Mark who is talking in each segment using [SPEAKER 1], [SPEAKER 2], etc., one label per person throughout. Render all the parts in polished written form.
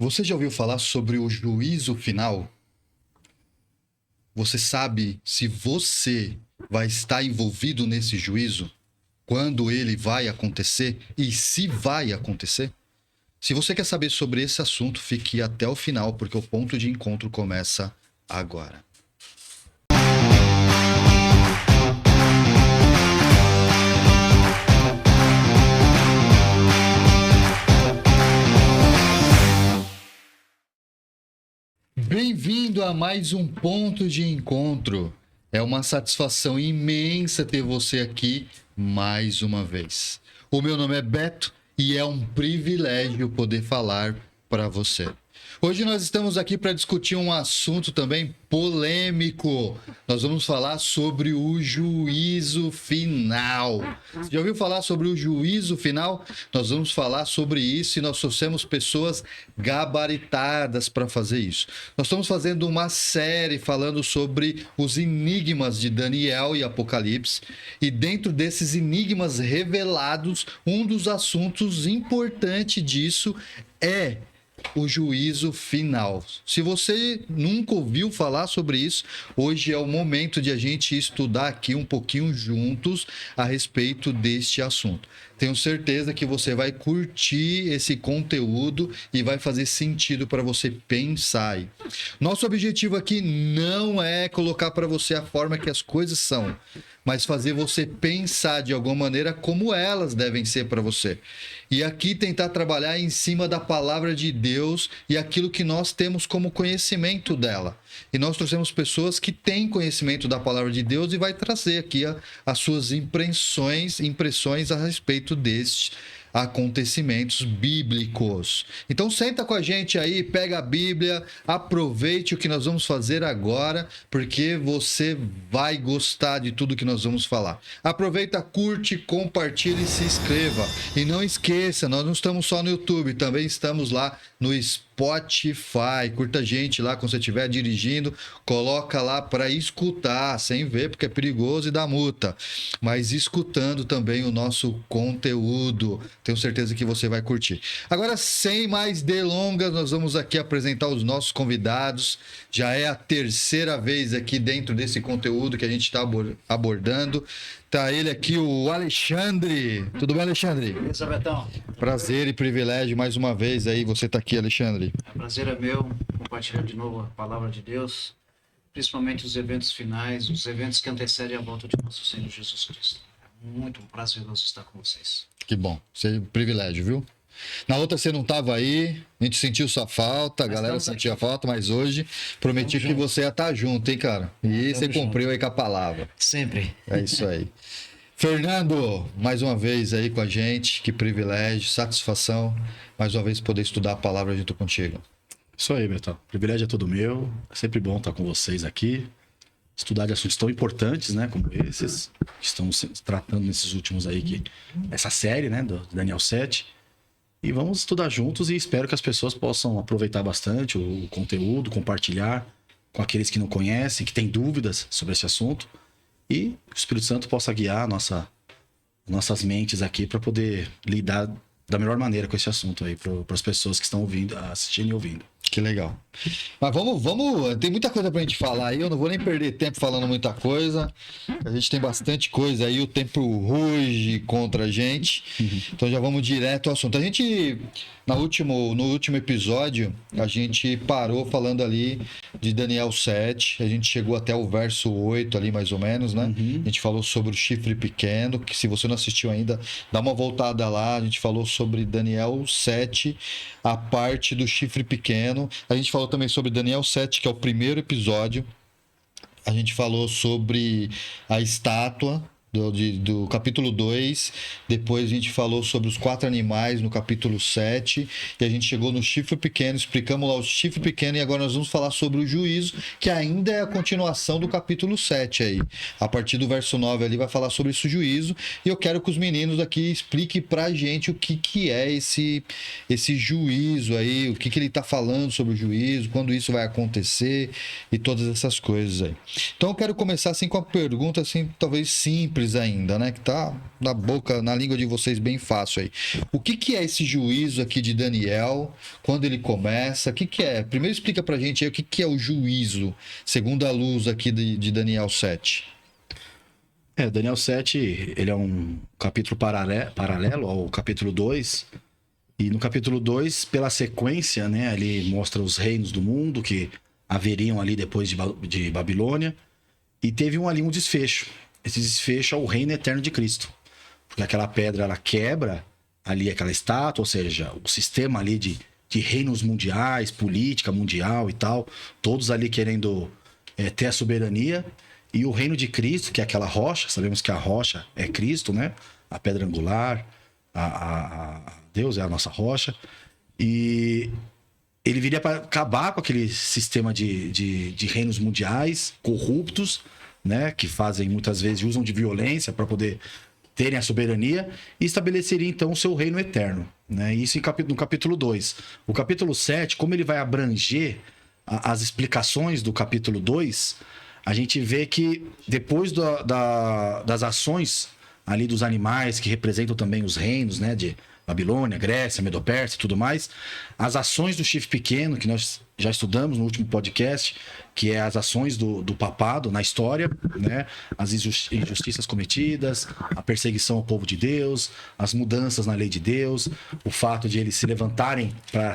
[SPEAKER 1] Você já ouviu falar sobre o juízo final? Você sabe se você vai estar envolvido nesse juízo? Quando ele vai acontecer e se vai acontecer? Se você quer saber sobre esse assunto, fique até o final, porque o ponto de encontro começa agora. Bem-vindo a mais um ponto de encontro. É uma satisfação imensa ter você aqui mais uma vez. O meu nome é Beto e é um privilégio poder falar para você. Hoje nós estamos aqui para discutir um assunto também polêmico. Nós vamos falar sobre o juízo final. Você já ouviu falar sobre o juízo final? Nós vamos falar sobre isso e nós trouxemos pessoas gabaritadas para fazer isso. Nós estamos fazendo uma série falando sobre os enigmas de Daniel e Apocalipse. E dentro desses enigmas revelados, um dos assuntos importantes disso é o juízo final. Se você nunca ouviu falar sobre isso, hoje é o momento de a gente estudar aqui um pouquinho juntos a respeito deste assunto. Tenho certeza que você vai curtir esse conteúdo e vai fazer sentido para você pensar aí. Nosso objetivo aqui não é colocar para você a forma que as coisas são, mas fazer você pensar de alguma maneira como elas devem ser para você. E aqui tentar trabalhar em cima da palavra de Deus e aquilo que nós temos como conhecimento dela. E nós trouxemos pessoas que têm conhecimento da palavra de Deus e vai trazer aqui as suas impressões a respeito destes acontecimentos bíblicos. Então senta com a gente aí, pega a Bíblia, aproveite o que nós vamos fazer agora, porque você vai gostar de tudo que nós vamos falar. Aproveita, curte, compartilhe e se inscreva. E não esqueça, nós não estamos só no YouTube, também estamos lá no Spotify. Curta a gente lá quando você estiver dirigindo, coloca lá para escutar, sem ver, porque é perigoso e dá multa, mas escutando também o nosso conteúdo. Tenho certeza que você vai curtir. Agora, sem mais delongas, nós vamos aqui apresentar os nossos convidados. Já é a terceira vez aqui dentro desse conteúdo que a gente está abordando. Tá ele aqui, o Alexandre. Tudo bem, Alexandre?
[SPEAKER 2] Beleza, Betão?
[SPEAKER 1] Prazer e privilégio mais uma vez aí você tá aqui, Alexandre.
[SPEAKER 2] O prazer é meu compartilhar de novo a palavra de Deus, principalmente os eventos finais, os eventos que antecedem a volta de nosso Senhor Jesus Cristo. É muito prazeroso estar com vocês.
[SPEAKER 1] Que bom, isso é um privilégio, viu? Na outra você não estava aí, a gente sentiu sua falta, a galera sentiu a falta, mas hoje prometi que você ia estar junto, hein, cara? E você cumpriu aí com a palavra.
[SPEAKER 2] Sempre.
[SPEAKER 1] É isso aí. Fernando, mais uma vez aí com a gente, que privilégio, satisfação, mais uma vez poder estudar a palavra junto contigo.
[SPEAKER 3] Isso aí, Betão. O privilégio é todo meu. É sempre bom estar com vocês aqui. Estudar de assuntos tão importantes, né, como esses, que estamos tratando nesses últimos aí, essa série, né, do Daniel 7. E vamos estudar juntos e espero que as pessoas possam aproveitar bastante o conteúdo, compartilhar com aqueles que não conhecem, que têm dúvidas sobre esse assunto. E o Espírito Santo possa guiar nossas mentes aqui para poder lidar da melhor maneira com esse assunto aí, para as pessoas que estão ouvindo, assistindo e ouvindo.
[SPEAKER 1] Que legal. Mas vamos, tem muita coisa pra gente falar aí, eu não vou nem perder tempo falando muita coisa. A gente tem bastante coisa aí, o tempo ruge contra a gente. Então já vamos direto ao assunto. A gente, no último episódio, a gente parou falando ali de Daniel 7, a gente chegou até o verso 8 ali mais ou menos, né? A gente falou sobre o chifre pequeno, que se você não assistiu ainda, dá uma voltada lá, a gente falou sobre Daniel 7, a parte do chifre pequeno. A gente falou também sobre Daniel 7, que é o primeiro episódio. A gente falou sobre a estátua do capítulo 2. Depois a gente falou sobre os 4 animais no capítulo 7. E a gente chegou no chifre pequeno, explicamos lá o chifre pequeno. E agora nós vamos falar sobre o juízo, que ainda é a continuação do capítulo 7 aí. A partir do verso 9 ali vai falar sobre esse juízo. E eu quero que os meninos aqui expliquem pra gente o que é esse juízo aí, o que ele tá falando sobre o juízo, quando isso vai acontecer e todas essas coisas aí. Então eu quero começar assim com uma pergunta assim, talvez simples simples ainda, né? Que tá na língua de vocês bem fácil aí. O que é esse juízo aqui de Daniel? Quando ele começa? O que é? Primeiro explica pra gente aí o que é o juízo, segundo a luz aqui de Daniel 7.
[SPEAKER 3] Daniel 7, ele é um capítulo paralelo ao capítulo 2. E no capítulo 2, pela sequência, né, ele mostra os reinos do mundo que haveriam ali depois de Babilônia. E teve ali um desfecho. Esse desfecho é o reino eterno de Cristo. Porque aquela pedra, ela quebra ali aquela estátua, ou seja, o sistema ali de reinos mundiais, política mundial e tal, todos ali querendo ter a soberania. E o reino de Cristo, que é aquela rocha, sabemos que a rocha é Cristo, né? A pedra angular, Deus é a nossa rocha. E ele viria para acabar com aquele sistema de reinos mundiais corruptos, né? Que fazem muitas vezes, usam de violência para poder terem a soberania e estabeleceria então o seu reino eterno, né? Isso no capítulo 2. O capítulo 7, como ele vai abranger as explicações do capítulo 2, a gente vê que depois das ações ali dos animais que representam também os reinos, né, de Babilônia, Grécia, Medopérsia e tudo mais, as ações do chifre pequeno, que nós já estudamos no último podcast, que é as ações do papado na história, né, as injustiças cometidas, a perseguição ao povo de Deus, as mudanças na lei de Deus, o fato de eles se levantarem para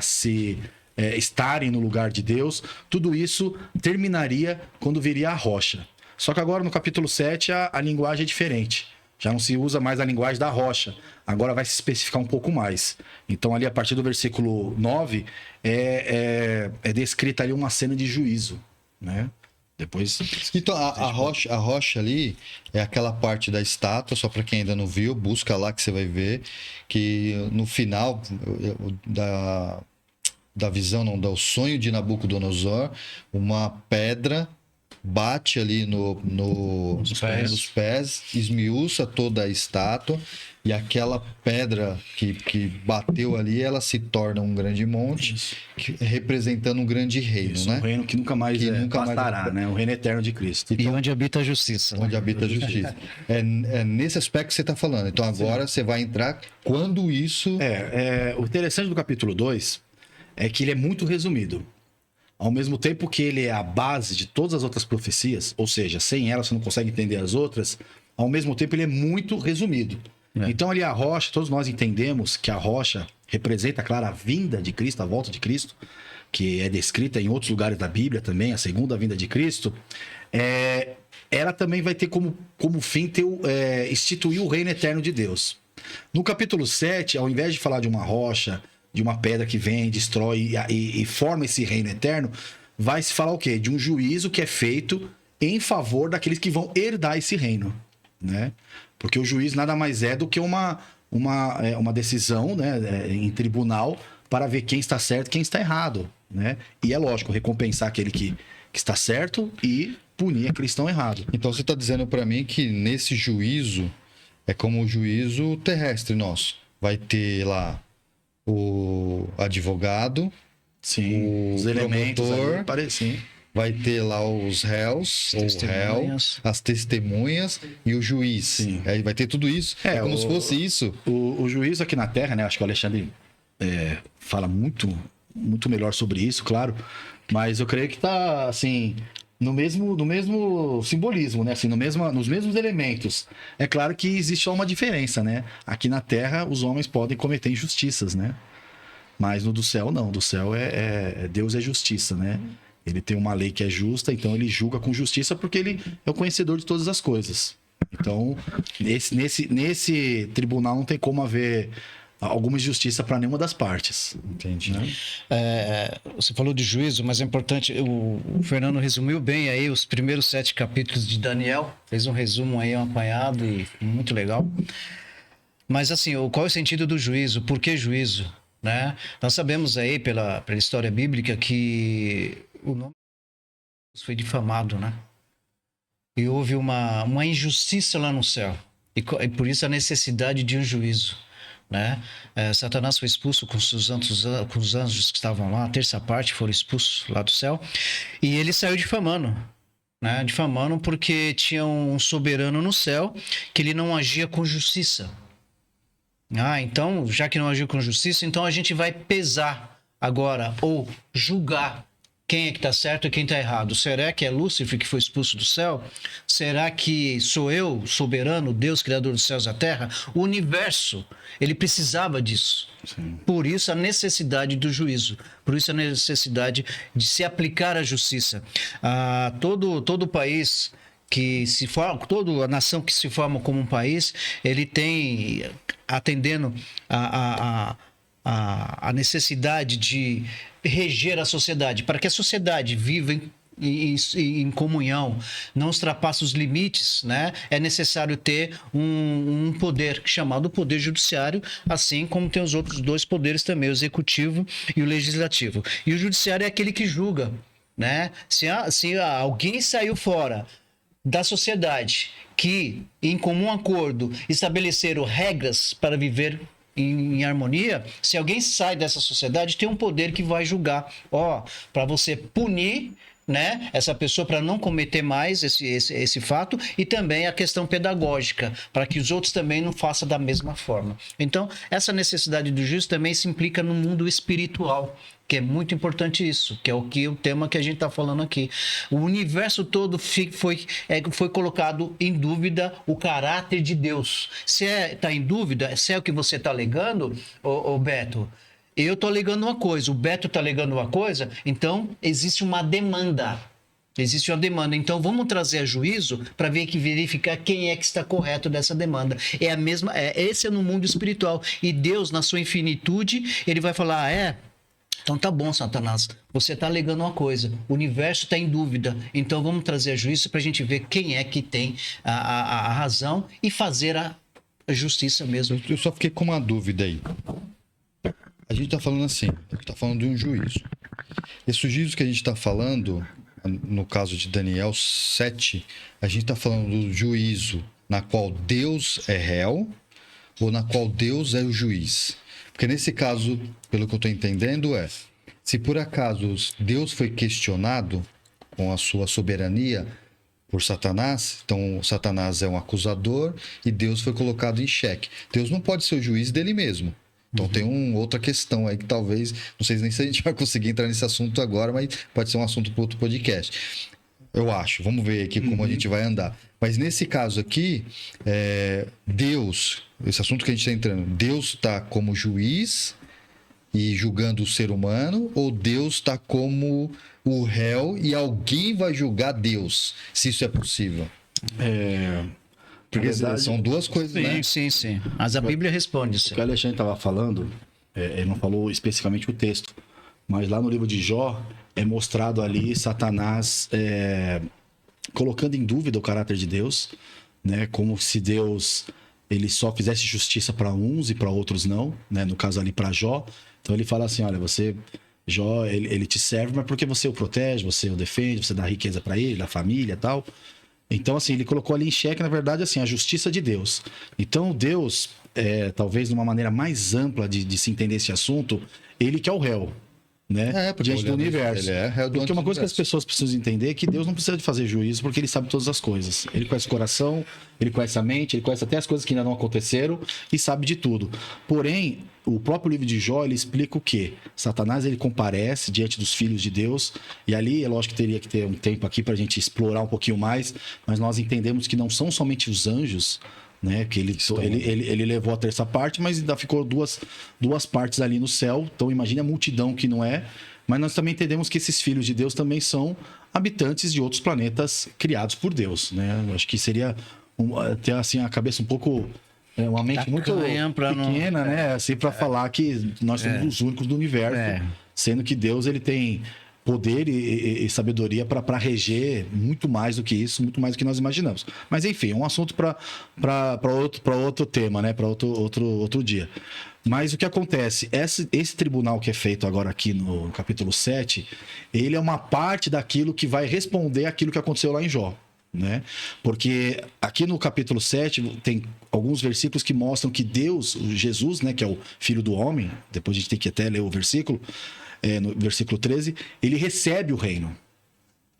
[SPEAKER 3] estarem no lugar de Deus, tudo isso terminaria quando viria a rocha. Só que agora no capítulo 7 a linguagem é diferente. Já não se usa mais a linguagem da rocha. Agora vai se especificar um pouco mais. Então ali a partir do versículo 9 é descrita ali uma cena de juízo, né? Depois...
[SPEAKER 1] Então, a rocha ali é aquela parte da estátua, só para quem ainda não viu, busca lá que você vai ver, que no final da visão, não, do sonho de Nabucodonosor, uma pedra bate ali nos pés, esmiuça toda a estátua, e aquela pedra que bateu ali, ela se torna um grande monte, representando um grande reino,
[SPEAKER 3] isso,
[SPEAKER 1] né?
[SPEAKER 3] Um reino que nunca mais passará, né? O reino eterno de Cristo.
[SPEAKER 2] Então, e onde habita a justiça.
[SPEAKER 1] Onde habita a justiça. É nesse aspecto que você está falando. Então agora você vai entrar quando isso...
[SPEAKER 3] O interessante do capítulo 2 é que ele é muito resumido. Ao mesmo tempo que ele é a base de todas as outras profecias, ou seja, sem ela você não consegue entender as outras, ao mesmo tempo ele é muito resumido. Então ali a rocha, todos nós entendemos que a rocha representa, claro, a vinda de Cristo, a volta de Cristo, que é descrita em outros lugares da Bíblia também, a segunda vinda de Cristo. Ela também vai ter como fim instituir o reino eterno de Deus. No capítulo 7, ao invés de falar de uma rocha, de uma pedra que vem, destrói e forma esse reino eterno, vai se falar o quê? De um juízo que é feito em favor daqueles que vão herdar esse reino, né? Porque o juízo nada mais é do que uma decisão, né, em tribunal para ver quem está certo e quem está errado, né? E é lógico, recompensar aquele que está certo e punir aqueles que estão errados.
[SPEAKER 1] Então você está dizendo para mim que nesse juízo é como o juízo terrestre nosso. Vai ter lá o advogado,
[SPEAKER 3] sim, os elementos
[SPEAKER 1] promotor, vai ter lá os réus, ou réu, as testemunhas e o juiz. Sim. Aí vai ter tudo isso. É como se fosse isso.
[SPEAKER 3] O juízo aqui na Terra, né? Acho que o Alexandre fala muito, muito melhor sobre isso, claro. Mas eu creio que está assim, no mesmo simbolismo, né? Assim, nos mesmos elementos. É claro que existe só uma diferença, né? Aqui na Terra, os homens podem cometer injustiças, né? Mas no do céu, não. Do céu Deus é justiça, né? Ele tem uma lei que é justa, então ele julga com justiça porque ele é o conhecedor de todas as coisas. Então, nesse tribunal não tem como haver alguma injustiça para nenhuma das partes.
[SPEAKER 1] Entendi.
[SPEAKER 3] Né?
[SPEAKER 2] Você falou de juízo, mas é importante, o Fernando resumiu bem aí os primeiros 7 capítulos de Daniel, fez um resumo aí, um apanhado, e muito legal. Mas assim, qual é o sentido do juízo? Por que juízo? Né? Nós sabemos aí pela história bíblica que o nome de Deus foi difamado, né? E houve uma injustiça lá no céu. E por isso a necessidade de um juízo. Né? Satanás foi expulso com os anjos que estavam lá, a terça parte foram expulsos lá do céu, e ele saiu difamando, né? Difamando porque tinha um soberano no céu que ele não agia com justiça. Ah, então, já que não agiu com justiça, então a gente vai pesar agora, ou julgar quem é que está certo e quem está errado. Será que é Lúcifer que foi expulso do céu? Será que sou eu, soberano, Deus, criador dos céus e da terra? O universo, ele precisava disso.
[SPEAKER 3] Sim.
[SPEAKER 2] Por isso a necessidade do juízo. Por isso a necessidade de se aplicar a justiça. Todo país que se forma, toda a nação que se forma como um país, ele tem, atendendo a necessidade de reger a sociedade, para que a sociedade viva em comunhão, não ultrapasse os limites, né? É necessário ter um poder chamado poder judiciário, assim como tem os outros dois poderes também, o executivo e o legislativo. E o judiciário é aquele que julga, né? Se alguém saiu fora da sociedade que, em comum acordo, estabeleceram regras para viver em harmonia, se alguém sai dessa sociedade, tem um poder que vai julgar. Para você punir, né, essa pessoa para não cometer mais esse fato, e também a questão pedagógica, para que os outros também não façam da mesma forma. Então, essa necessidade do juízo também se implica no mundo espiritual, que é muito importante isso, que é o tema que a gente está falando aqui. O universo todo foi colocado em dúvida o caráter de Deus. Se está em dúvida, se é o que você está alegando, ô Beto, eu estou alegando uma coisa, o Beto está alegando uma coisa, então existe uma demanda. Existe uma demanda. Então vamos trazer a juízo para verificar quem é que está correto dessa demanda. É a mesma, esse é no mundo espiritual. E Deus, na sua infinitude, ele vai falar: então tá bom, Satanás, você está alegando uma coisa, o universo está em dúvida, então vamos trazer a juízo para a gente ver quem é que tem a razão e fazer a justiça mesmo.
[SPEAKER 1] Eu só fiquei com uma dúvida aí. A gente está falando assim, está falando de um juízo. Esse juízo que a gente está falando, no caso de Daniel 7, a gente está falando do juízo na qual Deus é réu ou na qual Deus é o juiz. Porque nesse caso, pelo que eu estou entendendo, se por acaso Deus foi questionado com a sua soberania por Satanás, então Satanás é um acusador e Deus foi colocado em xeque. Deus não pode ser o juiz dele mesmo. Então tem outra questão aí que talvez, não sei nem se a gente vai conseguir entrar nesse assunto agora, mas pode ser um assunto para outro podcast. Eu acho. Vamos ver aqui como a gente vai andar. Mas nesse caso aqui, Deus, esse assunto que a gente está entrando, Deus está como juiz e julgando o ser humano, ou Deus está como o réu e alguém vai julgar Deus, se isso é possível? Porque são duas coisas, né?
[SPEAKER 2] Sim. Mas a Bíblia responde isso.
[SPEAKER 3] O que o Alexandre estava falando, ele não falou especificamente o texto, mas lá no livro de Jó é mostrado ali Satanás colocando em dúvida o caráter de Deus, né? Como se Deus ele só fizesse justiça para uns e para outros não, né? No caso ali para Jó. Então ele fala assim: olha, Jó, ele te serve, mas porque você o protege, você o defende, você dá riqueza para ele, da família e tal. Então, assim, ele colocou ali em xeque, na verdade, assim, a justiça de Deus. Então, Deus, talvez de uma maneira mais ampla de se entender esse assunto, ele que é o réu, né? Diante do universo.
[SPEAKER 1] Ele é réu do
[SPEAKER 3] porque uma coisa que as
[SPEAKER 1] universo.
[SPEAKER 3] pessoas precisam entender é que Deus não precisa de fazer juízo, porque ele sabe todas as coisas. Ele conhece o coração, ele conhece a mente, ele conhece até as coisas que ainda não aconteceram e sabe de tudo. Porém, o próprio livro de Jó, ele explica o quê? Satanás, ele comparece diante dos filhos de Deus, e ali, é lógico que teria que ter um tempo aqui para a gente explorar um pouquinho mais, mas nós entendemos que não são somente os anjos, né? Que ele levou a terça parte, mas ainda ficou duas partes ali no céu, então imagine a multidão que não é, mas nós também entendemos que esses filhos de Deus também são habitantes de outros planetas criados por Deus, né? Eu acho que seria ter assim a cabeça um pouco... uma mente muito pequena, né? Assim, para falar que nós somos os únicos do universo, sendo que Deus ele tem poder e sabedoria para reger muito mais do que isso, muito mais do que nós imaginamos. Mas enfim, é um assunto para outro tema, né? Para outro dia. Mas o que acontece? Esse tribunal que é feito agora aqui no capítulo 7, ele é uma parte daquilo que vai responder aquilo que aconteceu lá em Jó. Né? Porque aqui no capítulo 7 tem alguns versículos que mostram que Deus, Jesus, né, que é o filho do homem, depois a gente tem que até ler o versículo, no versículo 13, ele recebe o reino.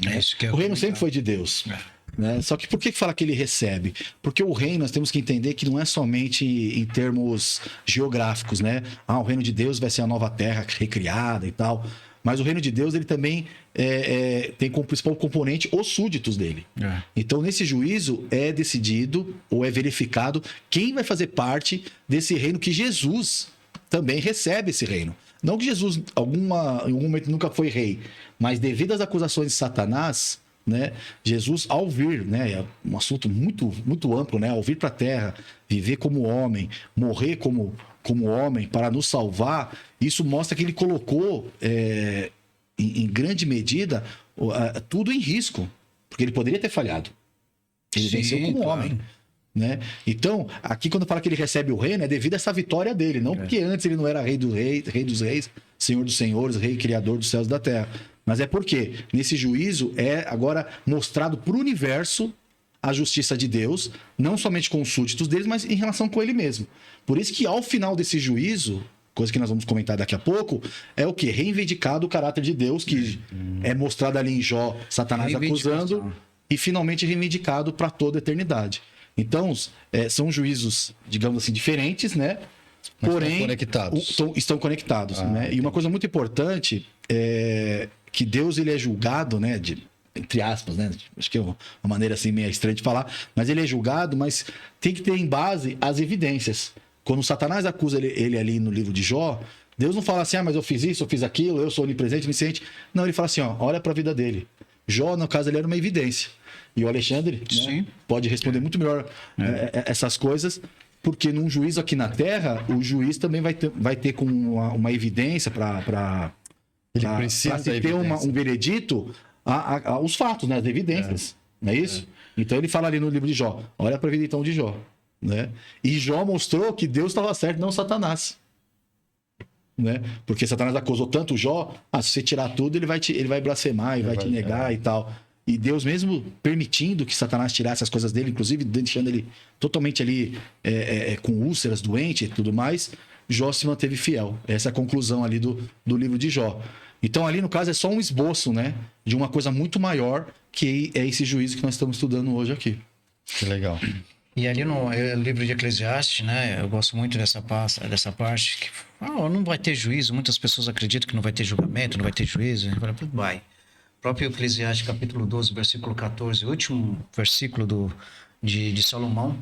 [SPEAKER 2] É isso que é
[SPEAKER 3] O reino sempre
[SPEAKER 2] legal.
[SPEAKER 3] foi de Deus.
[SPEAKER 2] É.
[SPEAKER 3] Né? Só que por que fala que ele recebe? Porque o reino, nós temos que entender que não é somente em termos geográficos, né? O reino de Deus vai ser a nova terra recriada e tal. Mas o reino de Deus, ele também tem como principal componente os súditos dele.
[SPEAKER 2] É.
[SPEAKER 3] Então, nesse juízo, é decidido ou é verificado quem vai fazer parte desse reino que Jesus também recebe esse reino. Não que Jesus, em algum momento, nunca foi rei, mas devido às acusações de Satanás, né, Jesus, ao vir, né, é um assunto muito, muito amplo, né, ao vir para a terra, viver como homem, morrer como homem para nos salvar, isso mostra que ele colocou, em grande medida, tudo em risco, porque ele poderia ter falhado. Ele
[SPEAKER 2] Sim,
[SPEAKER 3] venceu como
[SPEAKER 2] claro.
[SPEAKER 3] homem. Né? Então, aqui quando fala que ele recebe o reino, é devido a essa vitória dele, não porque antes ele não era rei dos reis, senhor dos senhores, rei criador dos céus e da terra. Mas é porque nesse juízo é agora mostrado para o universo a justiça de Deus, não somente com os súditos deles, mas em relação com ele mesmo. Por isso que ao final desse juízo, coisa que nós vamos comentar daqui a pouco, é o quê? Reivindicado o caráter de Deus, que é mostrado ali em Jó, Satanás acusando, e finalmente reivindicado para toda a eternidade. Então, são juízos, digamos assim, diferentes, né?
[SPEAKER 1] Mas
[SPEAKER 3] porém,
[SPEAKER 1] estão conectados.
[SPEAKER 3] Né? E uma coisa muito importante é que Deus ele é julgado, né? Entre aspas, né? Acho que é uma maneira assim meio estranha de falar, mas ele é julgado, mas tem que ter em base as evidências. Quando Satanás acusa ele ali no livro de Jó, Deus não fala assim, mas eu fiz isso, eu fiz aquilo, eu sou onipresente, onisciente. Não, ele fala assim, olha para a vida dele. Jó, no caso, ele era uma evidência. E o Alexandre, né, pode responder muito melhor essas coisas, porque num juízo aqui na Terra, o juiz também vai ter com uma evidência para se ter um veredito, os fatos, né, as evidências. Não é isso? Então ele fala ali no livro de Jó, olha para a vida então de Jó. Né? E Jó mostrou que Deus estava certo, não Satanás. Né? Porque Satanás acusou tanto Jó, se você tirar tudo, ele vai blasfemar, ele vai te negar e tal. E Deus, mesmo permitindo que Satanás tirasse as coisas dele, inclusive deixando ele totalmente ali com úlceras, doente e tudo mais, Jó se manteve fiel. Essa é a conclusão ali do livro de Jó. Então, ali, no caso, é só um esboço, né, de uma coisa muito maior, que é esse juízo que nós estamos estudando hoje aqui.
[SPEAKER 1] Que legal.
[SPEAKER 2] E ali no livro de Eclesiastes, né, eu gosto muito dessa parte, que não vai ter juízo. Muitas pessoas acreditam que não vai ter julgamento, não vai ter juízo. Vai. O próprio Eclesiastes, capítulo 12, versículo 14, o último versículo de Salomão.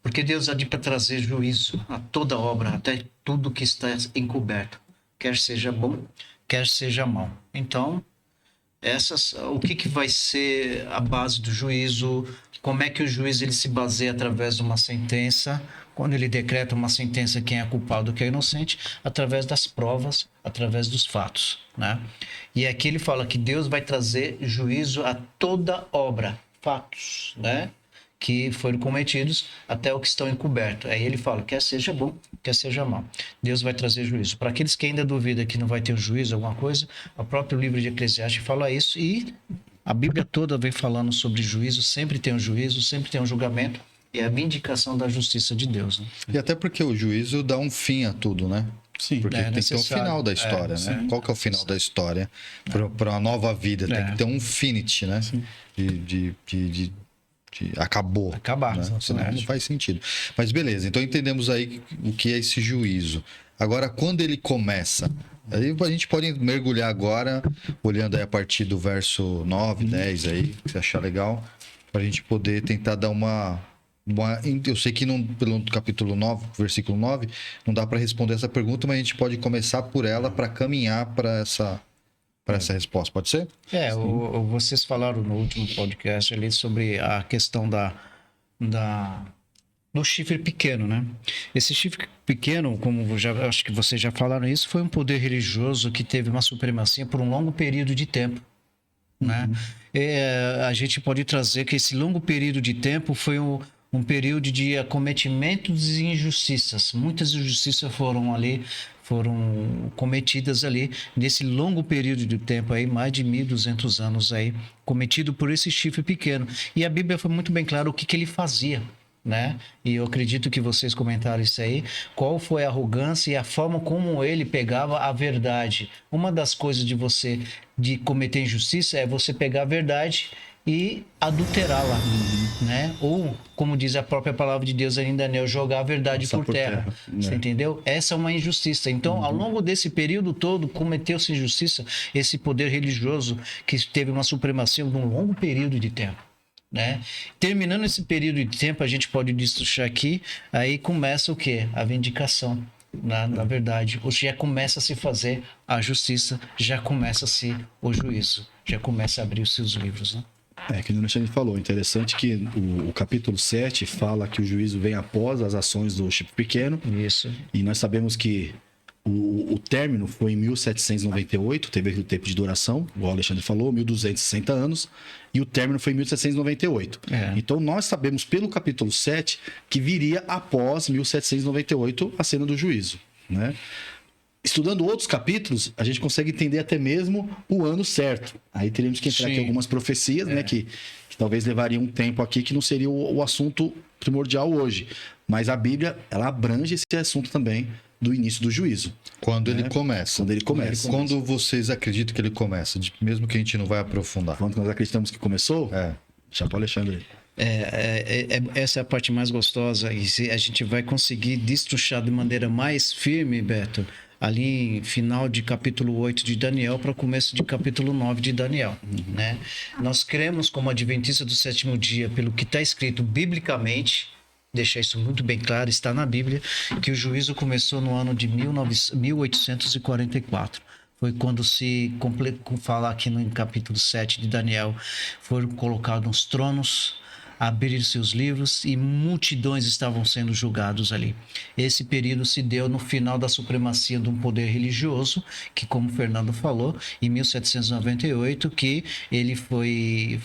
[SPEAKER 2] Porque Deus há de trazer juízo a toda obra, até tudo que está encoberto, quer seja bom, quer seja mal. Então, o que vai ser a base do juízo? Como é que o juiz ele se baseia através de uma sentença? Quando ele decreta uma sentença, quem é culpado, quem é inocente, através das provas, através dos fatos, né? E aqui ele fala que Deus vai trazer juízo a toda obra, fatos, né? Que foram cometidos até o que estão encobertos. Aí ele fala, quer seja bom, quer seja mal. Deus vai trazer juízo. Para aqueles que ainda duvidam que não vai ter um juízo, alguma coisa, o próprio livro de Eclesiastes fala isso, e a Bíblia toda vem falando sobre juízo, sempre tem um juízo, sempre tem um julgamento, e é a vindicação da justiça de Deus. Né?
[SPEAKER 1] E até porque o juízo dá um fim a tudo, né?
[SPEAKER 3] Sim.
[SPEAKER 1] Porque tem que ter um final da história, né?
[SPEAKER 2] Sim.
[SPEAKER 1] Qual que é o final da história? Para uma nova vida, tem que ter um finite, né? De acabou.
[SPEAKER 2] Acabar,
[SPEAKER 1] né? Senão não faz sentido. Mas beleza, então entendemos aí o que é esse juízo. Agora, quando ele começa, aí a gente pode mergulhar agora, olhando aí a partir do verso 9, 10 aí, que você achar legal, para a gente poder tentar dar eu sei que pelo capítulo 9, versículo 9, não dá para responder essa pergunta, mas a gente pode começar por ela para caminhar para essa resposta, pode ser?
[SPEAKER 2] Vocês falaram no último podcast ali sobre a questão do chifre pequeno, né? Esse chifre pequeno, como acho que vocês já falaram isso, foi um poder religioso que teve uma supremacia por um longo período de tempo, né? A gente pode trazer que esse longo período de tempo foi um período de acometimentos e injustiças. Muitas injustiças foram cometidas ali nesse longo período de tempo aí, mais de 1.200 anos aí, cometido por esse chifre pequeno. E a Bíblia foi muito bem clara o que ele fazia. né? E eu acredito que vocês comentaram isso aí. Qual foi a arrogância e a forma como ele pegava a verdade? Uma das coisas de cometer injustiça é você pegar a verdade e adulterá-la, né? Ou, como diz a própria palavra de Deus ali em Daniel, jogar a verdade
[SPEAKER 3] Passar
[SPEAKER 2] por terra.
[SPEAKER 3] né?
[SPEAKER 2] Você entendeu? Essa é uma injustiça. Então, ao longo desse período todo, cometeu-se injustiça, esse poder religioso que teve uma supremacia num longo período de tempo, né? Terminando esse período de tempo, a gente pode destrinchar aqui, aí começa o quê? A vindicação. Na verdade, já começa a se fazer a justiça, já começa-se o juízo, já começa a abrir os seus livros, né?
[SPEAKER 3] Que o Alexandre falou, interessante que o capítulo 7 fala que o juízo vem após as ações do chifre pequeno.
[SPEAKER 2] Isso.
[SPEAKER 3] E nós sabemos que o término foi em 1798, teve aquele tempo de duração, igual o Alexandre falou, 1260 anos, e o término foi em 1798. Então nós sabemos pelo capítulo 7 que viria após 1798 a cena do juízo, né? Estudando outros capítulos, a gente consegue entender até mesmo o ano certo. Aí teríamos que entrar aqui algumas profecias, né? Que talvez levariam um tempo aqui que não seria o assunto primordial hoje. Mas a Bíblia, ela abrange esse assunto também do início do juízo.
[SPEAKER 1] Quando ele começa.
[SPEAKER 3] Quando ele começa.
[SPEAKER 1] Quando vocês acreditam que ele começa? Mesmo que a gente não vai aprofundar.
[SPEAKER 3] Quando nós acreditamos que começou, já para o Alexandre.
[SPEAKER 2] Essa é a parte mais gostosa. E a gente vai conseguir destruchar de maneira mais firme, Beto, ali em final de capítulo 8 de Daniel para o começo de capítulo 9 de Daniel, né? Nós cremos como adventista do sétimo dia, pelo que está escrito biblicamente, deixar isso muito bem claro, está na Bíblia, que o juízo começou no ano de 1844. Foi quando se fala aqui no capítulo 7 de Daniel, foram colocados uns tronos, abriram seus livros e multidões estavam sendo julgados ali. Esse período se deu no final da supremacia de um poder religioso, que, como o Fernando falou, em 1798, que ele foi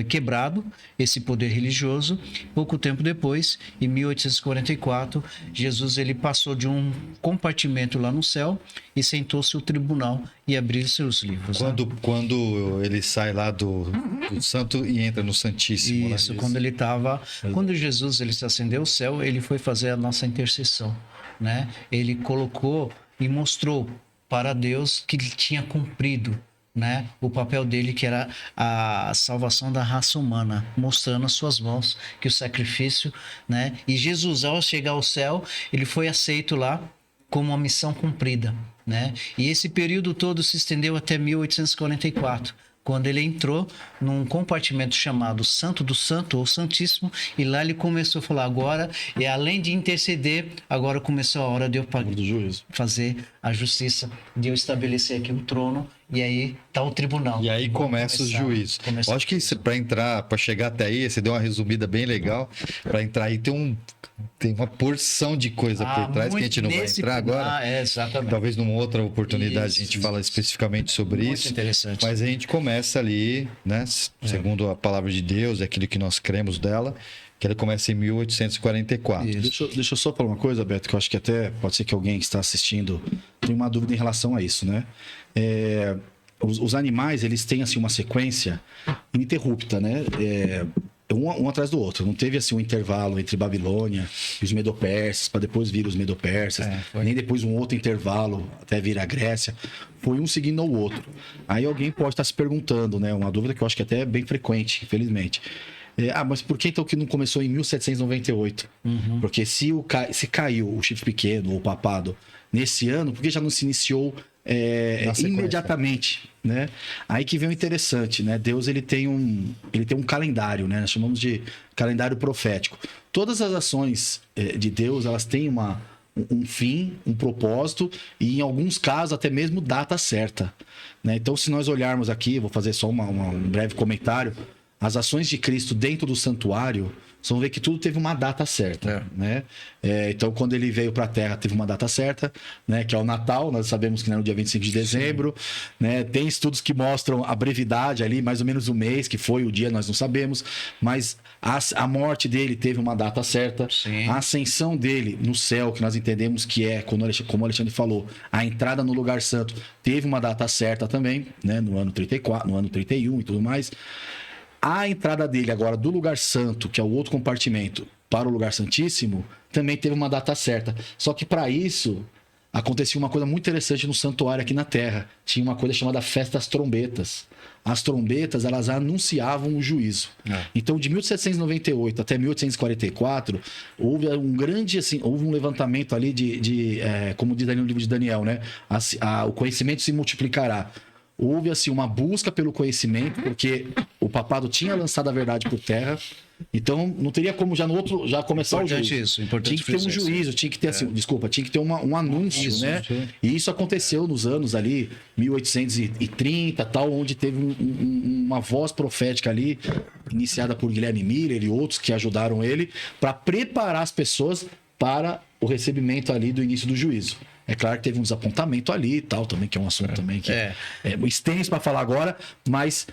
[SPEAKER 2] quebrado, esse poder religioso. Pouco tempo depois, em 1844, Jesus ele passou de um compartimento lá no céu e sentou-se o tribunal e abriu seus livros.
[SPEAKER 1] Quando ele sai lá do santo e entra no santíssimo.
[SPEAKER 2] Isso, quando Jesus ele se ascendeu ao céu, ele foi fazer a nossa intercessão, né? Ele colocou e mostrou para Deus que ele tinha cumprido, né, o papel dele, que era a salvação da raça humana, mostrando as suas mãos, que o sacrifício, né? E Jesus, ao chegar ao céu, ele foi aceito lá como uma missão cumprida, né? E esse período todo se estendeu até 1844, quando ele entrou num compartimento chamado Santo do Santo, ou Santíssimo, e lá ele começou a falar, agora, e além de interceder, agora começou a hora de eu fazer a justiça, de eu estabelecer aqui o trono, e aí tá o tribunal.
[SPEAKER 1] E aí começa o juízo. Eu acho que para chegar até aí, você deu uma resumida bem legal, para entrar aí tem uma porção de coisa por trás que a gente não vai entrar agora.
[SPEAKER 2] Exatamente.
[SPEAKER 1] Talvez numa outra oportunidade a gente fala especificamente sobre
[SPEAKER 2] muito
[SPEAKER 1] isso.
[SPEAKER 2] Interessante.
[SPEAKER 1] Mas a gente começa ali, né? Segundo a palavra de Deus, é aquilo que nós cremos dela, que ele começa em 1844.
[SPEAKER 3] Deixa eu só falar uma coisa, Beto, que eu acho que até pode ser que alguém que está assistindo tenha uma dúvida em relação a isso, né? Os animais, eles têm assim uma sequência ininterrupta, né? Um atrás do outro. Não teve assim um intervalo entre Babilônia e os Medo-Persas, para depois vir os Medo-Persas, nem depois um outro intervalo até vir a Grécia. Foi um seguindo ao outro. Aí alguém pode estar se perguntando, né? Uma dúvida que eu acho que até é bem frequente, infelizmente. Mas por que então que não começou em 1798? Porque se caiu o chifre pequeno ou o papado nesse ano, por que já não se iniciou imediatamente, né? Aí que vem o interessante, né? Deus ele tem um calendário, né? Nós chamamos de calendário profético. Todas as ações de Deus, elas têm um fim, um propósito e em alguns casos até mesmo data certa, né? Então se nós olharmos aqui, vou fazer só um breve comentário, as ações de Cristo dentro do santuário, vocês vão ver que tudo teve uma data certa, né? Então, quando ele veio para a Terra, teve uma data certa, né? Que é o Natal, nós sabemos que é no dia 25 de dezembro, né? Tem estudos que mostram a brevidade ali, mais ou menos o mês, que foi o dia, nós não sabemos, mas a morte dele teve uma data certa.
[SPEAKER 2] Sim.
[SPEAKER 3] A ascensão dele no céu, que nós entendemos que como o Alexandre falou, a entrada no lugar santo teve uma data certa também, né? No ano 34, no ano 31 e tudo mais. A entrada dele agora do lugar santo, que é o outro compartimento, para o lugar santíssimo, também teve uma data certa. Só que para isso acontecia uma coisa muito interessante no santuário aqui na Terra. Tinha uma coisa chamada Festa das Trombetas. As trombetas, elas anunciavam o juízo. Então, de 1798 até 1844, houve um grande, assim, houve um levantamento ali como diz ali no livro de Daniel, né? O conhecimento se multiplicará. Houve, assim, uma busca pelo conhecimento, porque o papado tinha lançado a verdade por terra. Então, não teria como já no outro, já começar o juízo.
[SPEAKER 2] Isso, importante
[SPEAKER 3] tinha que ter um juízo, tinha que ter, assim, tinha que ter um anúncio,
[SPEAKER 2] Isso,
[SPEAKER 3] né?
[SPEAKER 2] sim.
[SPEAKER 3] E isso aconteceu nos anos ali, 1830, tal, onde teve uma voz profética ali, iniciada por Guilherme Miller e outros que ajudaram ele, para preparar as pessoas para o recebimento ali do início do juízo. É claro que teve um desapontamento ali e tal, também, que é um assunto também que é extenso para falar agora, mas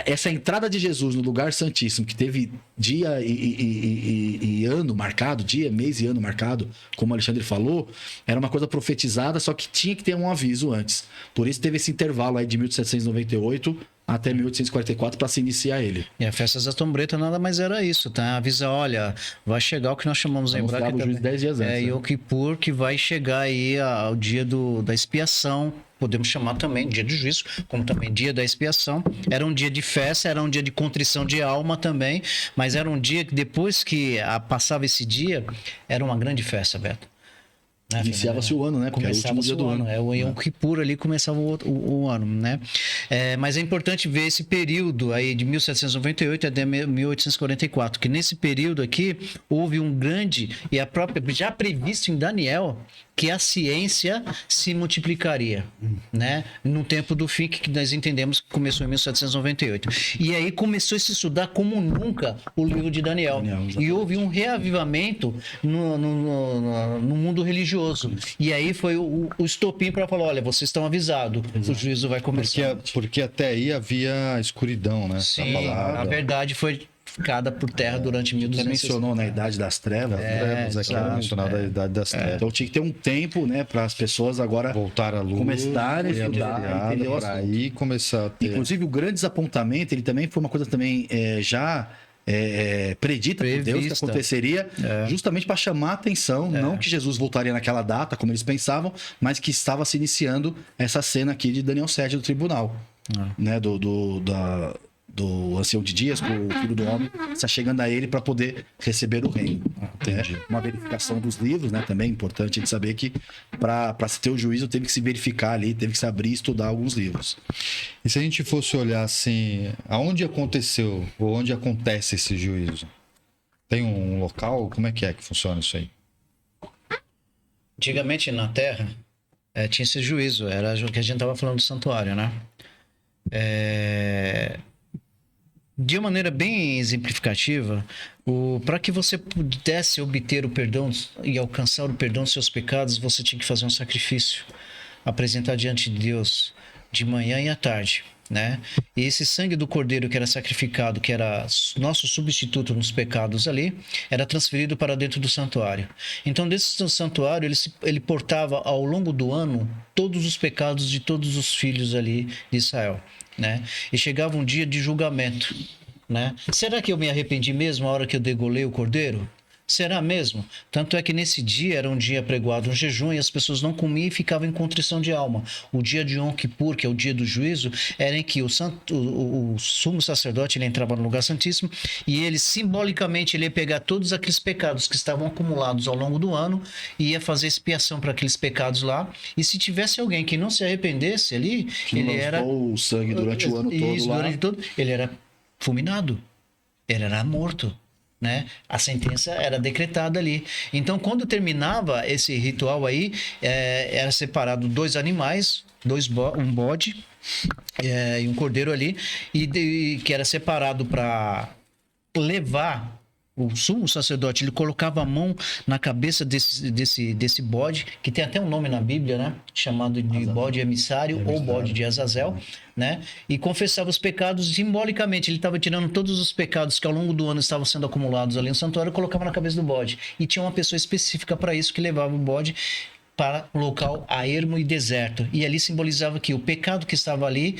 [SPEAKER 3] essa entrada de Jesus no lugar santíssimo, que teve dia e ano marcado, dia, mês e ano marcado, como o Alexandre falou, era uma coisa profetizada, só que tinha que ter um aviso antes. Por isso teve esse intervalo aí de 1798 até 1844 para se iniciar ele.
[SPEAKER 2] E a festa da Trombreta nada mais era isso, tá? Avisa, olha, vai chegar o que nós chamamos, lembrar que
[SPEAKER 3] o juiz 10 dias antes.
[SPEAKER 2] Yom Kippur, que vai chegar aí ao dia da expiação, podemos chamar também dia do juízo, como também dia da expiação. Era um dia de festa, era um dia de contrição de alma também, mas era um dia que depois que passava esse dia, era uma grande festa, Beto.
[SPEAKER 3] Iniciava-se o ano, né? Porque
[SPEAKER 2] Começava
[SPEAKER 3] era o último dia do ano.
[SPEAKER 2] O Yom Kippur ali começava o ano, né? Mas é importante ver esse período aí de 1798 até 1844, que nesse período aqui houve um grande, e a própria, já previsto em Daniel, que a ciência se multiplicaria, né? No tempo do fim, que nós entendemos que começou em 1798. E aí começou a se estudar como nunca o livro de Daniel. E houve um reavivamento no mundo religioso. E aí foi o estopim para falar, olha, vocês estão avisados, o juízo vai começar.
[SPEAKER 1] Porque até aí havia escuridão, né?
[SPEAKER 2] Sim, a verdade foi ficada por terra durante 1200
[SPEAKER 3] Você mencionou na Idade das Trevas.
[SPEAKER 1] Aqui era mencionado a Idade das Trevas.
[SPEAKER 3] Então tinha que ter um tempo, né, para as pessoas agora
[SPEAKER 1] voltar à luz,
[SPEAKER 3] começarem a estudar, entender o
[SPEAKER 1] para
[SPEAKER 3] assunto.
[SPEAKER 1] aí começar a ter...
[SPEAKER 3] Inclusive, o grande desapontamento, ele também foi uma coisa também predita por Deus que aconteceria, justamente para chamar a atenção, não que Jesus voltaria naquela data, como eles pensavam, mas que estava se iniciando essa cena aqui de Daniel 7 do tribunal, né, do ancião de dias, com o filho do homem, está chegando a ele para poder receber o reino. Entendi. Uma verificação dos livros, né? Também é importante a gente saber que para se ter o juízo teve que se verificar ali, teve que se abrir e estudar alguns livros.
[SPEAKER 1] E se a gente fosse olhar assim, aonde aconteceu ou onde acontece esse juízo? Tem um local? Como é que funciona isso aí?
[SPEAKER 2] Antigamente na Terra tinha esse juízo, era o que a gente estava falando do santuário, né? De uma maneira bem exemplificativa, para que você pudesse obter o perdão e alcançar o perdão dos seus pecados, você tinha que fazer um sacrifício, apresentar diante de Deus de manhã e à tarde, né? E esse sangue do cordeiro que era sacrificado, que era nosso substituto nos pecados ali, era transferido para dentro do santuário. Então, desse santuário, ele portava ao longo do ano todos os pecados de todos os filhos ali de Israel, né? E chegava um dia de julgamento, né? Será que eu me arrependi mesmo a hora que eu degolei o cordeiro? Será mesmo? Tanto é que nesse dia era um dia apregoado um jejum e as pessoas não comiam e ficavam em contrição de alma. O dia de Yom Kippur, que é o dia do juízo, era em que o sumo sacerdote ele entrava no lugar santíssimo e ele simbolicamente ele ia pegar todos aqueles pecados que estavam acumulados ao longo do ano e ia fazer expiação para aqueles pecados lá. E se tivesse alguém que não se arrependesse ali,
[SPEAKER 3] que ele era o sangue durante o ano todo lá.
[SPEAKER 2] Durante todo, ele era fulminado, ele era morto. Né? A sentença era decretada ali. Então, quando terminava esse ritual aí, era separado 2 animais, um bode e um cordeiro ali, que era separado para levar. O sumo sacerdote, ele colocava a mão na cabeça desse bode, que tem até um nome na Bíblia, né? Chamado de bode emissário ou bode de Azazel, né? E confessava os pecados simbolicamente. Ele estava tirando todos os pecados que ao longo do ano estavam sendo acumulados ali no santuário e colocava na cabeça do bode. E tinha uma pessoa específica para isso que levava o bode para um local a ermo e deserto. E ali simbolizava que o pecado que estava ali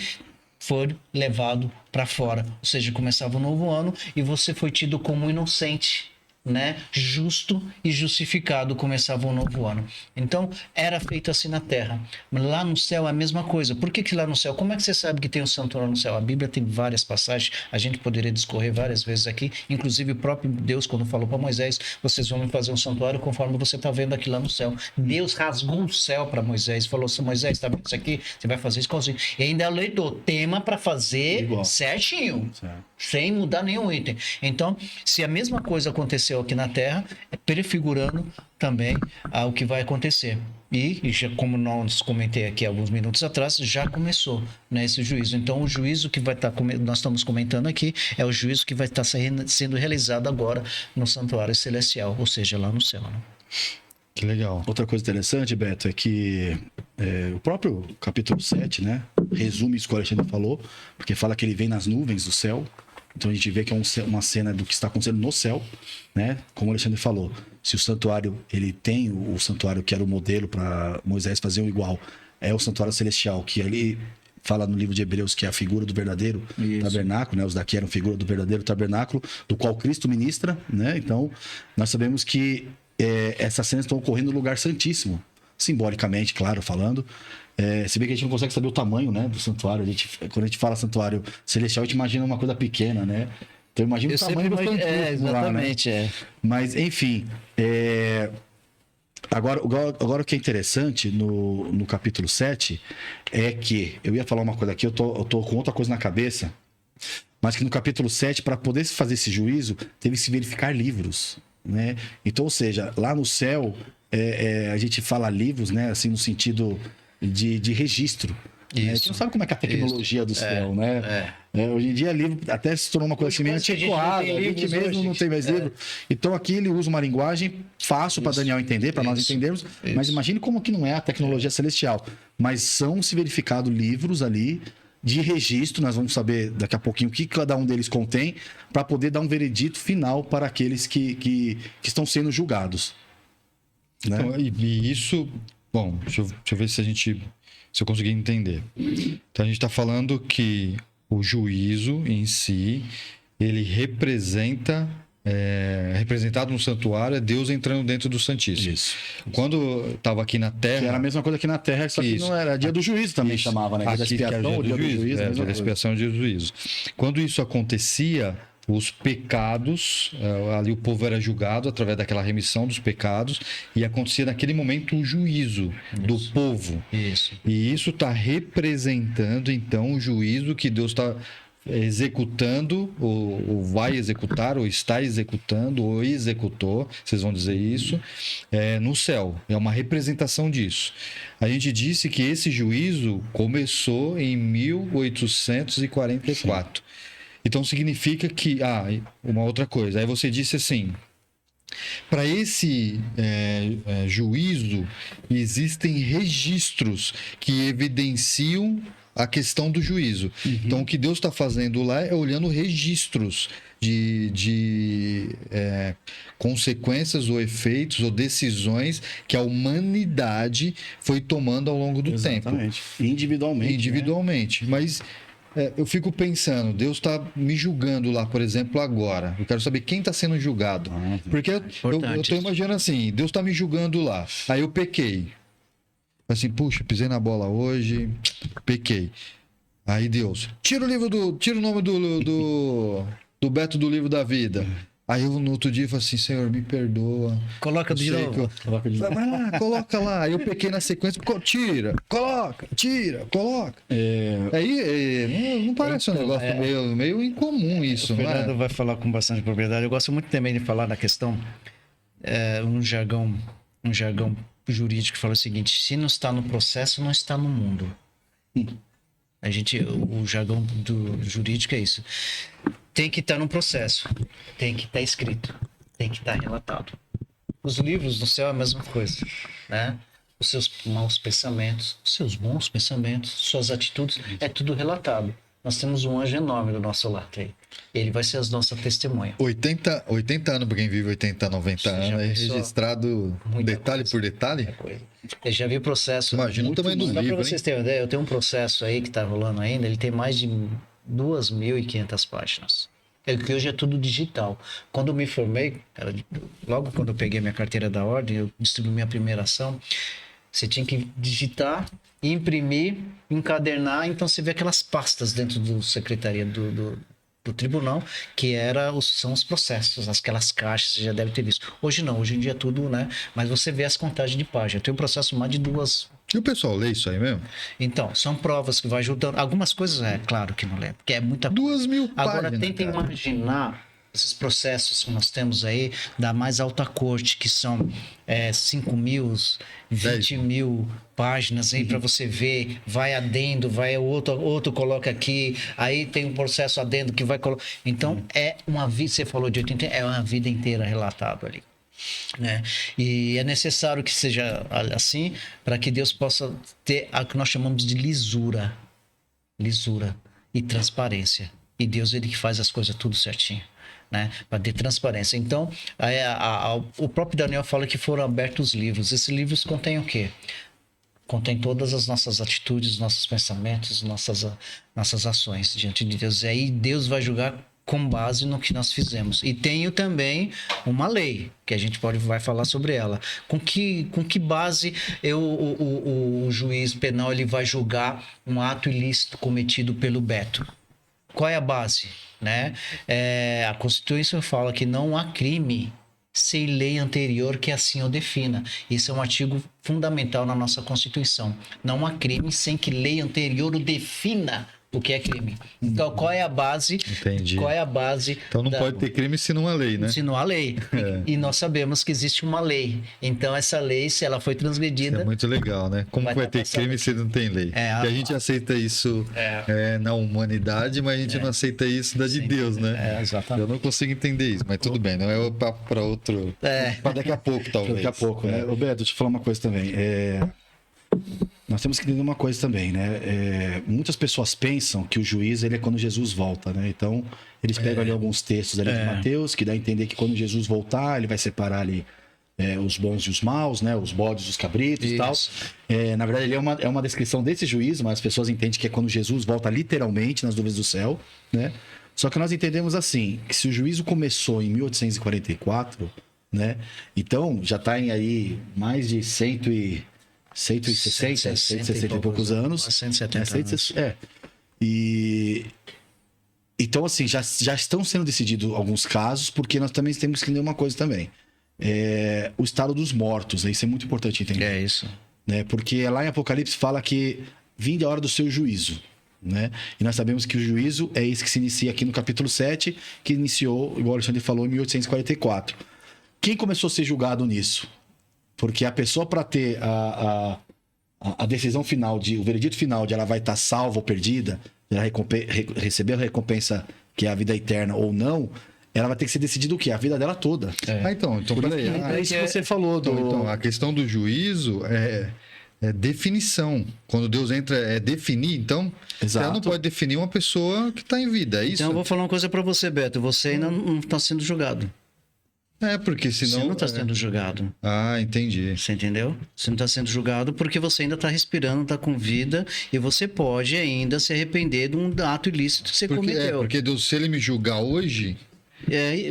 [SPEAKER 2] foi levado para fora, ou seja, começava um novo ano e você foi tido como inocente né, justo e justificado, começava um novo ano. Então, era feito assim na terra. Lá no céu é a mesma coisa. Por que lá no céu? Como é que você sabe que tem um santuário no céu? A Bíblia tem várias passagens, a gente poderia discorrer várias vezes aqui, inclusive o próprio Deus, quando falou para Moisés, vocês vão me fazer um santuário conforme você está vendo aqui lá no céu. Deus rasgou o céu para Moisés, falou assim, Moisés, está vendo isso aqui? Você vai fazer isso igualzinho. E ainda alertou, tema para fazer
[SPEAKER 3] Igual.
[SPEAKER 2] certinho.
[SPEAKER 3] Certo.
[SPEAKER 2] Sem mudar nenhum item. Então, se a mesma coisa aconteceu aqui na Terra, é prefigurando também o que vai acontecer. E já, como nós comentei aqui alguns minutos atrás, já começou, né, esse juízo. Então, o juízo que vai estar, nós estamos comentando aqui, é o juízo que vai estar sendo realizado agora no santuário celestial, ou seja, lá no céu. Né?
[SPEAKER 1] Que legal.
[SPEAKER 3] Outra coisa interessante, Beto, é que o próprio capítulo 7, né, resume isso que o Alexandre falou, porque fala que ele vem nas nuvens do céu. Então a gente vê que é uma cena do que está acontecendo no céu, né? Como o Alexandre falou, se o santuário, ele tem o santuário que era o modelo para Moisés fazer o igual, é o santuário celestial, que ali fala no livro de Hebreus que é a figura do verdadeiro tabernáculo, né? Os daqui eram figura do verdadeiro tabernáculo, do qual Cristo ministra, né? Então nós sabemos que essas cenas estão ocorrendo no lugar santíssimo, simbolicamente, claro, falando. Se bem que a gente não consegue saber o tamanho, né, do santuário. Quando a gente fala santuário celestial, a gente imagina uma coisa pequena, né? Então imagina o tamanho do santuário.
[SPEAKER 2] Exatamente,
[SPEAKER 3] lá, né? Mas, enfim, agora o que é interessante no capítulo 7 é que, eu ia falar uma coisa aqui, eu tô com outra coisa na cabeça, mas que no capítulo 7, para poder se fazer esse juízo, teve que se verificar livros, né? Então, ou seja, lá no céu, a gente fala livros, né, assim, no sentido de registro. Né? A gente não sabe como é que é a tecnologia do céu, né? Hoje em dia, livro até se tornou uma coisa assim meio antiquada. A gente mesmo não tem mais livro. Então, aqui ele usa uma linguagem fácil para Daniel entender, para nós entendermos. Mas imagine como que não é a tecnologia celestial. Mas são se verificados livros ali de registro. Nós vamos saber daqui a pouquinho o que cada um deles contém, para poder dar um veredito final para aqueles que estão sendo julgados. Né?
[SPEAKER 1] Então, e isso... Bom, deixa eu ver se eu conseguir entender. Então, a gente está falando que o juízo em si, ele representado no santuário, é Deus entrando dentro do Santíssimo.
[SPEAKER 3] Isso.
[SPEAKER 1] Quando estava aqui na Terra...
[SPEAKER 3] Que era a mesma coisa aqui na Terra, só que não era. Dia do juízo também chamava, né? Dia da expiação,
[SPEAKER 1] dia do juízo. Dia da expiação, dia do juízo. Quando isso acontecia... Os pecados, ali o povo era julgado através daquela remissão dos pecados, e acontecia naquele momento o juízo do povo.
[SPEAKER 2] Isso.
[SPEAKER 1] E isso está representando, então, o juízo que Deus está executando, ou vai executar, ou está executando, ou executou, vocês vão dizer isso, no céu. É uma representação disso. A gente disse que esse juízo começou em 1844. Sim. Então significa que... uma outra coisa. Aí você disse assim... Para esse juízo, existem registros que evidenciam a questão do juízo. Uhum. Então, o que Deus está fazendo lá é olhando registros de consequências ou efeitos ou decisões que a humanidade foi tomando ao longo do tempo. Individualmente. Né? Mas... eu fico pensando, Deus está me julgando lá, por exemplo, agora. Eu quero saber quem está sendo julgado. Porque eu estou imaginando assim, Deus está me julgando lá. Aí eu pequei. Assim, puxa, pisei na bola hoje, pequei. Aí Deus, tira o nome do Beto do livro da vida. Aí eu no outro dia falo assim, Senhor, me perdoa.
[SPEAKER 2] Coloca de novo.
[SPEAKER 1] Vai lá, coloca lá. Aí eu pequei na sequência, tira, coloca. Aí não parece um negócio meio incomum isso,
[SPEAKER 2] não é? O
[SPEAKER 1] Fernando
[SPEAKER 2] Fernando vai falar com bastante propriedade. Eu gosto muito também de falar na questão, um jargão jurídico que fala o seguinte, se não está no processo, não está no mundo. O jargão jurídico é isso. Tem que estar no processo, tem que estar escrito, tem que estar relatado. Os livros do céu é a mesma coisa, né? Os seus maus pensamentos, os seus bons pensamentos, suas atitudes, é tudo relatado. Nós temos um anjo enorme do nosso lado aí. Ele vai ser a nossa testemunha.
[SPEAKER 1] 80 anos, para quem vive 80, 90 anos, é registrado detalhe por detalhe?
[SPEAKER 2] Eu já vi o processo.
[SPEAKER 1] Imagina o tamanho do livro,
[SPEAKER 2] para vocês terem uma ideia, eu tenho um processo aí que está rolando ainda, ele tem mais de 2.500 páginas. É que hoje é tudo digital. Quando eu me formei, logo quando eu peguei minha carteira da ordem, eu distribuí minha primeira ação, você tinha que digitar, imprimir, encadernar, então você vê aquelas pastas dentro do secretaria do tribunal, que são os processos, aquelas caixas, você já deve ter visto. Hoje não, hoje em dia é tudo, né? Mas você vê as contagens de página. Tem um processo mais de 2.
[SPEAKER 1] E o pessoal lê isso aí mesmo?
[SPEAKER 2] Então, são provas que vai ajudando. Algumas coisas é claro que não lê, porque é muita coisa.
[SPEAKER 1] 2.000
[SPEAKER 2] Agora,
[SPEAKER 1] páginas,
[SPEAKER 2] tentem
[SPEAKER 1] cara.
[SPEAKER 2] imaginar esses processos que nós temos aí da mais alta corte, que são 5.000, 20.000 páginas aí para você ver, vai adendo, vai outro coloca aqui, aí tem um processo adendo que vai colocar. Então, é uma vida, você falou de 80, é uma vida inteira relatado ali. Né? E é necessário que seja assim para que Deus possa ter o que nós chamamos de lisura e transparência. E Deus, ele que faz as coisas tudo certinho, né? Para ter transparência. Então, o próprio Daniel fala que foram abertos os livros. Esses livros contêm o quê? Contém todas as nossas atitudes, nossos pensamentos, nossas ações diante de Deus. E aí Deus vai julgar com base no que nós fizemos. E tenho também uma lei, que a gente vai falar sobre ela. Com que base o juiz penal ele vai julgar um ato ilícito cometido pelo Beto? Qual é a base? Né? A Constituição fala que não há crime sem lei anterior que assim o defina. Isso é um artigo fundamental na nossa Constituição. Não há crime sem que lei anterior o defina o que é crime. Então, qual é a base?
[SPEAKER 1] Entendi.
[SPEAKER 2] Qual é a base?
[SPEAKER 1] Então não pode ter crime se não há lei, né?
[SPEAKER 2] Se não há lei. E nós sabemos que existe uma lei. Então, essa lei, se ela foi transgredida...
[SPEAKER 1] Isso é muito legal, né? Como vai ter crime se não tem lei? E a gente aceita isso na humanidade, mas a gente não aceita isso da de Deus, né?
[SPEAKER 2] Exatamente.
[SPEAKER 1] Eu não consigo entender isso, mas tudo bem. Não é o papo para outro... Para daqui a pouco, talvez.
[SPEAKER 3] Daqui a pouco, né? Roberto, deixa eu falar uma coisa também. Nós temos que entender uma coisa também, né? Muitas pessoas pensam que o juiz ele é quando Jesus volta, né? Então, eles pegam ali alguns textos ali de Mateus, que dá a entender que quando Jesus voltar, ele vai separar ali os bons e os maus, né? Os bodes e os cabritos e tal. Na verdade, ele é uma descrição desse juiz, mas as pessoas entendem que é quando Jesus volta literalmente nas nuvens do céu, né? Só que nós entendemos assim, que se o juízo começou em 1844, né? Então, já está em aí mais de 160 e poucos anos.
[SPEAKER 2] 170 anos.
[SPEAKER 3] Então, assim, já estão sendo decididos alguns casos, porque nós também temos que entender uma coisa também. O estado dos mortos, né? Isso é muito importante entender.
[SPEAKER 2] É isso.
[SPEAKER 3] Né? Porque lá em Apocalipse fala que vinde a hora do seu juízo. Né? E nós sabemos que o juízo é esse que se inicia aqui no capítulo 7, que iniciou, igual o Alexandre falou, em 1844. Quem começou a ser julgado nisso? Porque a pessoa, para ter a decisão final, o veredito final de ela vai estar salva ou perdida, de ela receber a recompensa que é a vida eterna ou não, ela vai ter que ser decidida o quê? A vida dela toda.
[SPEAKER 1] Então peraí.
[SPEAKER 3] É isso que você falou.
[SPEAKER 1] Então, a questão do juízo é definição. Quando Deus entra, é definir, então.
[SPEAKER 3] Exato.
[SPEAKER 1] Ela não pode definir uma pessoa que está em vida, é isso?
[SPEAKER 2] Então, eu vou falar uma coisa para você, Beto. Você ainda não está sendo julgado.
[SPEAKER 1] Porque senão...
[SPEAKER 2] Você não está sendo julgado.
[SPEAKER 1] Ah, entendi.
[SPEAKER 2] Você entendeu? Você não está sendo julgado porque você ainda está respirando, está com vida e você pode ainda se arrepender de um ato ilícito que você cometeu.
[SPEAKER 1] Porque Deus, se ele me julgar hoje,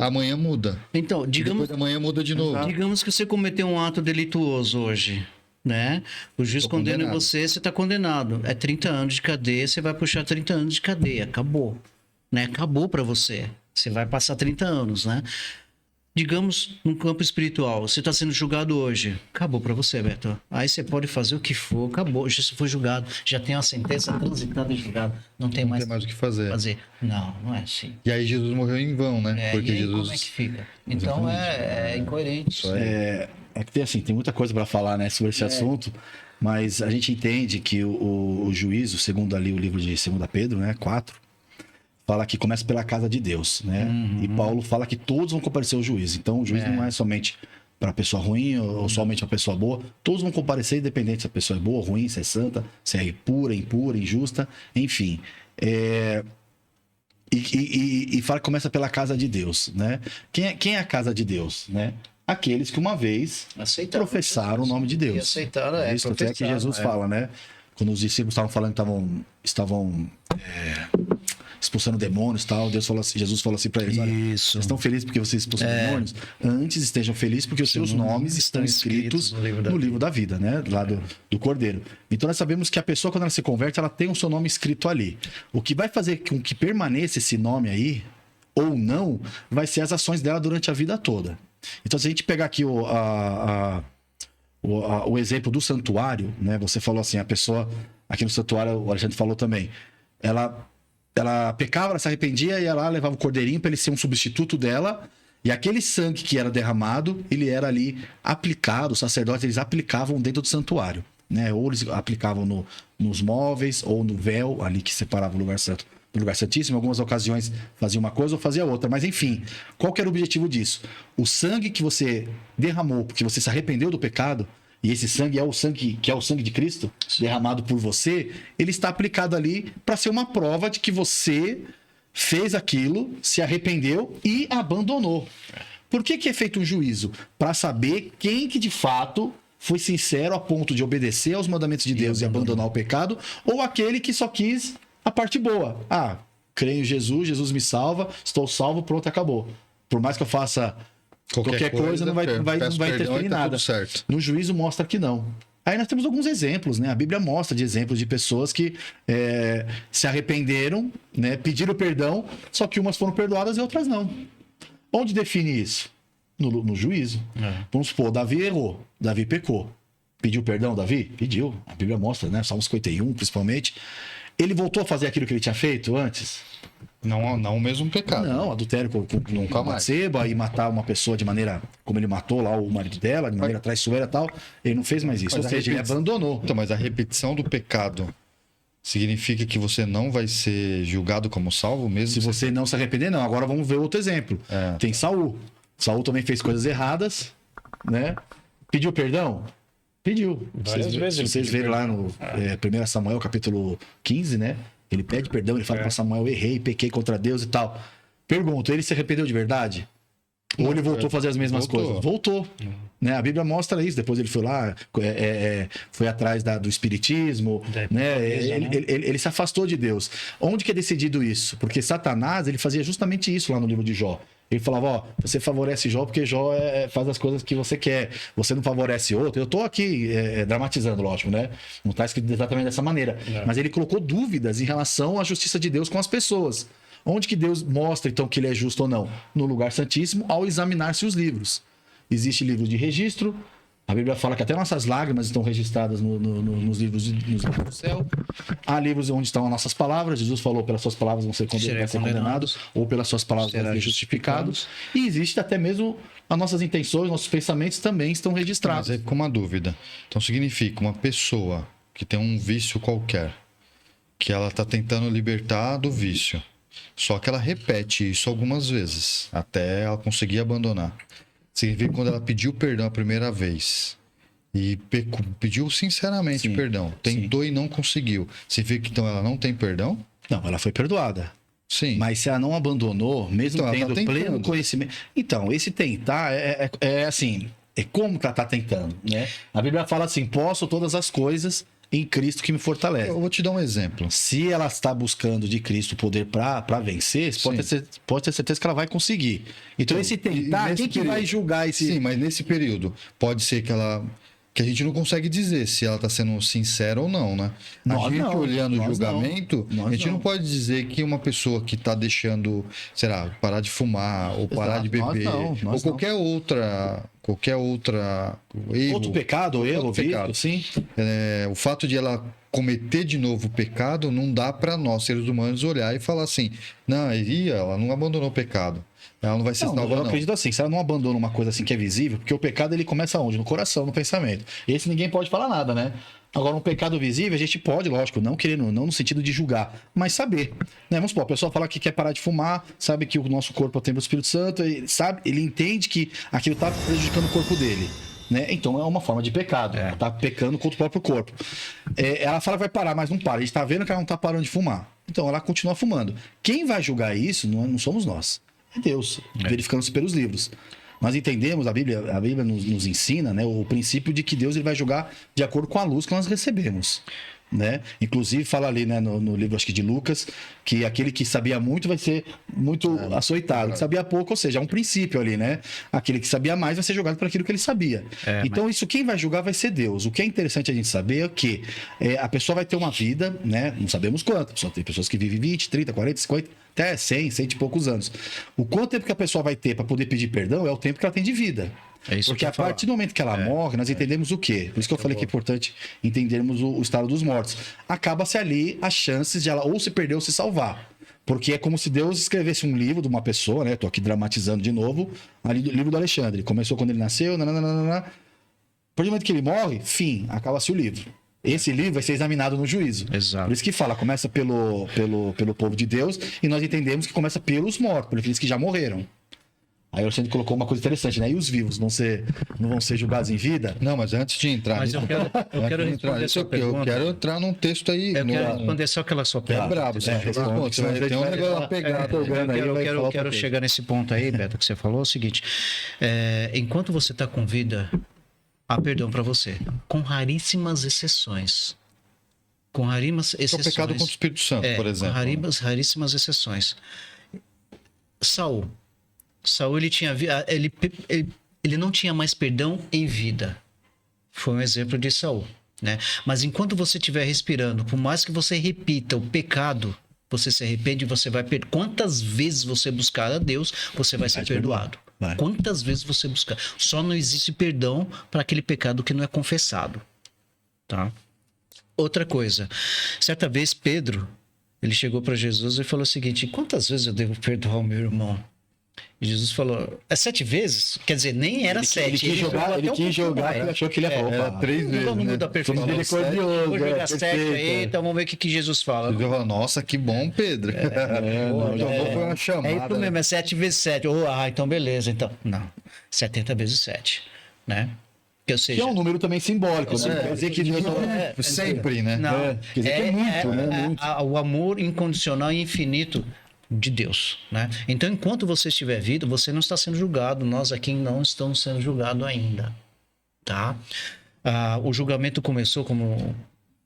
[SPEAKER 1] amanhã muda.
[SPEAKER 2] Então,
[SPEAKER 1] Depois da manhã muda de novo.
[SPEAKER 2] Digamos que você cometeu um ato delituoso hoje, né? O juiz condena você está condenado. É 30 anos de cadeia, você vai puxar 30 anos de cadeia. Acabou. Né? Acabou para você. Você vai passar 30 anos, né? Digamos, no campo espiritual, você está sendo julgado hoje. Acabou para você, Beto. Aí você pode fazer o que for, acabou. Já foi julgado, já tem uma sentença transitada e julgado. Não tem mais
[SPEAKER 1] o que fazer.
[SPEAKER 2] Não é assim.
[SPEAKER 1] E aí Jesus morreu em vão, né?
[SPEAKER 2] Porque e aí, Jesus... como é que fica? Então é incoerente.
[SPEAKER 3] Que tem muita coisa para falar, né, sobre esse assunto, mas a gente entende que o juízo, segundo ali o livro de 2 Pedro, né, 4, fala que começa pela casa de Deus, né? E Paulo fala que todos vão comparecer ao juízo. Então, o juízo não é somente para pessoa ruim ou somente para pessoa boa. Todos vão comparecer, independente se a pessoa é boa, ruim, se é santa, se é pura, impura, injusta, enfim. E fala que começa pela casa de Deus, né? Quem é a casa de Deus, né? Aqueles que uma vez professaram o nome de Deus.
[SPEAKER 2] E aceitaram,
[SPEAKER 3] isso até que Jesus fala, né? Quando os discípulos estavam falando que estavam expulsando demônios e tal. Jesus falou assim para eles: olha,
[SPEAKER 2] Isso.
[SPEAKER 3] vocês estão felizes porque vocês expulsam demônios? Antes estejam felizes porque os seus nomes estão escritos no livro da vida, né? Lá do Cordeiro. Então nós sabemos que a pessoa, quando ela se converte, ela tem o seu nome escrito ali. O que vai fazer com que permaneça esse nome aí, ou não, vai ser as ações dela durante a vida toda. Então, se a gente pegar aqui o exemplo do santuário, né? Você falou assim, a pessoa aqui no santuário, o Alexandre falou também, ela pecava, ela se arrependia, ia lá, levava o cordeirinho para ele ser um substituto dela, e aquele sangue que era derramado, ele era ali aplicado, os sacerdotes, eles aplicavam dentro do santuário, né? Ou eles aplicavam nos móveis, ou no véu ali que separava o lugar santo do lugar santíssimo. Em algumas ocasiões fazia uma coisa ou fazia outra, mas enfim, qual que era o objetivo disso? O sangue que você derramou porque você se arrependeu do pecado, e esse sangue é o sangue que é o sangue de Cristo derramado por você, ele está aplicado ali para ser uma prova de que você fez aquilo, se arrependeu e abandonou. Por que é feito um juízo? Para saber quem que de fato foi sincero a ponto de obedecer aos mandamentos de Deus e abandonar o pecado, ou aquele que só quis a parte boa. Ah, creio em Jesus, Jesus me salva, estou salvo, pronto, acabou. Por mais que eu faça qualquer coisa, não vai interferir em nada. No juízo mostra que não. Aí nós temos alguns exemplos, né? A Bíblia mostra de exemplos de pessoas que se arrependeram, né? Pediram perdão, só que umas foram perdoadas e outras não. Onde define isso? No juízo. Vamos supor, Davi errou, Davi pecou. Pediu perdão, Davi? Pediu. A Bíblia mostra, né? Salmo 51, principalmente. Ele voltou a fazer aquilo que ele tinha feito antes?
[SPEAKER 1] Não o mesmo pecado.
[SPEAKER 3] Não, adultério com Batseba e matar uma pessoa de maneira como ele matou lá o marido dela, de maneira traiçoeira e tal. Ele não fez mais isso. Ou seja, ele abandonou.
[SPEAKER 1] Então, mas a repetição do pecado significa que você não vai ser julgado como salvo mesmo?
[SPEAKER 3] Se você não se arrepender, não. Agora vamos ver outro exemplo. Tem Saul. Saul também fez coisas erradas, né? Pediu perdão? Pediu.
[SPEAKER 2] Várias vezes.
[SPEAKER 3] Vocês verem lá no 1 Samuel, capítulo 15, né? Ele pede perdão, ele fala para Samuel: errei, pequei contra Deus e tal. Pergunto, ele se arrependeu de verdade? Ou ele voltou a fazer as mesmas coisas? Voltou. Né? A Bíblia mostra isso. Depois ele foi lá, foi atrás do espiritismo, né? Ele se afastou de Deus. Onde que é decidido isso? Porque Satanás, ele fazia justamente isso lá no livro de Jó. Ele falava: ó, você favorece Jó porque Jó faz as coisas que você quer. Você não favorece outro. Eu tô aqui dramatizando, lógico, né? Não tá escrito exatamente dessa maneira. Mas ele colocou dúvidas em relação à justiça de Deus com as pessoas. Onde que Deus mostra, então, que ele é justo ou não? No lugar santíssimo, ao examinar-se os livros. Existe livro de registro. A Bíblia fala que até nossas lágrimas estão registradas nos livros do céu. Há livros onde estão as nossas palavras. Jesus falou: pelas suas palavras vão ser condenados, ou pelas suas palavras vão ser justificados. E existe até mesmo as nossas intenções, nossos pensamentos também estão registrados.
[SPEAKER 1] Mas é com uma dúvida. Então significa uma pessoa que tem um vício qualquer, que ela está tentando libertar do vício, só que ela repete isso algumas vezes, até ela conseguir abandonar. Significa que quando ela pediu perdão a primeira vez e pediu sinceramente perdão, tentou e não conseguiu, significa que então ela não tem perdão?
[SPEAKER 3] Não, ela foi perdoada.
[SPEAKER 1] Sim.
[SPEAKER 3] Mas se ela não abandonou, mesmo tendo pleno conhecimento... Então, esse tentar é assim, é como que ela está tentando, né? A Bíblia fala assim: posso todas as coisas em Cristo que me fortalece.
[SPEAKER 1] Eu vou te dar um exemplo.
[SPEAKER 3] Se ela está buscando de Cristo poder para vencer, pode ter certeza que ela vai conseguir. Então, esse tentar, quem que vai julgar esse...
[SPEAKER 1] Sim, mas nesse período, pode ser que a gente não consegue dizer se ela está sendo sincera ou não, né? Olhando o julgamento, a gente não pode dizer que uma pessoa que está deixando, sei lá, parar de fumar, ou parar de beber, ou qualquer outra erro,
[SPEAKER 3] outro pecado ou erro, pecado, sim.
[SPEAKER 1] O fato de ela cometer de novo o pecado, não dá para nós, seres humanos, olhar e falar assim: não, ela não abandonou o pecado. Ela não vai ser salva, não.
[SPEAKER 3] Eu acredito assim, se ela não abandona uma coisa assim que é visível, porque o pecado ele começa onde? No coração, no pensamento. Esse ninguém pode falar nada, né? Agora, um pecado visível, a gente pode, lógico, não no sentido de julgar, mas saber. Né? Vamos supor, a pessoa fala que quer parar de fumar, sabe que o nosso corpo é o templo do Espírito Santo, ele entende que aquilo está prejudicando o corpo dele. Né? Então é uma forma de pecado. Ela está pecando contra o próprio corpo. Ela fala que vai parar, mas não para. A gente está vendo que ela não está parando de fumar. Então ela continua fumando. Quem vai julgar isso não somos nós. É Deus, verificando-se pelos livros. Nós entendemos, a Bíblia nos ensina, né, o princípio de que Deus ele vai julgar de acordo com a luz que nós recebemos. né? Inclusive fala ali, né, no livro, acho que de Lucas, que aquele que sabia muito vai ser muito açoitado, que sabia pouco, ou seja, é um princípio ali, né? Aquele que sabia mais vai ser julgado por aquilo que ele sabia. Então, isso quem vai julgar vai ser Deus. O que é interessante a gente saber é que a pessoa vai ter uma vida, né? Não sabemos quanto. Só tem pessoas que vivem 20, 30, 40, 50, até 100, 100 e poucos anos. O quanto tempo que a pessoa vai ter para poder pedir perdão é o tempo que ela tem de vida.
[SPEAKER 2] É isso
[SPEAKER 3] Porque
[SPEAKER 2] que eu
[SPEAKER 3] a
[SPEAKER 2] ia falar.
[SPEAKER 3] partir do momento que ela morre, nós entendemos o quê? Por isso que eu falei que é importante entendermos o estado dos mortos. Acaba-se ali as chances de ela ou se perder ou se salvar. Porque é como se Deus escrevesse um livro de uma pessoa, né? Tô aqui dramatizando de novo, ali do livro do Alexandre. Começou quando ele nasceu, nananana. A partir do momento que ele morre, fim, acaba-se o livro. Esse livro vai ser examinado no juízo.
[SPEAKER 2] Exato.
[SPEAKER 3] Por isso que fala, começa pelo povo de Deus, e nós entendemos que começa pelos mortos, por aqueles que já morreram. Aí o Alexandre colocou uma coisa interessante, né? E os vivos não vão ser julgados em vida?
[SPEAKER 1] Não, mas antes de entrar
[SPEAKER 2] Mas eu quero responder essa
[SPEAKER 1] eu
[SPEAKER 2] pergunta.
[SPEAKER 1] quero entrar num texto aí.
[SPEAKER 2] Eu quero responder só aquela sua
[SPEAKER 1] É
[SPEAKER 2] pergunta.
[SPEAKER 1] brabo, você
[SPEAKER 3] responde,
[SPEAKER 1] vai ter um negócio lá pegado.
[SPEAKER 2] Eu quero chegar nesse ponto aí, Beto, que você falou. É o seguinte: enquanto você está com vida, há perdão para você, com raríssimas exceções. Com raríssimas
[SPEAKER 1] É o
[SPEAKER 2] exceções.
[SPEAKER 1] pecado contra o Espírito Santo, por exemplo.
[SPEAKER 2] Com raríssimas exceções. Saul, ele não tinha mais perdão em vida. Foi um exemplo de Saul, né? Mas enquanto você estiver respirando, por mais que você repita o pecado, você se arrepende, você vai perder. Quantas vezes você buscar a Deus, você vai ser perdoado.
[SPEAKER 3] Vai.
[SPEAKER 2] Quantas vezes você buscar. Só não existe perdão para aquele pecado que não é confessado. Tá? Outra coisa. Certa vez, Pedro, ele chegou para Jesus e falou o seguinte: quantas vezes eu devo perdoar o meu irmão? E Jesus falou, 7 vezes? Quer dizer, nem era 7.
[SPEAKER 3] Ele quis jogar, ele achou que ele ia
[SPEAKER 1] Era 3 vezes,
[SPEAKER 2] Todo mundo
[SPEAKER 1] né?
[SPEAKER 2] da perfeição.
[SPEAKER 3] Misericordioso,
[SPEAKER 2] Vou jogar 7
[SPEAKER 3] perfeito.
[SPEAKER 2] aí, então vamos ver o que Jesus fala.
[SPEAKER 1] Eu falo, nossa, que bom, Pedro. Foi uma chamada.
[SPEAKER 2] É isso mesmo, é 7 vezes 7. Então beleza. Então, não, 70 vezes 7, né? Ou seja,
[SPEAKER 3] Que é um número também simbólico, né? Quer dizer que Deus
[SPEAKER 1] Sempre, né?
[SPEAKER 2] não,
[SPEAKER 3] quer dizer que é muito, né? Muito.
[SPEAKER 2] O amor incondicional e infinito de Deus, né? Então, enquanto você estiver vivo, você não está sendo julgado. Nós aqui não estamos sendo julgados ainda, tá? O julgamento começou, como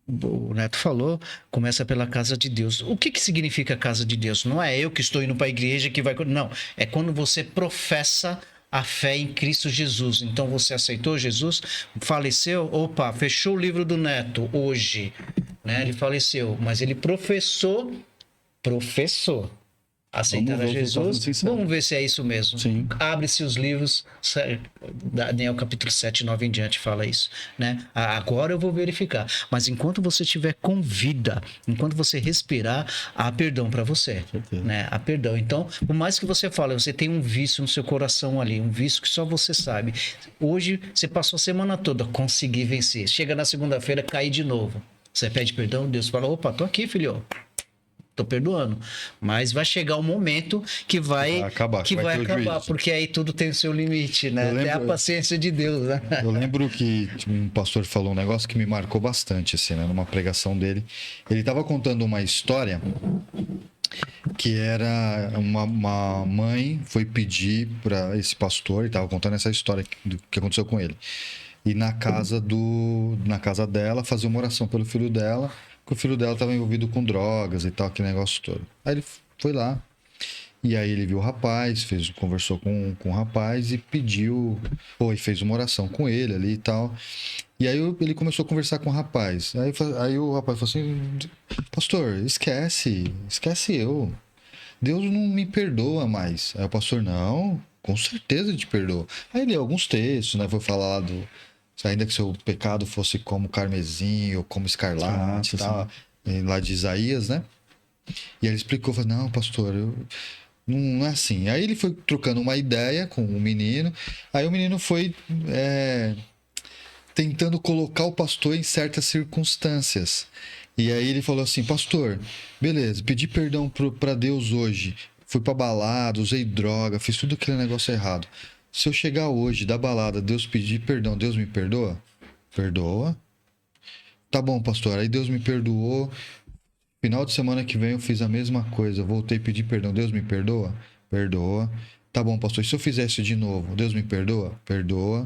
[SPEAKER 2] o Neto falou, começa pela casa de Deus. O que significa casa de Deus? Não é eu que estou indo para a igreja que vai... Não, é quando você professa a fé em Cristo Jesus. Então, você aceitou Jesus, faleceu, fechou o livro do Neto hoje, né? Ele faleceu, mas ele professou aceitar a
[SPEAKER 3] Vamos ver se
[SPEAKER 2] Jesus.
[SPEAKER 3] tá sincero.
[SPEAKER 2] Vamos ver se é isso mesmo.
[SPEAKER 3] Sim.
[SPEAKER 2] Abre-se os livros, Daniel capítulo 7, 9 em diante fala isso, né? Agora eu vou verificar. Mas enquanto você estiver com vida, enquanto você respirar, há perdão para você, né? Há perdão. Então, por mais que você fale, você tem um vício no seu coração ali, um vício que só você sabe. Hoje, você passou a semana toda, consegui vencer. Chega na segunda-feira, cai de novo. Você pede perdão, Deus fala, tô aqui, filho. Tô perdoando. Mas vai chegar um momento que vai acabar, porque aí tudo tem o seu limite, né? Até a paciência de Deus, né?
[SPEAKER 1] Eu lembro que um pastor falou um negócio que me marcou bastante, assim, né? Numa pregação dele. Ele estava contando uma história que era uma mãe foi pedir para esse pastor, ele estava contando essa história do que aconteceu com ele. E na casa dela, fazer uma oração pelo filho dela, que o filho dela estava envolvido com drogas e tal, aquele negócio todo. Aí ele foi lá, e aí ele viu o rapaz, conversou com o rapaz e pediu, e fez uma oração com ele ali e tal. E aí ele começou a conversar com o rapaz. Aí o rapaz falou assim, pastor, esquece eu. Deus não me perdoa mais. Aí o pastor, não, com certeza ele te perdoa. Aí ele leu alguns textos, né, foi falar ainda que seu pecado fosse como carmesim ou como escarlate, tal, lá de Isaías, né? E ele explicou, falou, não, pastor, não é assim. Aí ele foi trocando uma ideia com o menino, aí o menino foi tentando colocar o pastor em certas circunstâncias. E aí ele falou assim, pastor, beleza, pedi perdão para Deus hoje, fui pra balada, usei droga, fiz tudo aquele negócio errado. Se eu chegar hoje da balada, Deus pedir perdão, Deus me perdoa? Perdoa. Tá bom, pastor. Aí Deus me perdoou. Final de semana que vem eu fiz a mesma coisa. Voltei a pedir perdão. Deus me perdoa? Perdoa. Tá bom, pastor. E se eu fizer isso de novo, Deus me perdoa? Perdoa.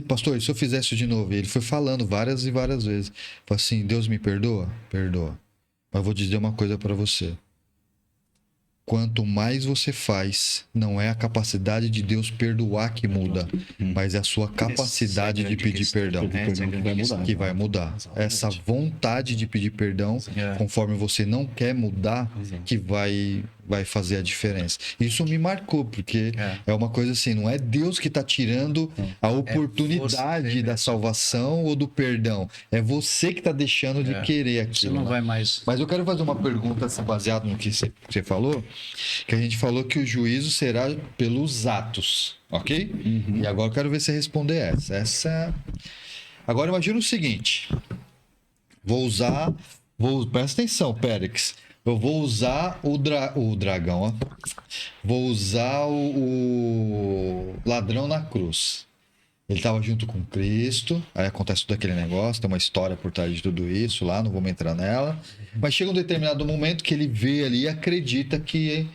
[SPEAKER 1] Pastor, e se eu fizesse isso de novo? E ele foi falando várias e várias vezes. Falou assim, Deus me perdoa? Perdoa. Mas eu vou dizer uma coisa para você. Quanto mais você faz, não é a capacidade de Deus perdoar que muda, mas é a sua capacidade de pedir perdão que vai mudar. Essa vontade de pedir perdão, conforme você não quer mudar, que vai fazer a diferença. Isso me marcou, porque é uma coisa assim, não é Deus que está tirando a oportunidade da salvação ou do perdão. É você que está deixando de querer aquilo.
[SPEAKER 2] Você não vai mais...
[SPEAKER 1] Mas eu quero fazer uma pergunta assim, baseada no que você falou, que a gente falou que o juízo será pelos atos, ok? E agora eu quero ver você responder essa. Agora imagina o seguinte, presta atenção, Périx, eu vou usar o dragão, ó. Vou usar o ladrão na cruz. Ele estava junto com Cristo, aí acontece todo aquele negócio, tem uma história por trás de tudo isso lá, não vamos entrar nela. Mas chega um determinado momento que ele vê ali e acredita que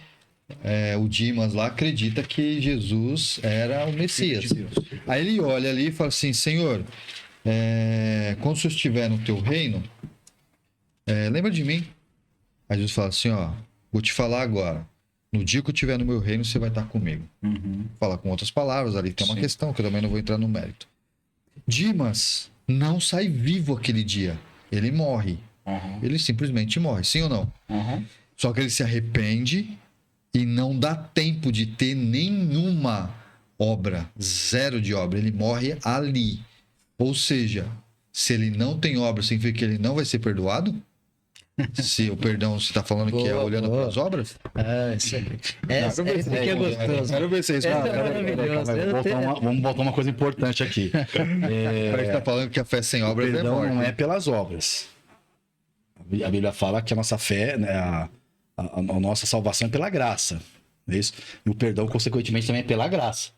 [SPEAKER 1] o Dimas lá acredita que Jesus era o Messias. Aí ele olha ali e fala assim, Senhor, quando o Senhor estiver no teu reino, lembra de mim. Aí Jesus fala assim, ó, vou te falar agora. No dia que eu estiver no meu reino, você vai estar comigo. Fala com outras palavras, ali tem uma questão que eu também não vou entrar no mérito. Dimas não sai vivo aquele dia. Ele morre. Ele simplesmente morre, sim ou não? Só que ele se arrepende e não dá tempo de ter nenhuma obra, zero de obra. Ele morre ali. Ou seja, se ele não tem obra, significa que ele não vai ser perdoado? Se o perdão, você está falando que é olhando para as obras?
[SPEAKER 2] Isso aqui. Esse aqui é gostoso.
[SPEAKER 1] Quero ver vocês.
[SPEAKER 3] Vamos botar uma coisa importante aqui.
[SPEAKER 1] Você está falando que a fé sem obras é
[SPEAKER 3] perdão
[SPEAKER 1] morte.
[SPEAKER 3] não é pelas obras. A Bíblia fala que a nossa fé, né, a nossa salvação é pela graça. Não é isso? E o perdão, consequentemente, também é pela graça.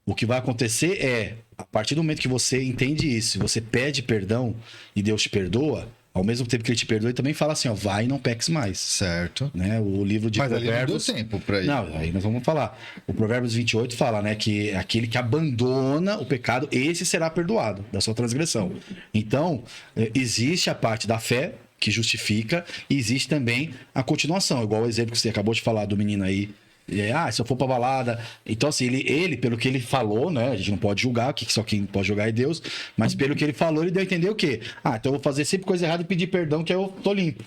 [SPEAKER 3] O que vai acontecer é, a partir do momento que você entende isso, você pede perdão e Deus te perdoa, ao mesmo tempo que ele te perdoa, ele também fala assim, ó, vai e não peques mais.
[SPEAKER 1] Certo.
[SPEAKER 3] Né? O livro de Provérbios...
[SPEAKER 1] Mas ali não deu tempo para isso.
[SPEAKER 3] Não, aí nós vamos falar. O Provérbios 28 fala, né, que aquele que abandona o pecado, esse será perdoado da sua transgressão. Então, existe a parte da fé, que justifica, e existe também a continuação. Igual o exemplo que você acabou de falar do menino aí, se eu for pra balada. Então, assim, ele, pelo que ele falou, né? A gente não pode julgar, que só quem pode julgar é Deus. Mas pelo que ele falou, ele deu a entender o quê? Então eu vou fazer sempre coisa errada e pedir perdão, que eu tô limpo.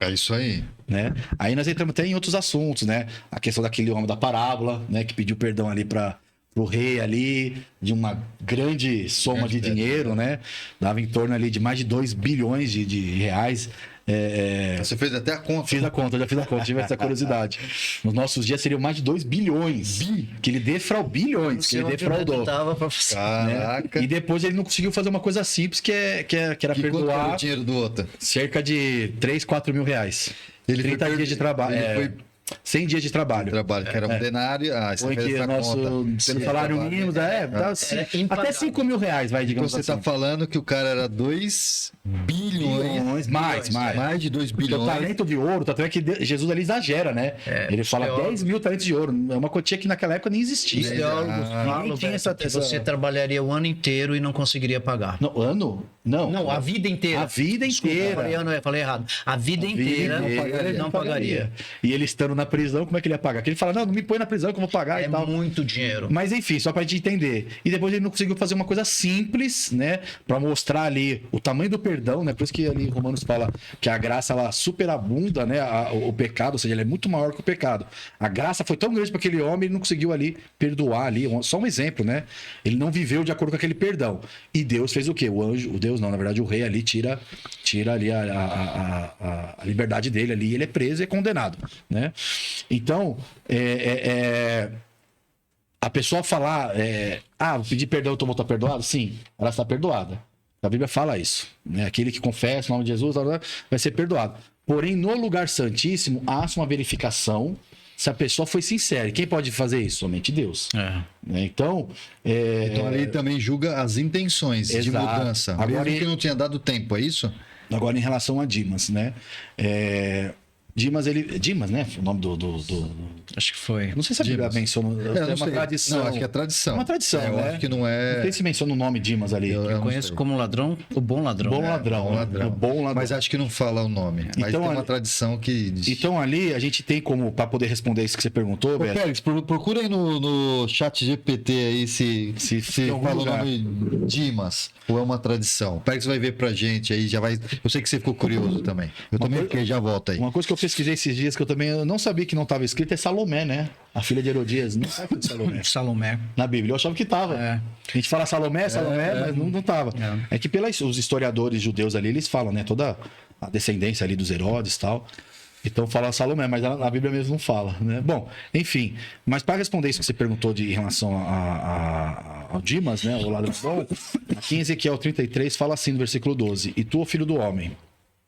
[SPEAKER 1] É isso aí.
[SPEAKER 3] Né? Aí nós entramos até em outros assuntos, né? A questão daquele homem da parábola, né? Que pediu perdão ali pro rei ali, de uma grande soma de dinheiro, né? Dava em torno ali de mais de 2 bilhões de reais.
[SPEAKER 1] Você fez até a conta.
[SPEAKER 3] Já fiz a conta, tive essa curiosidade. Nos nossos dias seriam mais de 2 bilhões. Que ele defraudou. Bilhões, que ele defraudou.
[SPEAKER 1] Caraca.
[SPEAKER 3] E depois ele não conseguiu fazer uma coisa simples, que era
[SPEAKER 1] Quanto
[SPEAKER 3] perdoar
[SPEAKER 1] era o dinheiro do outro?
[SPEAKER 3] cerca de 3, 4 mil reais.
[SPEAKER 1] Ele
[SPEAKER 3] 30 dias de trabalho.
[SPEAKER 1] Ele foi
[SPEAKER 3] 100 dias de trabalho.
[SPEAKER 1] que era um denário. Você
[SPEAKER 3] Foi
[SPEAKER 1] fez
[SPEAKER 3] que
[SPEAKER 1] essa
[SPEAKER 3] nosso,
[SPEAKER 1] conta.
[SPEAKER 3] pelo salário mínimo, até 5 mil reais, vai, digamos
[SPEAKER 1] Você
[SPEAKER 3] assim.
[SPEAKER 1] está falando que o cara era 2 bilhões. Mais de 2
[SPEAKER 3] Porque
[SPEAKER 1] bilhões.
[SPEAKER 3] o talento de ouro, tanto é que Jesus ali exagera, né? Ele fala 10 mil talentos de ouro. É uma quantia que naquela época nem existia.
[SPEAKER 2] Os teólogos falam
[SPEAKER 3] tinha
[SPEAKER 2] que você trabalharia o ano inteiro e não conseguiria pagar.
[SPEAKER 3] Não, ano? Não,
[SPEAKER 2] a vida inteira.
[SPEAKER 3] A vida
[SPEAKER 2] Desculpa,
[SPEAKER 3] inteira.
[SPEAKER 2] Eu falei errado. A vida inteira não pagaria.
[SPEAKER 3] E ele estando na prisão, como é que ele ia pagar? Que ele fala, não me põe na prisão que eu vou pagar
[SPEAKER 2] É
[SPEAKER 3] e tal.
[SPEAKER 2] muito dinheiro.
[SPEAKER 3] Mas enfim, só pra gente entender. E depois ele não conseguiu fazer uma coisa simples, né? Pra mostrar ali o tamanho do perdão, né? Por isso que ali Romanos fala que a graça, ela superabunda, né? O pecado, ou seja, ele é muito maior que o pecado. A graça foi tão grande para aquele homem, ele não conseguiu ali perdoar ali. Só um exemplo, né? Ele não viveu de acordo com aquele perdão. E Deus fez o quê? Na verdade, o rei ali tira ali a liberdade dele ali, ele é preso e é condenado, né? Então, a pessoa falar, vou pedir perdão, eu vou estar perdoado? Sim, ela está perdoada. A Bíblia fala isso, né? Aquele que confessa o nome de Jesus vai ser perdoado. Porém, no lugar santíssimo, há uma verificação se a pessoa foi sincera. E quem pode fazer isso? Somente Deus. Né? Então,
[SPEAKER 1] então ali também julga as intenções de mudança.
[SPEAKER 3] Agora,
[SPEAKER 1] mesmo que não tinha dado tempo, é isso?
[SPEAKER 3] Agora, em relação a Dimas, né? Dimas, Dimas, né? O nome
[SPEAKER 2] Acho que foi.
[SPEAKER 3] Não sei se a Bíblia
[SPEAKER 1] Dimas.
[SPEAKER 3] menciona.
[SPEAKER 1] Eu
[SPEAKER 3] É
[SPEAKER 1] não
[SPEAKER 3] uma
[SPEAKER 1] sei.
[SPEAKER 3] tradição.
[SPEAKER 1] Não, acho que é tradição.
[SPEAKER 3] É uma tradição,
[SPEAKER 1] Eu
[SPEAKER 3] né?
[SPEAKER 1] acho que não
[SPEAKER 3] Não
[SPEAKER 1] é.
[SPEAKER 3] sei se menciona o nome Dimas ali.
[SPEAKER 1] Eu
[SPEAKER 2] Eu
[SPEAKER 1] não
[SPEAKER 2] conheço
[SPEAKER 1] sei.
[SPEAKER 2] como ladrão, o bom ladrão.
[SPEAKER 3] Bom ladrão.
[SPEAKER 1] Bom ladrão.
[SPEAKER 3] O bom ladrão.
[SPEAKER 1] Mas acho que não fala o nome. Mas
[SPEAKER 3] Então,
[SPEAKER 1] tem uma
[SPEAKER 3] ali-
[SPEAKER 1] tradição que diz.
[SPEAKER 3] Então ali a gente tem como, para poder responder isso que você perguntou,
[SPEAKER 1] Ô,
[SPEAKER 3] Beto,
[SPEAKER 1] Félix, procura aí no chat GPT aí se
[SPEAKER 3] tem algum
[SPEAKER 1] fala o
[SPEAKER 3] lugar.
[SPEAKER 1] nome Dimas ou é uma tradição. O Félix vai ver pra gente aí, já vai. Eu sei que você ficou curioso também. Eu também fiquei, já volto aí.
[SPEAKER 3] uma coisa que eu pesquisei esses dias que eu não sabia que não estava escrito é Salomé, né? A filha de Herodias. Não sabe de Salomé.
[SPEAKER 2] Salomé.
[SPEAKER 3] Na Bíblia. Eu achava que estava.
[SPEAKER 2] É.
[SPEAKER 3] A gente fala Salomé, mas não tava. É que os historiadores judeus ali, eles falam, né? Toda a descendência ali dos Herodes e tal. Então fala Salomé, mas na Bíblia mesmo não fala, né? Bom, enfim. Mas para responder isso que você perguntou em relação ao Dimas, né? O ladrão, aqui em Ezequiel 33 fala assim no versículo 12: E tu, ó filho do homem.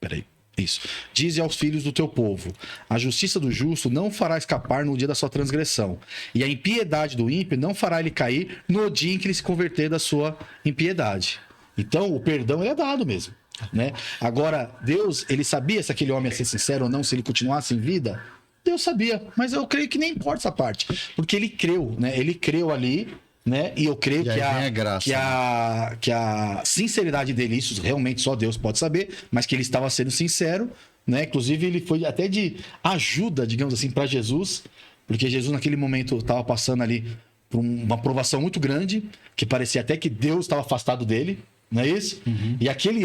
[SPEAKER 3] Peraí. Isso. Dize aos filhos do teu povo: a justiça do justo não fará escapar no dia da sua transgressão, e a impiedade do ímpio não fará ele cair no dia em que ele se converter da sua impiedade. Então, o perdão ele é dado mesmo, né? Agora, Deus, ele sabia se aquele homem ia ser sincero ou não, se ele continuasse em vida? Deus sabia, mas eu creio que nem importa essa parte, porque ele creu, né? Ele creu ali, né? E eu creio
[SPEAKER 1] E aí
[SPEAKER 3] que
[SPEAKER 1] vem a graça,
[SPEAKER 3] que a sinceridade dele, isso realmente só Deus pode saber, mas que ele estava sendo sincero, né? Inclusive, ele foi até de ajuda, digamos assim, para Jesus, porque Jesus naquele momento estava passando ali por uma provação muito grande, que parecia até que Deus estava afastado dele, não é isso? E aquele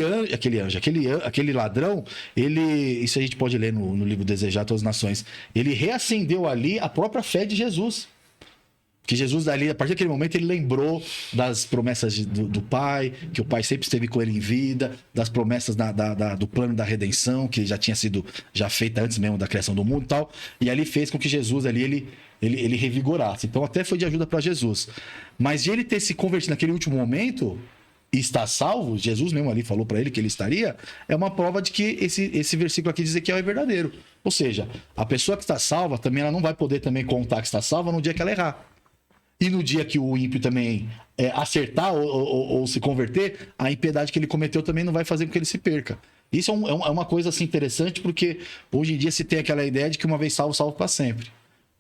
[SPEAKER 3] ladrão, isso a gente pode ler no livro Desejar Todas as Nações, ele reacendeu ali a própria fé de Jesus. Que Jesus, ali, a partir daquele momento, ele lembrou das promessas do Pai, que o Pai sempre esteve com ele em vida, das promessas do plano da redenção, que já tinha sido feita antes mesmo da criação do mundo e tal. E ali fez com que Jesus ali, ele revigorasse. Então, até foi de ajuda para Jesus. Mas de ele ter se convertido naquele último momento e estar salvo, Jesus mesmo ali falou para ele que ele estaria, é uma prova de que esse versículo aqui de Ezequiel é verdadeiro. Ou seja, a pessoa que está salva, também ela não vai poder também contar que está salva no dia que ela errar. E no dia que o ímpio também acertar ou se converter, a impiedade que ele cometeu também não vai fazer com que ele se perca. Isso é uma coisa assim, interessante, porque hoje em dia se tem aquela ideia de que uma vez salvo, salvo para sempre.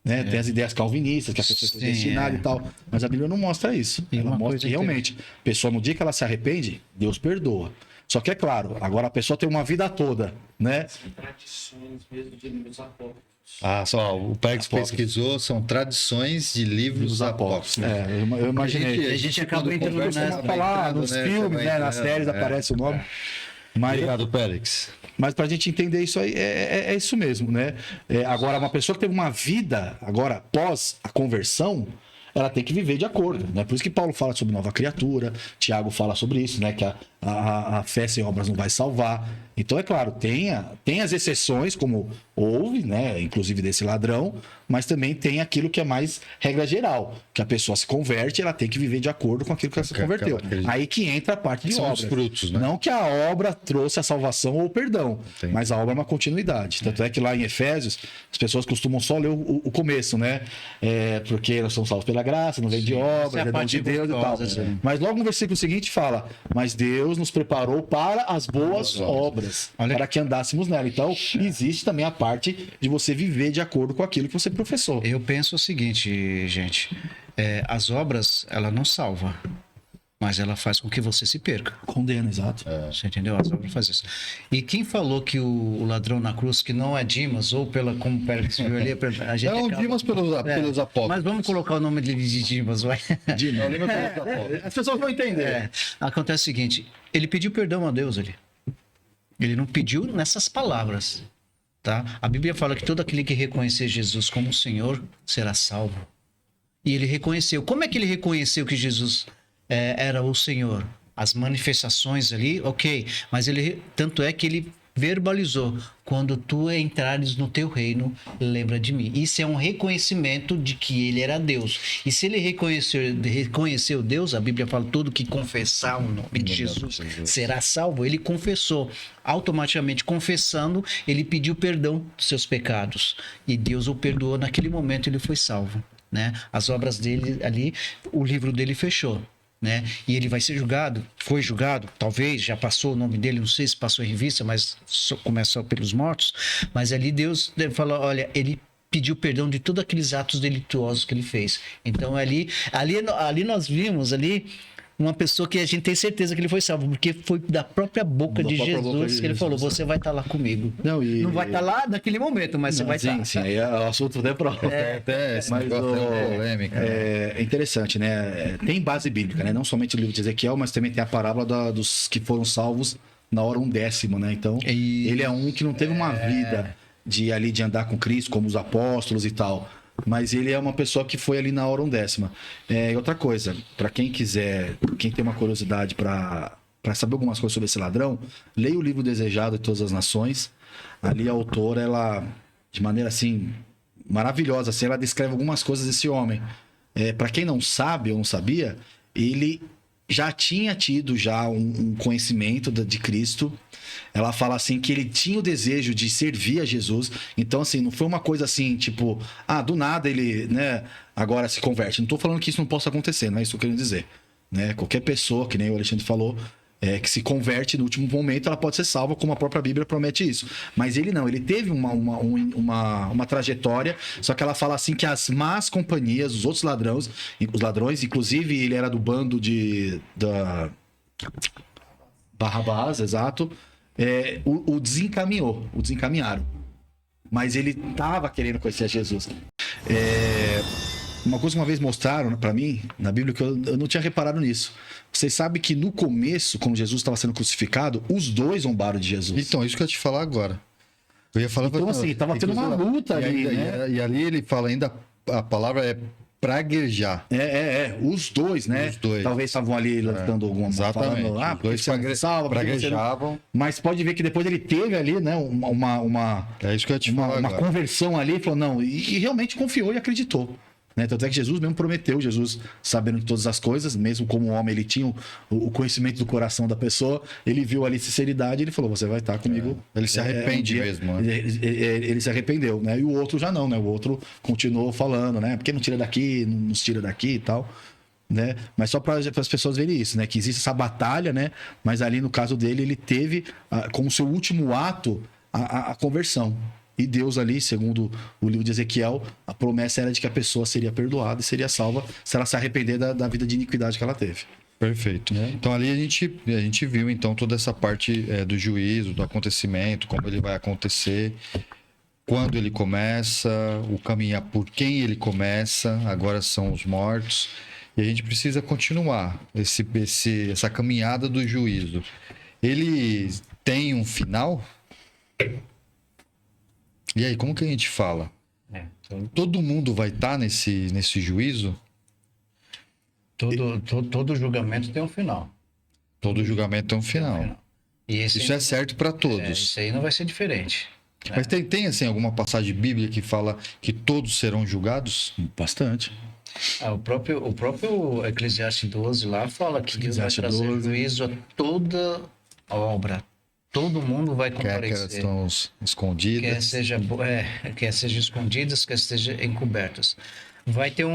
[SPEAKER 3] Né? Tem as ideias calvinistas, que a pessoa foi destinada e tal. Mas a Bíblia não mostra isso.
[SPEAKER 2] E
[SPEAKER 3] Ela
[SPEAKER 2] uma
[SPEAKER 3] mostra
[SPEAKER 2] coisa
[SPEAKER 3] que realmente, a pessoa, no dia que ela se arrepende, Deus perdoa. Só que é claro, agora a pessoa tem uma vida toda, né?
[SPEAKER 4] Tradições mesmo de livros apócrifos.
[SPEAKER 1] Ah, só, o Félix
[SPEAKER 3] Apócrifos.
[SPEAKER 1] pesquisou, são tradições de livros apócrifos.
[SPEAKER 3] Eu imaginei.
[SPEAKER 2] A gente acaba
[SPEAKER 1] quando
[SPEAKER 2] entrando
[SPEAKER 1] conversa,
[SPEAKER 2] nessa,
[SPEAKER 1] vai
[SPEAKER 3] falar
[SPEAKER 1] entrando,
[SPEAKER 3] nos
[SPEAKER 1] né,
[SPEAKER 3] filmes,
[SPEAKER 1] vai
[SPEAKER 3] né, nas
[SPEAKER 1] entrando,
[SPEAKER 3] séries aparece o nome.
[SPEAKER 1] Obrigado, Félix.
[SPEAKER 3] Mas para a gente entender isso aí, é isso mesmo, né? Agora, uma pessoa que teve uma vida, agora, pós a conversão, ela tem que viver de acordo, né? Por isso que Paulo fala sobre nova criatura, Tiago fala sobre isso, né? Que a fé sem obras não vai salvar. Então, é claro, tem as exceções, como houve, né? Inclusive desse ladrão, mas também tem aquilo que é mais regra geral, que a pessoa se converte, ela tem que viver de acordo com aquilo que ela se converteu. Aí que entra a parte de
[SPEAKER 1] São
[SPEAKER 3] obras.
[SPEAKER 1] os frutos, né?
[SPEAKER 3] Não que a obra trouxe a salvação ou o perdão,
[SPEAKER 1] Entendi.
[SPEAKER 3] mas a obra é uma continuidade. Tanto é que lá em Efésios, as pessoas costumam só ler o começo, né? Porque nós somos salvos pela graça, não vem de
[SPEAKER 2] Essa
[SPEAKER 3] obras,
[SPEAKER 2] é a
[SPEAKER 3] é dom
[SPEAKER 2] parte
[SPEAKER 3] de Deus e tal.
[SPEAKER 2] gostosa, assim.
[SPEAKER 3] Mas logo no versículo seguinte fala: mas Deus nos preparou para as boas obras,
[SPEAKER 2] Olha
[SPEAKER 3] para que andássemos nela. Então, existe também a parte de você viver de acordo com aquilo que você professou.
[SPEAKER 2] Eu penso o seguinte, gente. As obras, ela não salva. Mas ela faz com que você se perca.
[SPEAKER 3] Condena, exato.
[SPEAKER 2] Você entendeu? As obras fazem isso. E quem falou que o ladrão na cruz, que não é Dimas, ou como o Pérez viu ali, a gente
[SPEAKER 1] É o
[SPEAKER 2] acaba-
[SPEAKER 1] Dimas pelos apóstolos.
[SPEAKER 2] Mas vamos colocar o nome dele de Dimas, vai.
[SPEAKER 1] É o Dimas pelos apóstolos.
[SPEAKER 3] As pessoas vão entender.
[SPEAKER 2] Acontece o seguinte, ele pediu perdão a Deus ali. Ele não pediu nessas palavras, tá? A Bíblia fala que todo aquele que reconhecer Jesus como Senhor será salvo. E ele reconheceu. Como é que ele reconheceu que Jesus era o Senhor? As manifestações ali, ok. Mas tanto é que ele verbalizou: quando tu entrares no teu reino, lembra de mim. Isso é um reconhecimento de que ele era Deus. E se ele reconheceu Deus, a Bíblia fala: todo que confessar o nome de Jesus será salvo. Ele confessou. Automaticamente confessando, ele pediu perdão dos seus pecados. E Deus o perdoou. Naquele momento ele foi salvo, né? As obras dele ali, o livro dele fechou. né? E ele vai ser julgado, foi julgado, talvez, já passou o nome dele, não sei se passou em revista, mas começou pelos mortos. Mas ali Deus falou, olha, ele pediu perdão de todos aqueles atos delituosos que ele fez. Então ali nós vimos ali uma pessoa que a gente tem certeza que ele foi salvo, porque foi da própria boca
[SPEAKER 3] Da
[SPEAKER 2] de
[SPEAKER 3] própria
[SPEAKER 2] Jesus
[SPEAKER 3] boca de
[SPEAKER 2] que ele
[SPEAKER 3] Jesus,
[SPEAKER 2] falou,
[SPEAKER 3] né?
[SPEAKER 2] você vai estar lá comigo.
[SPEAKER 3] Não,
[SPEAKER 2] Não vai estar lá naquele momento, mas você vai
[SPEAKER 3] sim,
[SPEAKER 2] estar.
[SPEAKER 3] sim, aí é o assunto até próprio.
[SPEAKER 1] Até esse
[SPEAKER 3] Mas
[SPEAKER 1] negócio é polêmica.
[SPEAKER 3] é interessante, né? Tem base bíblica, né? Não somente o livro de Ezequiel, mas também tem a parábola dos que foram salvos na hora 1/10, né? Então, ele é um que não teve uma vida de andar com Cristo, como os apóstolos e tal. Mas ele é uma pessoa que foi ali na hora 1/10. E outra coisa, para quem quiser, quem tem uma curiosidade para saber algumas coisas sobre esse ladrão, leia o livro Desejado de Todas as Nações. Ali a autora, ela, de maneira assim, maravilhosa, assim, ela descreve algumas coisas desse homem. Para quem não sabe ou não sabia, ele já tinha tido um conhecimento de Cristo. Ela fala assim que ele tinha o desejo de servir a Jesus. Então, assim, não foi uma coisa assim, tipo, do nada ele, né, agora se converte. Não estou falando que isso não possa acontecer, não é isso que eu quero dizer. Né? Qualquer pessoa, que nem o Alexandre falou, que se converte no último momento, ela pode ser salva, como a própria Bíblia promete isso. Mas ele não, ele teve uma trajetória, só que ela fala assim que as más companhias, os outros ladrões, inclusive ele era do bando da Barrabás, exato, o desencaminharam. Mas ele estava querendo conhecer Jesus. Uma coisa que uma vez mostraram para mim, na Bíblia, que eu não tinha reparado nisso. Vocês sabem que no começo, quando Jesus estava sendo crucificado, os dois zombaram de Jesus.
[SPEAKER 1] Então, isso que eu ia te falar agora. Eu ia falar
[SPEAKER 3] Então, assim, tava tendo uma luta ali, né?
[SPEAKER 1] E ali ele fala ainda, a palavra é praguejar.
[SPEAKER 3] Os dois, né?
[SPEAKER 1] Os dois.
[SPEAKER 3] Talvez estavam ali lutando alguma coisa.
[SPEAKER 1] Exatamente.
[SPEAKER 3] Falando,
[SPEAKER 1] Os dois praguejavam.
[SPEAKER 3] Mas pode ver que depois ele teve ali, né?
[SPEAKER 1] É isso que eu ia te falar
[SPEAKER 3] uma
[SPEAKER 1] agora.
[SPEAKER 3] conversão ali, falou, não, e realmente confiou e acreditou. Né? Tanto é que Jesus mesmo prometeu, Jesus sabendo de todas as coisas, mesmo como homem, ele tinha o conhecimento do coração da pessoa, ele viu ali sinceridade e ele falou, você vai estar comigo.
[SPEAKER 1] Ele se arrepende mesmo, né?
[SPEAKER 3] Ele se arrependeu, né? E o outro já não, né? O outro continuou falando, né? Porque não tira daqui, não nos tira daqui e tal. Né? Mas só para as pessoas verem isso, né? Que existe essa batalha, né? Mas ali no caso dele, ele teve como seu último ato a conversão. E Deus ali, segundo o livro de Ezequiel, a promessa era de que a pessoa seria perdoada e seria salva se ela se arrepender da vida de iniquidade que ela teve.
[SPEAKER 1] Perfeito. Então ali a gente viu então toda essa parte do juízo, do acontecimento, como ele vai acontecer, quando ele começa, o caminhar por quem ele começa, agora são os mortos. E a gente precisa continuar essa caminhada do juízo. Ele tem um final? E aí, como que a gente fala? Todo mundo vai estar nesse juízo?
[SPEAKER 2] Todo julgamento tem um final.
[SPEAKER 1] Todo julgamento tem um final.
[SPEAKER 2] E
[SPEAKER 1] Isso é certo para todos.
[SPEAKER 2] Isso aí não vai ser diferente.
[SPEAKER 1] Mas tem assim, alguma passagem bíblica que fala que todos serão julgados?
[SPEAKER 3] Bastante.
[SPEAKER 2] O próprio Eclesiastes 12 lá fala que Deus vai
[SPEAKER 3] Eclesiastes
[SPEAKER 2] trazer
[SPEAKER 3] 12.
[SPEAKER 2] juízo a toda obra. Todo mundo vai
[SPEAKER 1] Quer que elas
[SPEAKER 2] comparecer.
[SPEAKER 1] estão escondidas?
[SPEAKER 2] Quer seja escondidas, quer seja encobertas. Vai ter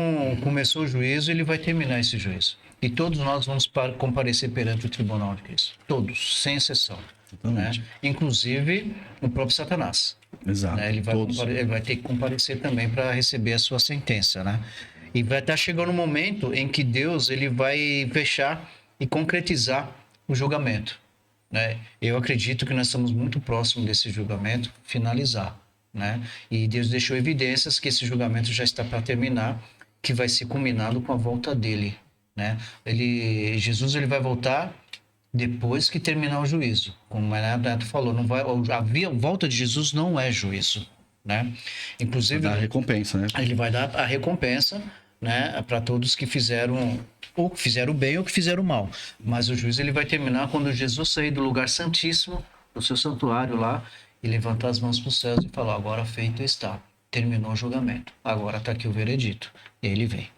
[SPEAKER 2] começou o juízo, ele vai terminar esse juízo. E todos nós vamos comparecer perante o tribunal de Cristo. Todos, sem exceção. Né? Inclusive o próprio Satanás.
[SPEAKER 3] Exato.
[SPEAKER 2] Né? Ele vai ter que comparecer também para receber a sua sentença. Né? E vai estar chegando um momento em que Deus ele vai fechar e concretizar o julgamento. Né? Eu acredito que nós estamos muito próximos desse julgamento finalizar. Né? E Deus deixou evidências que esse julgamento já está para terminar, que vai ser culminado com a volta dele. Né? Jesus ele vai voltar depois que terminar o juízo. Como o Neto falou, a volta de Jesus não é juízo. Né? Inclusive,
[SPEAKER 3] Vai dar a recompensa, né?
[SPEAKER 2] ele vai dar a recompensa, né, para todos que fizeram ou que fizeram bem ou que fizeram mal. Mas o juízo ele vai terminar quando Jesus sair do lugar santíssimo, do seu santuário lá, e levantar as mãos para os céus e falar, agora feito está. Terminou o julgamento. Agora está aqui o veredito. E ele vem.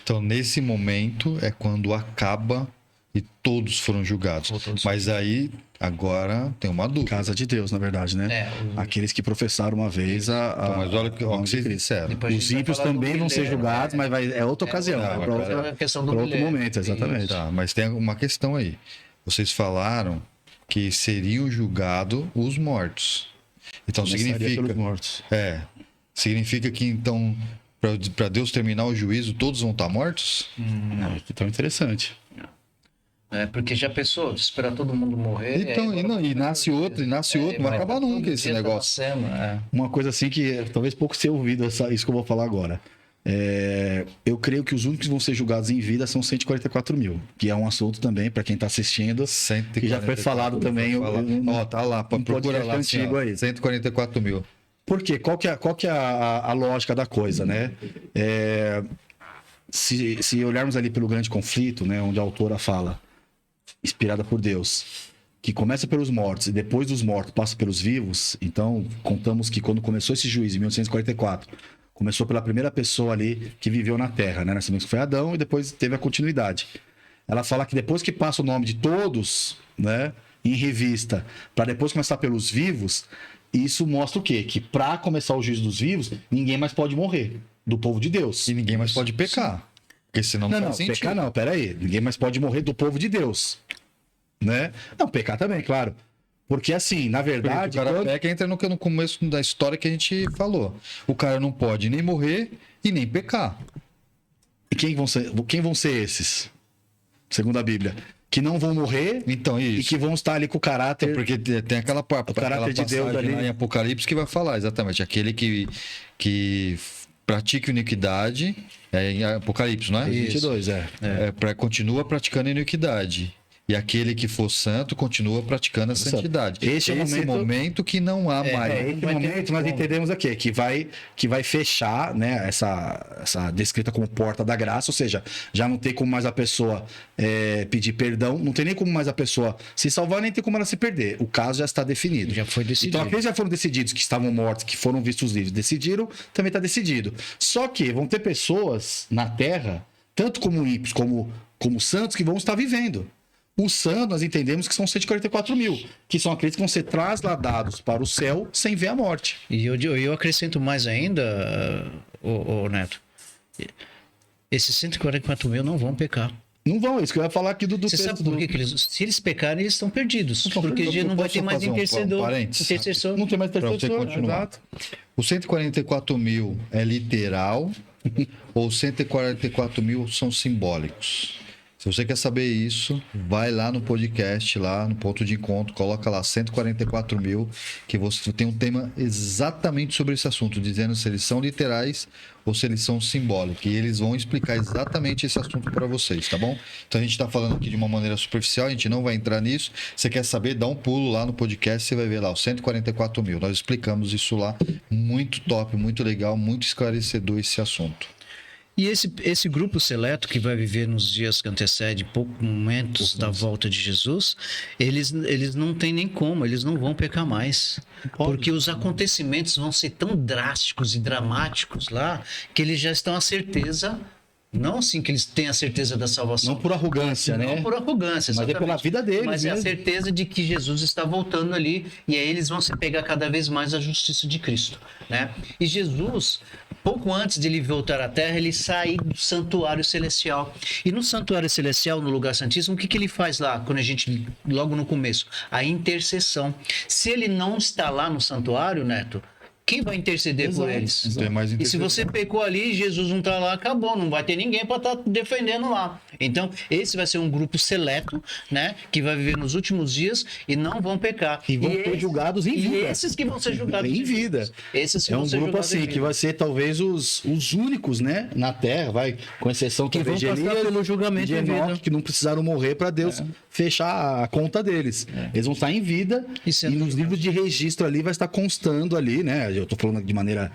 [SPEAKER 1] Então, nesse momento é quando acaba e todos foram julgados.
[SPEAKER 2] Todos.
[SPEAKER 1] Mas aí, agora, tem uma dúvida.
[SPEAKER 3] Casa de Deus, na verdade, né? Aqueles que professaram uma vez
[SPEAKER 1] Então, mas olha o que
[SPEAKER 3] nome de
[SPEAKER 1] vocês
[SPEAKER 3] Cristo.
[SPEAKER 1] disseram.
[SPEAKER 2] Depois a
[SPEAKER 3] Os
[SPEAKER 2] gente vai
[SPEAKER 3] ímpios
[SPEAKER 2] falar do
[SPEAKER 3] também vão ser
[SPEAKER 2] milênio,
[SPEAKER 3] julgados,
[SPEAKER 2] né?
[SPEAKER 3] mas é outra ocasião,
[SPEAKER 1] não,
[SPEAKER 3] né? Pra
[SPEAKER 1] agora
[SPEAKER 3] outra-
[SPEAKER 2] a questão do
[SPEAKER 3] pra outro
[SPEAKER 2] milênio.
[SPEAKER 3] momento, exatamente.
[SPEAKER 1] Tá, mas tem uma questão aí. Vocês falaram que seriam julgados os mortos. Então
[SPEAKER 3] Começaria
[SPEAKER 1] significa...
[SPEAKER 3] pelos mortos.
[SPEAKER 1] Significa que então, para Deus terminar o juízo, todos vão estar mortos?
[SPEAKER 3] Então, interessante.
[SPEAKER 2] Porque já pensou, esperar todo mundo morrer.
[SPEAKER 1] Então, e nasce outro, não vai acabar nunca esse negócio.
[SPEAKER 3] Uma coisa assim que talvez pouco tenha ouvido isso que eu vou falar agora. Eu creio que os únicos que vão ser julgados em vida são 144 mil, que é um assunto também, para quem está assistindo, que já foi falado também.
[SPEAKER 1] Ó, tá lá, procura
[SPEAKER 3] podcast
[SPEAKER 1] lá, assim,
[SPEAKER 3] antigo
[SPEAKER 1] ó,
[SPEAKER 3] aí.
[SPEAKER 1] 144 mil.
[SPEAKER 3] Por quê? Qual que é a lógica da coisa, né? Se olharmos ali pelo grande conflito, né, onde a autora fala, inspirada por Deus, que começa pelos mortos e depois dos mortos passa pelos vivos, então contamos que quando começou esse juízo, em 1844, começou pela primeira pessoa ali que viveu na Terra, né? Nós sabemos que foi Adão e depois teve a continuidade. Ela fala que depois que passa o nome de todos, né, em revista, para depois começar pelos vivos, isso mostra o quê? Que para começar o juízo dos vivos, ninguém mais pode morrer do povo de Deus.
[SPEAKER 1] E ninguém mais pode pecar. Porque senão não faz sentido.
[SPEAKER 3] Pecar não, peraí. Ninguém mais pode morrer do povo de Deus. Né? Não, pecar também, claro. Porque assim, na
[SPEAKER 1] Porque
[SPEAKER 3] verdade...
[SPEAKER 1] o cara peca entra no começo da história que a gente falou. O cara não pode nem morrer e nem pecar.
[SPEAKER 3] E quem vão ser esses? Segundo a Bíblia. Que não vão morrer
[SPEAKER 1] Então,
[SPEAKER 3] e
[SPEAKER 1] isso.
[SPEAKER 3] que vão estar ali com o caráter...
[SPEAKER 1] Porque tem aquela
[SPEAKER 3] caráter de Deus ali.
[SPEAKER 1] lá em Apocalipse que vai falar exatamente. Aquele que pratica iniquidade, em Apocalipse, não é?
[SPEAKER 3] 22,
[SPEAKER 1] Continua praticando iniquidade. E aquele que for santo continua praticando a santidade.
[SPEAKER 3] Esse é o momento
[SPEAKER 1] que não há mais.
[SPEAKER 3] Esse
[SPEAKER 2] vai ter
[SPEAKER 3] momento nós
[SPEAKER 2] como.
[SPEAKER 3] entendemos aqui, que vai fechar, né, essa descrita como porta da graça, ou seja, já não tem como mais a pessoa pedir perdão, não tem nem como mais a pessoa se salvar, nem tem como ela se perder. O caso já está definido.
[SPEAKER 2] Já foi decidido.
[SPEAKER 3] Então, aqueles já foram decididos, que estavam mortos, que foram vistos livres, decidiram, também está decidido. Só que vão ter pessoas na Terra, tanto como ímpios, como santos, que vão estar vivendo. Os santos, nós entendemos que são 144 mil, que são aqueles que vão ser trasladados para o céu sem ver a morte.
[SPEAKER 2] E eu acrescento mais ainda, Neto. Esses 144 mil não vão pecar.
[SPEAKER 3] Não vão, isso que eu ia falar aqui do
[SPEAKER 2] Você sabe por que se eles pecarem, eles estão perdidos.
[SPEAKER 3] Estão
[SPEAKER 2] Porque
[SPEAKER 3] perdidos.
[SPEAKER 2] não vai
[SPEAKER 1] Posso
[SPEAKER 2] ter mais
[SPEAKER 1] fazer um
[SPEAKER 2] intercessor.
[SPEAKER 1] parênteses?
[SPEAKER 3] não tem mais
[SPEAKER 1] Pra você
[SPEAKER 3] intercessor.
[SPEAKER 1] continuar.
[SPEAKER 3] Exato.
[SPEAKER 1] Os 144 mil é literal ou 144 mil são simbólicos? Se você quer saber isso, vai lá no podcast, lá no ponto de encontro, coloca lá 144 mil, que você tem um tema exatamente sobre esse assunto, dizendo se eles são literais ou se eles são simbólicos. E eles vão explicar exatamente esse assunto para vocês, tá bom? Então a gente está falando aqui de uma maneira superficial, a gente não vai entrar nisso. Você quer saber, dá um pulo lá no podcast, você vai ver lá os 144 mil. Nós explicamos isso lá, muito top, muito legal, muito esclarecedor esse assunto.
[SPEAKER 2] E esse grupo seleto que vai viver nos dias que antecedem poucos momentos da volta de Jesus, eles não têm nem como, eles não vão pecar mais. Porque os acontecimentos vão ser tão drásticos e dramáticos lá, que eles já estão à certeza, não assim que eles têm a certeza da salvação.
[SPEAKER 3] Não por arrogância, né?
[SPEAKER 2] Não por arrogância,
[SPEAKER 3] Mas é
[SPEAKER 2] exatamente.
[SPEAKER 3] pela vida deles
[SPEAKER 2] Mas é a
[SPEAKER 3] mesmo.
[SPEAKER 2] certeza de que Jesus está voltando ali e aí eles vão se pegar cada vez mais à justiça de Cristo, né? E Jesus, pouco antes de ele voltar à Terra, ele sai do santuário celestial. E no santuário celestial, no lugar santíssimo, o que ele faz lá, quando a gente, logo no começo? A intercessão. Se ele não está lá no santuário, Neto, quem vai interceder por eles?
[SPEAKER 1] Não tem mais
[SPEAKER 2] E se você pecou ali, Jesus não está lá, acabou, não vai ter ninguém para estar defendendo lá. Então, esse vai ser um grupo seleto, né, que vai viver nos últimos dias e não vão pecar.
[SPEAKER 3] E vão ser julgados em vida.
[SPEAKER 2] E esses que vão ser julgados
[SPEAKER 3] Em vida.
[SPEAKER 2] Esses que
[SPEAKER 3] É
[SPEAKER 2] vão
[SPEAKER 3] um
[SPEAKER 2] ser
[SPEAKER 3] grupo
[SPEAKER 2] julgados em
[SPEAKER 3] assim,
[SPEAKER 2] vida.
[SPEAKER 3] que vai ser talvez os únicos, né, na Terra, com exceção
[SPEAKER 2] Que
[SPEAKER 3] talvez de
[SPEAKER 2] vão passar
[SPEAKER 3] Elias,
[SPEAKER 2] pelo julgamento
[SPEAKER 3] de
[SPEAKER 2] em vida.
[SPEAKER 3] Enoque, que não precisaram morrer para Deus fechar a conta deles. Eles vão estar em vida
[SPEAKER 2] E
[SPEAKER 3] e
[SPEAKER 2] sendo
[SPEAKER 3] nos livros de registro ali vai estar constando ali, né? Eu estou falando de maneira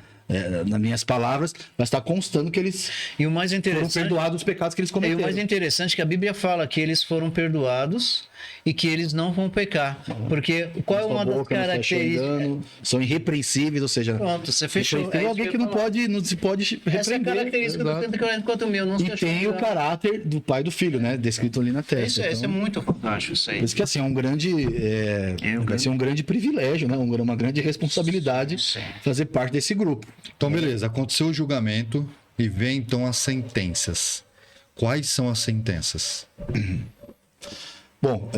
[SPEAKER 3] nas minhas palavras, vai estar constando que eles
[SPEAKER 2] E o mais
[SPEAKER 3] foram
[SPEAKER 2] interessante...
[SPEAKER 3] perdoados os pecados que eles
[SPEAKER 2] E o
[SPEAKER 3] cometeram.
[SPEAKER 2] mais interessante é que a Bíblia fala que eles foram perdoados e que eles não vão pecar. Porque qual é
[SPEAKER 3] Sua
[SPEAKER 2] uma das
[SPEAKER 3] boca não se achou
[SPEAKER 2] características...
[SPEAKER 3] engano, são irrepreensíveis, ou seja,
[SPEAKER 2] Pronto, você fechou.
[SPEAKER 3] tem
[SPEAKER 2] É
[SPEAKER 3] alguém
[SPEAKER 2] isso
[SPEAKER 3] que
[SPEAKER 2] eu ia falar.
[SPEAKER 3] não se pode repreender.
[SPEAKER 2] Essa é a característica
[SPEAKER 3] Exato.
[SPEAKER 2] do 144 mil. Não se
[SPEAKER 3] E
[SPEAKER 2] achou
[SPEAKER 3] tem o
[SPEAKER 2] engano.
[SPEAKER 3] caráter do pai e do filho, né? Descrito ali na testa.
[SPEAKER 2] Isso é muito fantástico, isso aí.
[SPEAKER 3] Por isso que assim, é um grande, vai ser um grande privilégio, né? Uma grande responsabilidade
[SPEAKER 2] Sim.
[SPEAKER 3] fazer parte desse grupo.
[SPEAKER 1] Então, beleza. Aconteceu o julgamento e vem então as sentenças. Quais são as sentenças?
[SPEAKER 3] Bom,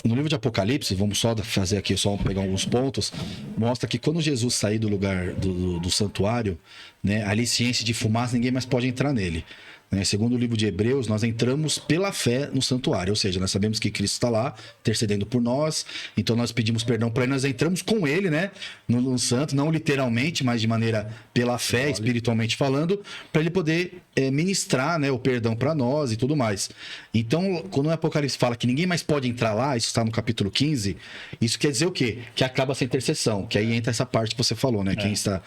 [SPEAKER 3] no livro de Apocalipse, vamos só fazer aqui, só pegar alguns pontos, mostra que quando Jesus sair do lugar do santuário, né, ali ciência de fumaça, ninguém mais pode entrar nele. Né? Segundo o livro de Hebreus, nós entramos pela fé no santuário, ou seja, nós sabemos que Cristo está lá, intercedendo por nós, então nós pedimos perdão para ele, nós entramos com ele, né, no santo, não literalmente, mas de maneira pela fé, espiritualmente falando, para ele poder ministrar, né, o perdão para nós e tudo mais. Então, quando o Apocalipse fala que ninguém mais pode entrar lá, isso está no capítulo 15, isso quer dizer o quê? Que acaba essa intercessão, que aí entra essa parte que você falou, né, quem está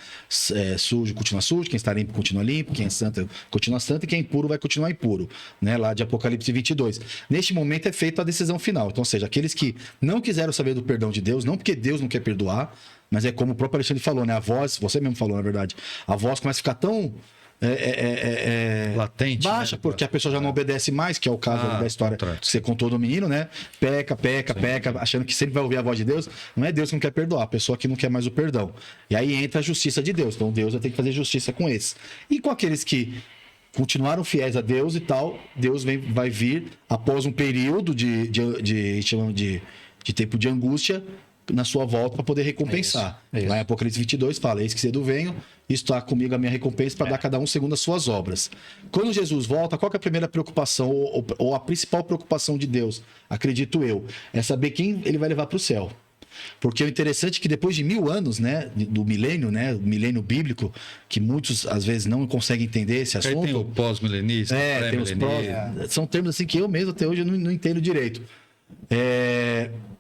[SPEAKER 3] sujo continua sujo, quem está limpo continua limpo, quem é santo continua santo e quem é impuro vai continuar impuro, né? Lá de Apocalipse 22. Neste momento é feita a decisão final. Então, ou seja, aqueles que não quiseram saber do perdão de Deus, não porque Deus não quer perdoar, mas é como o próprio Alexandre falou, né? A voz, você mesmo falou, na verdade, a voz começa a ficar tão
[SPEAKER 1] Latente,
[SPEAKER 3] baixa,
[SPEAKER 1] né?
[SPEAKER 3] porque a pessoa já não obedece mais, que é o caso ali da história
[SPEAKER 1] contrário.
[SPEAKER 3] que você contou do menino, né? Peca, achando que sempre vai ouvir a voz de Deus. Não é Deus que não quer perdoar, a pessoa que não quer mais o perdão. E aí entra a justiça de Deus. Então Deus vai ter que fazer justiça com esses. E com aqueles que continuaram fiéis a Deus e tal, Deus vai vir após um período de tempo de angústia na sua volta para poder recompensar.
[SPEAKER 2] Isso.
[SPEAKER 3] Lá em Apocalipse 22 fala, eis que cedo venho, está comigo a minha recompensa para dar a cada um segundo as suas obras. Quando Jesus volta, qual que é a primeira preocupação ou a principal preocupação de Deus, acredito eu, é saber quem ele vai levar para o céu. Porque o interessante é que depois de 1000 anos, né, do milênio, né, o milênio bíblico, que muitos às vezes não conseguem entender esse
[SPEAKER 1] Aí
[SPEAKER 3] assunto.
[SPEAKER 1] tem o pós-milenista,
[SPEAKER 3] Tem os
[SPEAKER 1] pré-milenista.
[SPEAKER 3] são termos assim que eu mesmo até hoje eu não entendo direito.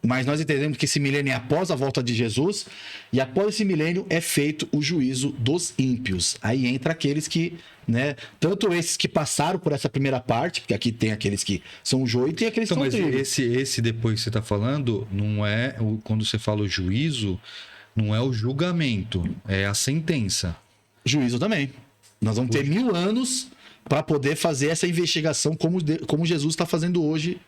[SPEAKER 3] Mas nós entendemos que esse milênio é após a volta de Jesus, e após esse milênio é feito o juízo dos ímpios. Aí entra aqueles que, né, tanto esses que passaram por essa primeira parte, porque aqui tem aqueles que são joio e tem aqueles
[SPEAKER 1] Então,
[SPEAKER 3] que são
[SPEAKER 1] mas
[SPEAKER 3] trigo.
[SPEAKER 1] esse depois que você está falando, não é quando você fala o juízo, não é o julgamento, é a sentença.
[SPEAKER 3] Juízo também. Nós vamos ter 1000 anos para poder fazer essa investigação como Jesus está fazendo hoje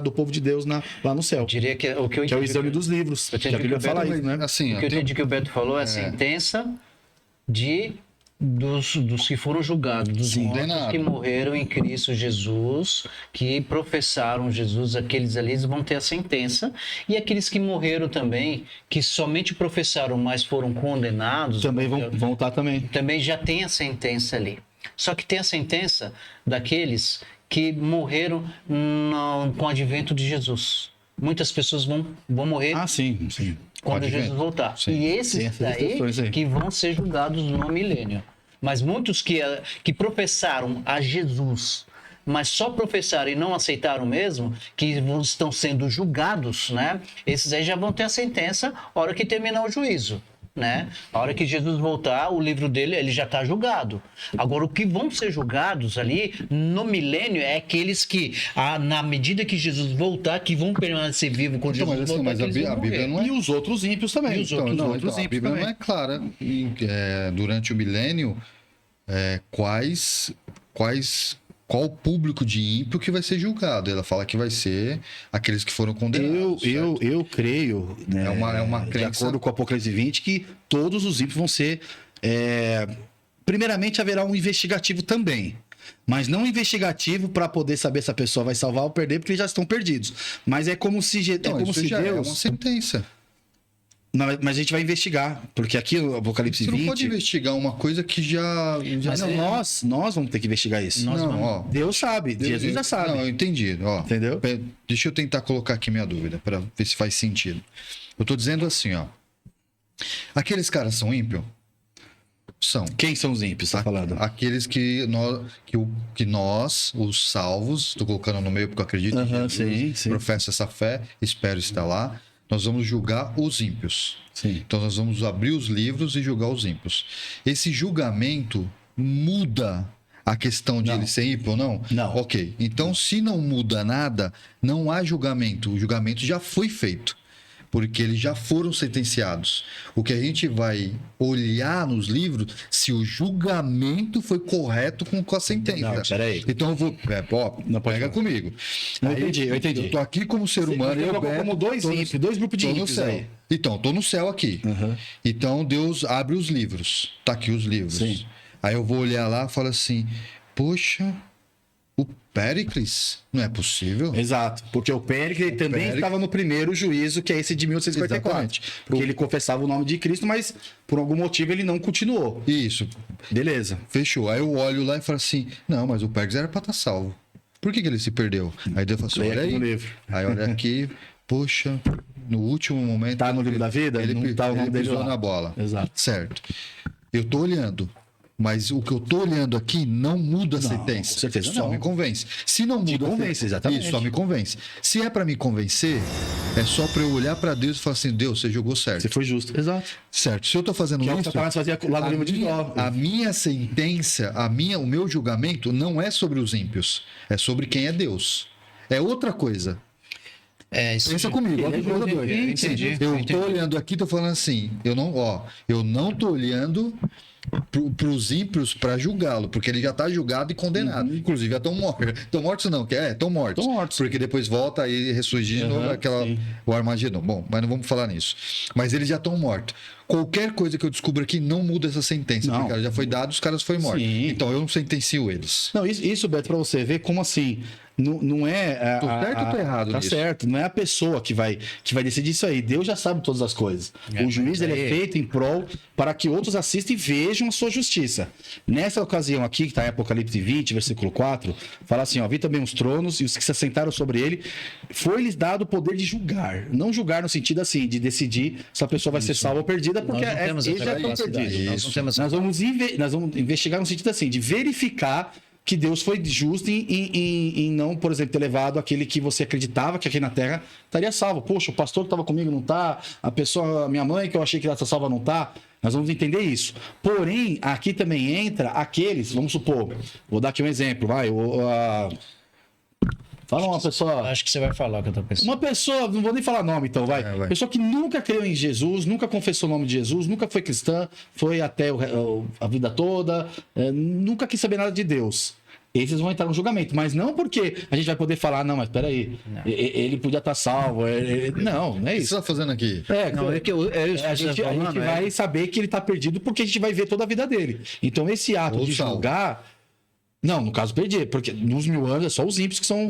[SPEAKER 3] do povo de Deus lá no céu.
[SPEAKER 2] Eu diria que o que eu
[SPEAKER 3] Que é o
[SPEAKER 2] entendi
[SPEAKER 3] exame dos livros.
[SPEAKER 2] eu
[SPEAKER 3] Que a
[SPEAKER 2] entendi
[SPEAKER 3] Bíblia
[SPEAKER 2] que o
[SPEAKER 3] fala
[SPEAKER 2] Beto-
[SPEAKER 3] isso, né?
[SPEAKER 1] Assim,
[SPEAKER 2] O que eu entendi que o Beto falou é a sentença dos que foram julgados, dos
[SPEAKER 1] Sim.
[SPEAKER 2] mortos
[SPEAKER 1] Condenado.
[SPEAKER 2] que morreram em Cristo Jesus, que professaram Jesus, aqueles ali eles vão ter a sentença, e aqueles que morreram também, que somente professaram, mas foram condenados,
[SPEAKER 3] Também vão estar também.
[SPEAKER 2] também já tem a sentença ali. Só que tem a sentença daqueles que morreram com o advento de Jesus. Muitas pessoas vão morrer
[SPEAKER 3] Ah, sim.
[SPEAKER 2] quando
[SPEAKER 1] advento.
[SPEAKER 2] Jesus voltar.
[SPEAKER 1] Sim.
[SPEAKER 2] E esses
[SPEAKER 3] Tem essas exceções
[SPEAKER 2] daí
[SPEAKER 3] aí.
[SPEAKER 2] que vão ser julgados no milênio. Mas muitos que professaram a Jesus, mas só professaram e não aceitaram mesmo, que estão sendo julgados, né? Esses aí já vão ter a sentença a hora que terminar o juízo. Né? A hora que Jesus voltar, o livro dele ele já está julgado. Agora, o que vão ser julgados ali no milênio é aqueles que, na medida que Jesus voltar, que vão permanecer vivos quando
[SPEAKER 1] Então,
[SPEAKER 2] Jesus
[SPEAKER 1] mas assim,
[SPEAKER 2] voltar,
[SPEAKER 1] mas
[SPEAKER 2] que eles vão
[SPEAKER 1] a Bíblia
[SPEAKER 2] morrer.
[SPEAKER 1] não é.
[SPEAKER 3] E os outros ímpios também.
[SPEAKER 2] E os outros
[SPEAKER 1] Então,
[SPEAKER 3] outros
[SPEAKER 1] a
[SPEAKER 3] ímpios
[SPEAKER 1] Bíblia
[SPEAKER 3] também.
[SPEAKER 1] não é clara durante o milênio qual o público de ímpio que vai ser julgado. Ela fala que vai ser aqueles que foram condenados. certo?
[SPEAKER 3] Eu creio, né,
[SPEAKER 1] É uma
[SPEAKER 3] de
[SPEAKER 1] crença.
[SPEAKER 3] acordo com o Apocalipse 20, que todos os ímpios vão ser... primeiramente, haverá um investigativo também. Mas não um investigativo para poder saber se a pessoa vai salvar ou perder, porque eles já estão perdidos. Mas é como se,
[SPEAKER 1] Então, isso já é uma sentença.
[SPEAKER 3] Mas a gente vai investigar, porque aqui no Apocalipse
[SPEAKER 1] Você
[SPEAKER 3] 20...
[SPEAKER 1] não pode investigar uma coisa que já
[SPEAKER 3] Mas não, nós vamos ter que investigar isso.
[SPEAKER 1] Não, ó.
[SPEAKER 3] Deus sabe, Jesus já sabe.
[SPEAKER 1] Não, eu entendi. Ó,
[SPEAKER 3] Entendeu?
[SPEAKER 1] Deixa eu tentar colocar aqui minha dúvida para ver se faz sentido. Eu tô dizendo assim, ó. Aqueles caras são ímpios? São.
[SPEAKER 3] Quem são os ímpios, tá falando?
[SPEAKER 1] Aqueles que nós, os salvos, estou colocando no meio porque eu acredito
[SPEAKER 3] Aham,
[SPEAKER 1] que Jesus
[SPEAKER 3] sim.
[SPEAKER 1] professa essa fé, espero estar lá. nós vamos julgar os ímpios.
[SPEAKER 3] Sim.
[SPEAKER 1] Então nós vamos abrir os livros e julgar os ímpios. Esse julgamento muda a questão de
[SPEAKER 3] Não.
[SPEAKER 1] ele ser ímpio ou não?
[SPEAKER 3] Não.
[SPEAKER 1] Ok. Então, se não muda nada, não há julgamento. O julgamento já foi feito. Porque eles já foram sentenciados. O que a gente vai olhar nos livros, se o julgamento foi correto com a sentença.
[SPEAKER 3] Não, peraí.
[SPEAKER 1] Então eu vou.
[SPEAKER 3] Não, pode
[SPEAKER 1] pega
[SPEAKER 3] falar.
[SPEAKER 1] comigo.
[SPEAKER 3] Eu entendi.
[SPEAKER 1] Eu tô aqui como ser humano.
[SPEAKER 3] Você
[SPEAKER 1] Eu,
[SPEAKER 3] colocou
[SPEAKER 1] Beto,
[SPEAKER 3] como dois
[SPEAKER 1] tô no-
[SPEAKER 3] ímpios, dois grupos de
[SPEAKER 1] tô no
[SPEAKER 3] ímpios
[SPEAKER 1] céu.
[SPEAKER 3] aí.
[SPEAKER 1] Então, tô no céu aqui.
[SPEAKER 3] Uhum.
[SPEAKER 1] Então Deus abre os livros. Tá aqui os livros.
[SPEAKER 3] Sim.
[SPEAKER 1] Aí eu vou olhar lá e falo assim: poxa, o Péricles, não é possível.
[SPEAKER 3] Exato, porque o Péricles também
[SPEAKER 1] Péricles-
[SPEAKER 3] estava no primeiro juízo, que é esse de 1854.
[SPEAKER 1] Exatamente.
[SPEAKER 3] Porque ele confessava o nome de Cristo, mas por algum motivo ele não continuou.
[SPEAKER 1] Isso,
[SPEAKER 3] Beleza.
[SPEAKER 1] fechou. Aí eu olho lá e falo assim: não, mas o Péricles era pra estar salvo. Por que ele se perdeu? Aí Deus fala assim:
[SPEAKER 3] Leia
[SPEAKER 1] olha
[SPEAKER 3] aqui
[SPEAKER 1] aí.
[SPEAKER 3] no livro.
[SPEAKER 1] Aí olha aqui, poxa, no último momento.
[SPEAKER 3] Tá no livro da vida?
[SPEAKER 1] Ele,
[SPEAKER 3] Não tá o nome
[SPEAKER 1] ele
[SPEAKER 3] dele
[SPEAKER 1] pisou
[SPEAKER 3] lá.
[SPEAKER 1] na bola.
[SPEAKER 3] Exato.
[SPEAKER 1] Certo. Eu tô olhando. Mas o que eu tô olhando aqui não muda a
[SPEAKER 3] Não,
[SPEAKER 1] sentença.
[SPEAKER 3] com certeza
[SPEAKER 1] só
[SPEAKER 3] não.
[SPEAKER 1] me convence. Se não muda,
[SPEAKER 3] convence, exatamente.
[SPEAKER 1] Isso, só me convence. Se é pra me convencer, é só pra eu olhar pra Deus e falar assim: Deus, você jogou certo.
[SPEAKER 3] Você foi justo. Exato.
[SPEAKER 1] Certo. Se eu tô fazendo
[SPEAKER 3] Que é o que
[SPEAKER 1] isso,
[SPEAKER 3] Satanás fazia lá no livro de Jó.
[SPEAKER 1] a minha sentença, o meu julgamento não é sobre os ímpios, é sobre quem é Deus. É outra coisa.
[SPEAKER 2] Isso.
[SPEAKER 1] Pensa comigo, olha que coisa doida.
[SPEAKER 2] Entendi.
[SPEAKER 1] Eu tô olhando aqui, tô falando assim, eu não tô olhando pros ímpios para julgá-lo, porque ele já tá julgado e condenado. Inclusive, já estão mortos. Estão mortos não, estão mortos.
[SPEAKER 3] Tão mortos.
[SPEAKER 1] Porque depois volta e ressurge de novo
[SPEAKER 3] sim.
[SPEAKER 1] o Armagedon. Bom, mas não vamos falar nisso. Mas eles já estão mortos. Qualquer coisa que eu descubra aqui não muda essa sentença,
[SPEAKER 3] Não.
[SPEAKER 1] porque ela já foi dada, os caras foram mortos.
[SPEAKER 3] Sim.
[SPEAKER 1] Então eu não sentencio eles.
[SPEAKER 3] Não, isso, Beto, pra você ver como assim. Não é.
[SPEAKER 1] Tô certo ou tô errado
[SPEAKER 3] Tá
[SPEAKER 1] nisso?
[SPEAKER 3] certo. Não é a pessoa que vai decidir isso aí. Deus já sabe todas as coisas. O juiz ele é feito em prol para que outros assistam e vejam a sua justiça. Nessa ocasião aqui, que está em Apocalipse 20, versículo 4, fala assim: ó, vi também os tronos e os que se assentaram sobre ele, foi-lhes dado o poder de julgar. Não julgar no sentido assim, de decidir se a pessoa vai ser salva ou perdida, porque
[SPEAKER 2] Nós não temos
[SPEAKER 3] eles
[SPEAKER 2] essa
[SPEAKER 3] já estão
[SPEAKER 2] capacidade.
[SPEAKER 3] perdidos.
[SPEAKER 2] Nós não temos
[SPEAKER 3] Nós vamos investigar no sentido assim, de verificar que Deus foi justo em não, por exemplo, ter levado aquele que você acreditava que aqui na Terra estaria salvo. Poxa, o pastor que estava comigo não está, a minha mãe que eu achei que estava salva não está. Nós vamos entender isso. Porém, aqui também entra aqueles, vamos supor, vou dar aqui um exemplo, vai, fala uma pessoa...
[SPEAKER 2] Acho que você vai falar que eu tô pensando.
[SPEAKER 3] Uma pessoa, não vou nem falar nome então, vai.
[SPEAKER 1] Vai.
[SPEAKER 3] Pessoa que nunca creu em Jesus, nunca confessou o nome de Jesus, nunca foi cristã, foi até a vida toda, nunca quis saber nada de Deus. Esses vão entrar no julgamento, mas não porque a gente vai poder falar, não, mas peraí, ele podia estar salvo. Não, não é
[SPEAKER 1] O que você
[SPEAKER 3] isso.
[SPEAKER 1] tá fazendo aqui?
[SPEAKER 2] Não, é que
[SPEAKER 3] A gente vai saber que ele está perdido porque a gente vai ver toda a vida dele. Então, esse ato
[SPEAKER 1] Ou
[SPEAKER 3] de
[SPEAKER 1] salvo.
[SPEAKER 3] julgar. Não, no caso, perdi, porque nos 1000 anos é só os ímpios que são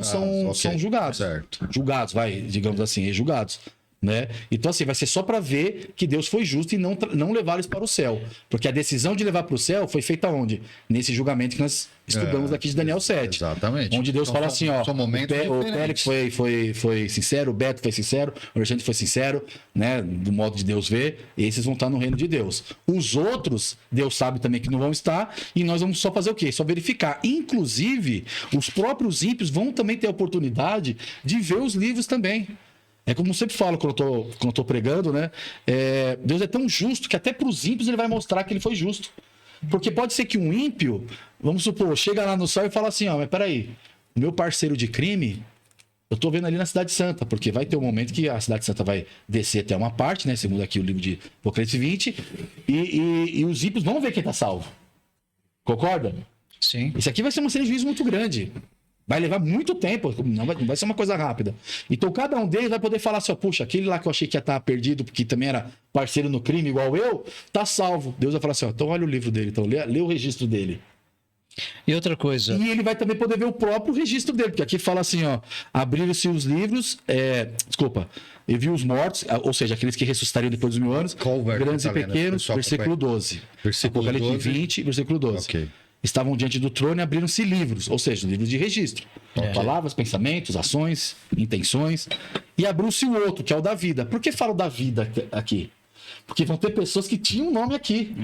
[SPEAKER 1] ok.
[SPEAKER 3] julgados.
[SPEAKER 1] Certo.
[SPEAKER 3] Julgados, vai, digamos assim, julgados. Né? Então, assim, vai ser só para ver que Deus foi justo e não levar eles para o céu. Porque a decisão de levar para o céu foi feita onde? Nesse julgamento que nós estudamos aqui de Daniel 7.
[SPEAKER 1] Exatamente.
[SPEAKER 3] Onde Deus
[SPEAKER 1] Então,
[SPEAKER 3] fala assim, ó,
[SPEAKER 1] são momentos
[SPEAKER 3] o
[SPEAKER 1] diferentes.
[SPEAKER 3] Pérez foi sincero, o Beto foi sincero, o Alexandre foi sincero, né, do modo de Deus ver, esses vão estar no reino de Deus. Os outros, Deus sabe também que não vão estar, e nós vamos só fazer o quê? Só verificar. Inclusive, os próprios ímpios vão também ter a oportunidade de ver os livros também. É como eu sempre falo quando eu tô pregando, né? Deus é tão justo que até para os ímpios ele vai mostrar que ele foi justo. Porque pode ser que um ímpio, vamos supor, chega lá no céu e fala assim, ó, mas peraí, o meu parceiro de crime, eu tô vendo ali na Cidade Santa, porque vai ter um momento que a Cidade Santa vai descer até uma parte, né? Segundo aqui o livro de Apocalipse 20, e os ímpios vão ver quem tá salvo. Concorda?
[SPEAKER 2] Sim.
[SPEAKER 3] Isso aqui vai ser uma cena de juízo muito grande. Vai levar muito tempo, não vai ser uma coisa rápida. Então, cada um deles vai poder falar assim, ó, puxa, aquele lá que eu achei que ia estar perdido, porque também era parceiro no crime igual eu, tá salvo. Deus vai falar assim, ó, então olha o livro dele, então lê o registro dele.
[SPEAKER 2] E outra coisa,
[SPEAKER 3] E ele vai também poder ver o próprio registro dele, porque aqui fala assim, ó, abriram-se os livros, e viu os mortos, ou seja, aqueles que ressuscitariam depois dos 1000 anos,
[SPEAKER 1] Qual verso
[SPEAKER 3] grandes
[SPEAKER 1] tá
[SPEAKER 3] e
[SPEAKER 1] lendo?
[SPEAKER 3] pequenos,
[SPEAKER 1] Pessoal,
[SPEAKER 3] versículo 12.
[SPEAKER 1] Versículo
[SPEAKER 3] Apocalipse
[SPEAKER 1] 12.
[SPEAKER 3] 20, versículo 12.
[SPEAKER 1] Ok.
[SPEAKER 3] Estavam diante do trono e abriram-se livros, ou seja, livros de registro. Palavras, pensamentos, ações, intenções. E abriu-se o outro, que é o da vida. Por que falo da vida aqui? Porque vão ter pessoas que tinham um nome aqui.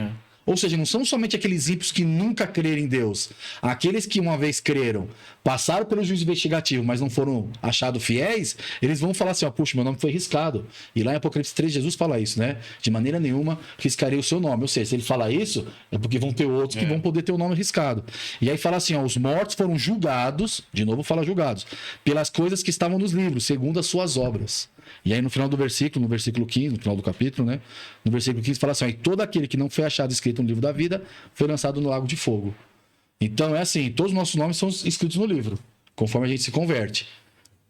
[SPEAKER 3] Ou seja, não são somente aqueles ímpios que nunca creram em Deus. Aqueles que uma vez creram, passaram pelo juízo investigativo, mas não foram achados fiéis, eles vão falar assim, ó, puxa, meu nome foi riscado. E lá em Apocalipse 3, Jesus fala isso, né? De maneira nenhuma riscarei o seu nome. Ou seja, se ele fala isso, é porque vão ter outros que vão poder ter o nome riscado. E aí fala assim, ó, os mortos foram julgados, de novo fala julgados, pelas coisas que estavam nos livros, segundo as suas obras. E aí no final do versículo, no versículo 15, no final do capítulo, né? No versículo 15 fala assim, ó, e todo aquele que não foi achado escrito no livro da vida foi lançado no lago de fogo. Então é assim, todos os nossos nomes são escritos no livro, conforme a gente se converte.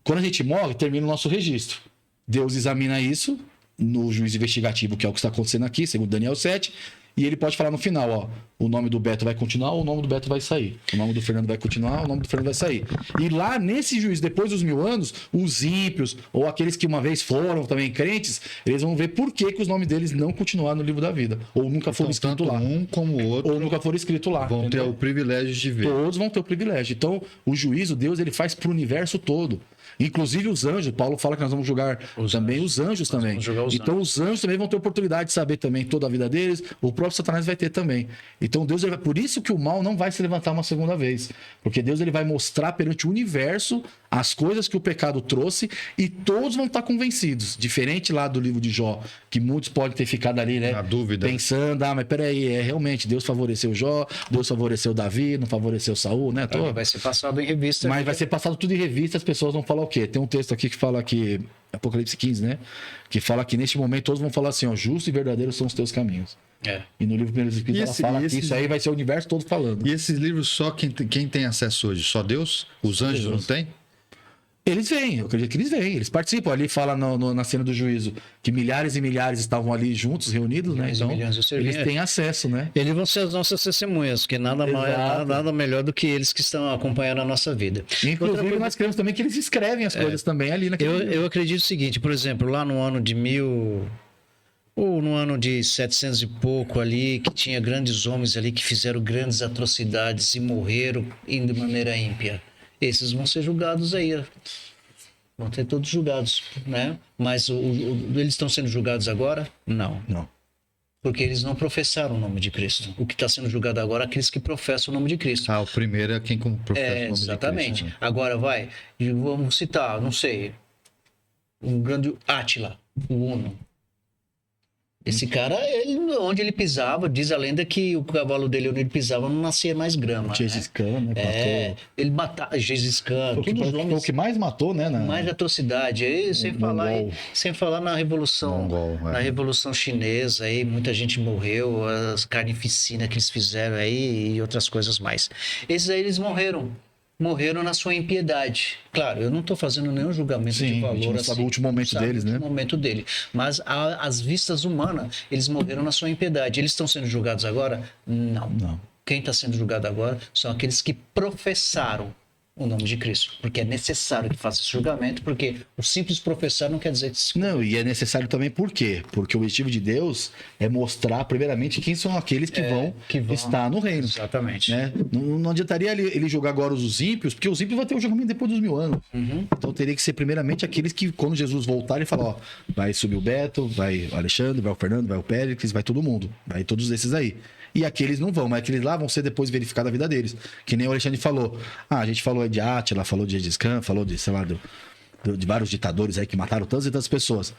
[SPEAKER 3] Quando a gente morre, termina o nosso registro. Deus examina isso no juízo investigativo, que é o que está acontecendo aqui, segundo Daniel 7, e ele pode falar no final, ó, o nome do Beto vai continuar ou o nome do Beto vai sair. O nome do Fernando vai continuar, o nome do Fernando vai sair. E lá nesse juízo, depois dos 1000 anos, os ímpios ou aqueles que uma vez foram também crentes, eles vão ver por que os nomes deles não continuaram no livro da vida. Ou nunca foram
[SPEAKER 1] Então,
[SPEAKER 3] escritos
[SPEAKER 1] tanto
[SPEAKER 3] lá.
[SPEAKER 1] um como o outro
[SPEAKER 3] Ou nunca foram escritos lá.
[SPEAKER 1] vão ter
[SPEAKER 3] entendeu?
[SPEAKER 1] o privilégio de ver.
[SPEAKER 3] Todos vão ter o privilégio. Então, o juízo, Deus, ele faz para o universo todo. Inclusive os anjos. Paulo fala que nós vamos julgar também os anjos também.
[SPEAKER 2] vamos julgar os
[SPEAKER 3] Então, os anjos também vão ter oportunidade de saber também toda a vida deles. O próprio Satanás vai ter também. Então, Deus, por isso que o mal não vai se levantar uma segunda vez. Porque Deus, ele vai mostrar perante o universo as coisas que o pecado trouxe e todos vão estar convencidos. Diferente lá do livro de Jó, que muitos podem ter ficado ali, né?
[SPEAKER 1] Na dúvida.
[SPEAKER 3] Pensando, mas peraí, realmente Deus favoreceu Jó, Deus favoreceu Davi, não favoreceu Saul, né?
[SPEAKER 2] Vai ser passado em revista.
[SPEAKER 3] Mas vai ser passado tudo em revista, as pessoas vão falar o quê? Tem um texto aqui que fala que, Apocalipse 15, né? Que fala que neste momento todos vão falar assim, ó, justo e verdadeiro são os teus caminhos. E no livro Primeiros Espíritos ela fala que isso aí vai ser o universo todo falando.
[SPEAKER 1] E esses livros só quem tem acesso hoje? Só Deus? Os anjos não têm?
[SPEAKER 3] Eles vêm, eu acredito que eles vêm, eles participam. Ali fala na cena do juízo que milhares e milhares estavam ali juntos, reunidos, né?
[SPEAKER 2] Milhares e
[SPEAKER 3] Então,
[SPEAKER 2] milhões de
[SPEAKER 3] eles
[SPEAKER 2] servidores.
[SPEAKER 3] têm acesso, né?
[SPEAKER 2] Eles vão ser as nossas testemunhas, que nada,
[SPEAKER 3] Exato.
[SPEAKER 2] nada melhor do que eles que estão acompanhando a nossa vida.
[SPEAKER 3] Inclusive, nós cremos também que eles escrevem as coisas também ali naquele livro.
[SPEAKER 2] Eu acredito o seguinte, por exemplo, lá no ano de 1000 ou no ano de 700 e pouco ali, que tinha grandes homens ali que fizeram grandes atrocidades e morreram de maneira ímpia. Esses vão ser julgados aí, ó. Vão ter todos julgados, né? Mas eles estão sendo julgados agora? Não.
[SPEAKER 3] Não.
[SPEAKER 2] Porque eles não professaram o nome de Cristo. O que está sendo julgado agora é aqueles que professam o nome de Cristo.
[SPEAKER 1] Ah, o primeiro é quem professa o nome de
[SPEAKER 2] Exatamente.
[SPEAKER 1] Cristo, né?
[SPEAKER 2] Agora vai, e vamos citar, não sei, um grande Átila, o Uno. Esse cara, onde ele pisava, diz a lenda que o cavalo dele, onde ele pisava, não nascia mais grama.
[SPEAKER 3] Gengis Khan, né?
[SPEAKER 2] Ele matava Gengis Khan,
[SPEAKER 3] Foi
[SPEAKER 2] todos os
[SPEAKER 3] o
[SPEAKER 2] homens
[SPEAKER 3] que mais matou, né?
[SPEAKER 2] mais atrocidade. Aí, sem falar na Revolução,
[SPEAKER 1] Mongol,
[SPEAKER 2] na Revolução Chinesa, aí muita gente morreu, as carnificina que eles fizeram aí e outras coisas mais. Esses aí eles morreram na sua impiedade. Claro, eu não estou fazendo nenhum julgamento
[SPEAKER 3] Sim,
[SPEAKER 2] de
[SPEAKER 3] a
[SPEAKER 2] valor.
[SPEAKER 3] gente não sabe o último momento
[SPEAKER 2] sabe
[SPEAKER 3] deles,
[SPEAKER 2] o
[SPEAKER 3] né?
[SPEAKER 2] último momento dele. Mas às vistas humanas, eles morreram na sua impiedade. Eles estão sendo julgados agora? Não. Quem está sendo julgado agora são aqueles que professaram o nome de Cristo. Porque é necessário que faça esse julgamento, porque o simples professar não quer dizer que...
[SPEAKER 3] Não, e é necessário também por quê? Porque o objetivo de Deus é mostrar, primeiramente, quem são aqueles que vão estar no reino.
[SPEAKER 2] Exatamente.
[SPEAKER 3] Né? Não adiantaria ele julgar agora os ímpios, porque os ímpios vão ter o julgamento depois dos 1000 anos. Então teria que ser primeiramente aqueles que, quando Jesus voltar, ele fala, ó, vai subir o Beto, vai o Alexandre, vai o Fernando, vai o Péricles, vai todo mundo. Vai todos esses aí. E aqueles não vão, mas aqueles lá vão ser depois verificados a vida deles. Que nem o Alexandre falou. A gente falou de Átila, falou de Gengis Khan, falou de, sei lá, de vários ditadores aí que mataram tantas e tantas pessoas.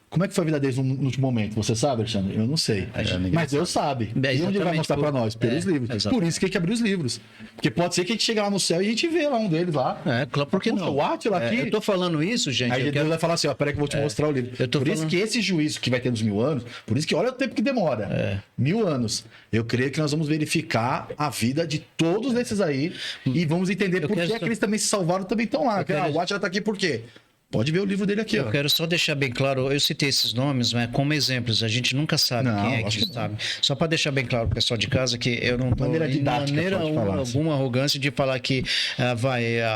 [SPEAKER 3] Como é que foi a vida deles no último momento? Você sabe, Alexandre? Eu não sei. Mas Deus sabe. E onde ele vai mostrar pra nós? Pelos livros.
[SPEAKER 2] Exatamente.
[SPEAKER 3] Por isso que tem que abrir os livros. Porque pode ser que a gente chegue lá no céu e a gente vê lá um deles lá.
[SPEAKER 2] Claro, por que
[SPEAKER 3] Puxa,
[SPEAKER 2] não?
[SPEAKER 3] o Átila aqui.
[SPEAKER 2] Eu tô falando isso, gente.
[SPEAKER 3] Aí
[SPEAKER 2] eu
[SPEAKER 3] Deus
[SPEAKER 2] quero...
[SPEAKER 3] vai falar assim, ó, peraí que eu vou te mostrar o livro. Por isso que esse juízo que vai ter nos 1000 anos, por isso que olha o tempo que demora. 1000 anos. Eu creio que nós vamos verificar a vida de todos esses aí e vamos entender por que aqueles também se salvaram também estão lá. O Átila tá aqui por quê? Pode ver o livro dele aqui, ó.
[SPEAKER 2] Eu quero só deixar bem claro, eu citei esses nomes, mas como exemplos, a gente nunca sabe quem é que sabe. Só para deixar bem claro pro pessoal de casa que eu não tô de maneira alguma arrogância de falar que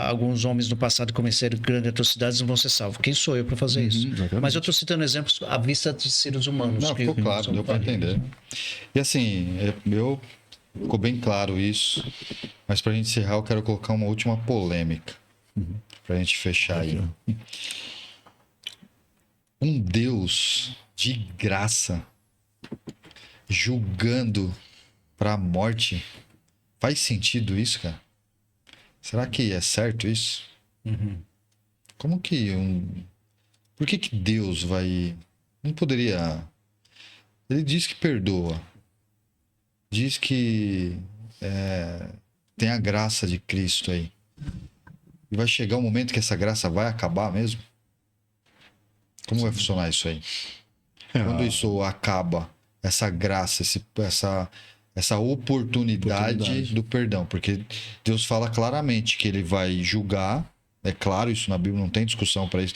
[SPEAKER 2] alguns homens no passado cometeram grandes atrocidades e não vão ser salvos. Quem sou eu para fazer isso?
[SPEAKER 3] Exatamente.
[SPEAKER 2] Mas eu estou citando exemplos à vista de seres humanos.
[SPEAKER 1] Não, ficou claro, deu para entender. E assim, ficou bem claro isso, mas para a gente encerrar, eu quero colocar uma última polêmica. Pra gente fechar aí. Um Deus de graça julgando para a morte. Faz sentido isso, cara? Será que é certo isso? Como que Por que Deus vai... Não poderia... Ele diz que perdoa. Diz que tem a graça de Cristo aí. E vai chegar um momento que essa graça vai acabar mesmo? Como vai funcionar isso aí? Quando isso acaba, essa graça, essa oportunidade do perdão, porque Deus fala claramente que ele vai julgar, é claro, isso na Bíblia não tem discussão para isso,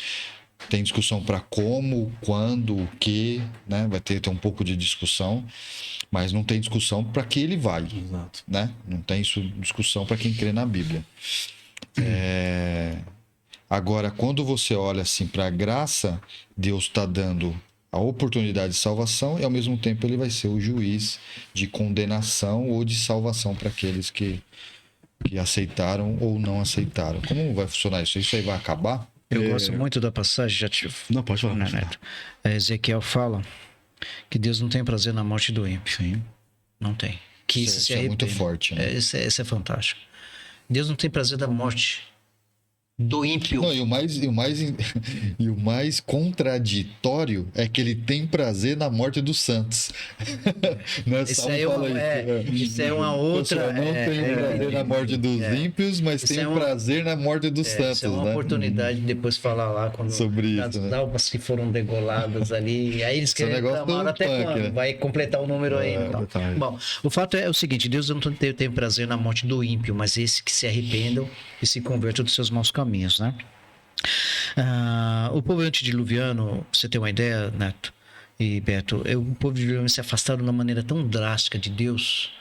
[SPEAKER 1] tem discussão para como, quando, o que, né? Vai ter um pouco de discussão, mas não tem discussão para que ele vai,
[SPEAKER 3] Exato.
[SPEAKER 1] né? Não tem discussão para quem crê na Bíblia. Agora, quando você olha assim para a graça, Deus está dando a oportunidade de salvação e ao mesmo tempo ele vai ser o juiz de condenação ou de salvação para aqueles que aceitaram ou não aceitaram. Como vai funcionar isso? Isso aí vai acabar?
[SPEAKER 2] Eu gosto muito da passagem, já tive.
[SPEAKER 3] Não, pode falar. Pode falar.
[SPEAKER 2] Neto. Ezequiel fala que Deus não tem prazer na morte do ímpio.
[SPEAKER 3] Sim.
[SPEAKER 2] Não tem. Que isso se
[SPEAKER 1] é muito
[SPEAKER 2] arrependa.
[SPEAKER 1] forte, né?
[SPEAKER 2] Isso é fantástico. Deus não tem prazer da morte do ímpio.
[SPEAKER 1] Não, e o mais contraditório é que ele tem prazer na morte dos santos. Né?
[SPEAKER 2] Isso
[SPEAKER 1] Salmo
[SPEAKER 2] aí
[SPEAKER 1] fala
[SPEAKER 2] isso é uma outra.
[SPEAKER 1] Pessoal, não tem prazer na morte dos ímpios, mas
[SPEAKER 2] Isso
[SPEAKER 1] tem
[SPEAKER 2] é
[SPEAKER 1] prazer na morte dos santos.
[SPEAKER 2] Isso é uma
[SPEAKER 1] né?
[SPEAKER 2] oportunidade de depois falar lá quando
[SPEAKER 1] Sobre
[SPEAKER 2] as
[SPEAKER 1] isso, né?
[SPEAKER 2] almas que foram degoladas ali. Aí eles querem
[SPEAKER 1] negócio
[SPEAKER 2] reclamar
[SPEAKER 1] do
[SPEAKER 2] até
[SPEAKER 1] punk,
[SPEAKER 2] quando?
[SPEAKER 1] né?
[SPEAKER 2] Vai completar o número aí. Então.
[SPEAKER 3] detalhe.
[SPEAKER 2] Bom, o fato é o seguinte: Deus não tem prazer na morte do ímpio, mas esse que se arrependam e se convertam dos seus maus caminhos, né? O povo antediluviano, pra você ter uma ideia, Neto e Beto, o povo antediluviano se afastaram de uma maneira tão drástica de Deus,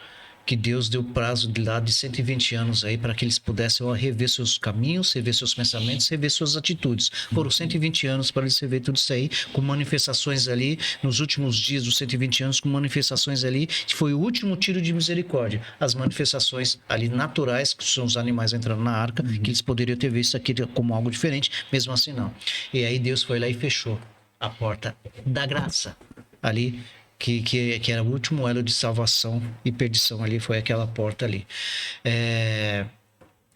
[SPEAKER 2] que Deus deu prazo de lá de 120 anos aí para que eles pudessem rever seus caminhos, rever seus pensamentos, rever suas atitudes. Foram 120 anos para eles rever tudo isso aí, com manifestações ali, nos últimos dias dos 120 anos, com manifestações ali, que foi o último tiro de misericórdia. As manifestações ali naturais, que são os animais entrando na arca, que eles poderiam ter visto aquilo como algo diferente, mesmo assim não. E aí Deus foi lá e fechou a porta da graça ali, que era o último elo de salvação e perdição ali, foi aquela porta ali.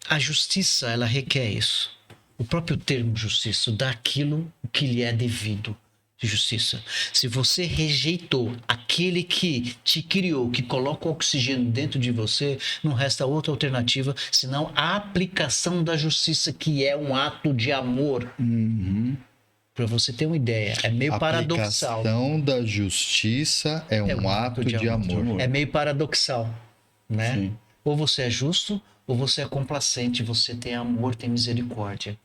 [SPEAKER 2] A justiça, ela requer isso. O próprio termo justiça dá aquilo que lhe é devido de justiça. Se você rejeitou aquele que te criou, que coloca o oxigênio dentro de você, não resta outra alternativa senão a aplicação da justiça, que é um ato de amor. Para você ter uma ideia, é meio paradoxal.
[SPEAKER 1] A aplicação da justiça é um ato de amor.
[SPEAKER 2] É meio paradoxal, né?
[SPEAKER 3] Sim.
[SPEAKER 2] Ou você é justo, ou você é complacente, você tem amor, tem misericórdia.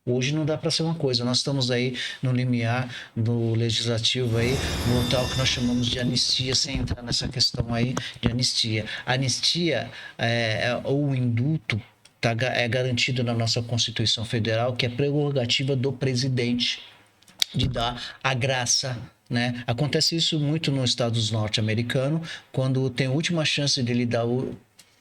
[SPEAKER 2] Hoje não dá para ser uma coisa. Nós estamos aí no limiar do legislativo aí, no tal que nós chamamos de anistia, sem entrar nessa questão aí de anistia. A anistia ou o indulto é garantido na nossa Constituição Federal, que é prerrogativa do presidente de dar a graça, né? Acontece isso muito nos Estados norte-americanos, quando tem a última chance dele dar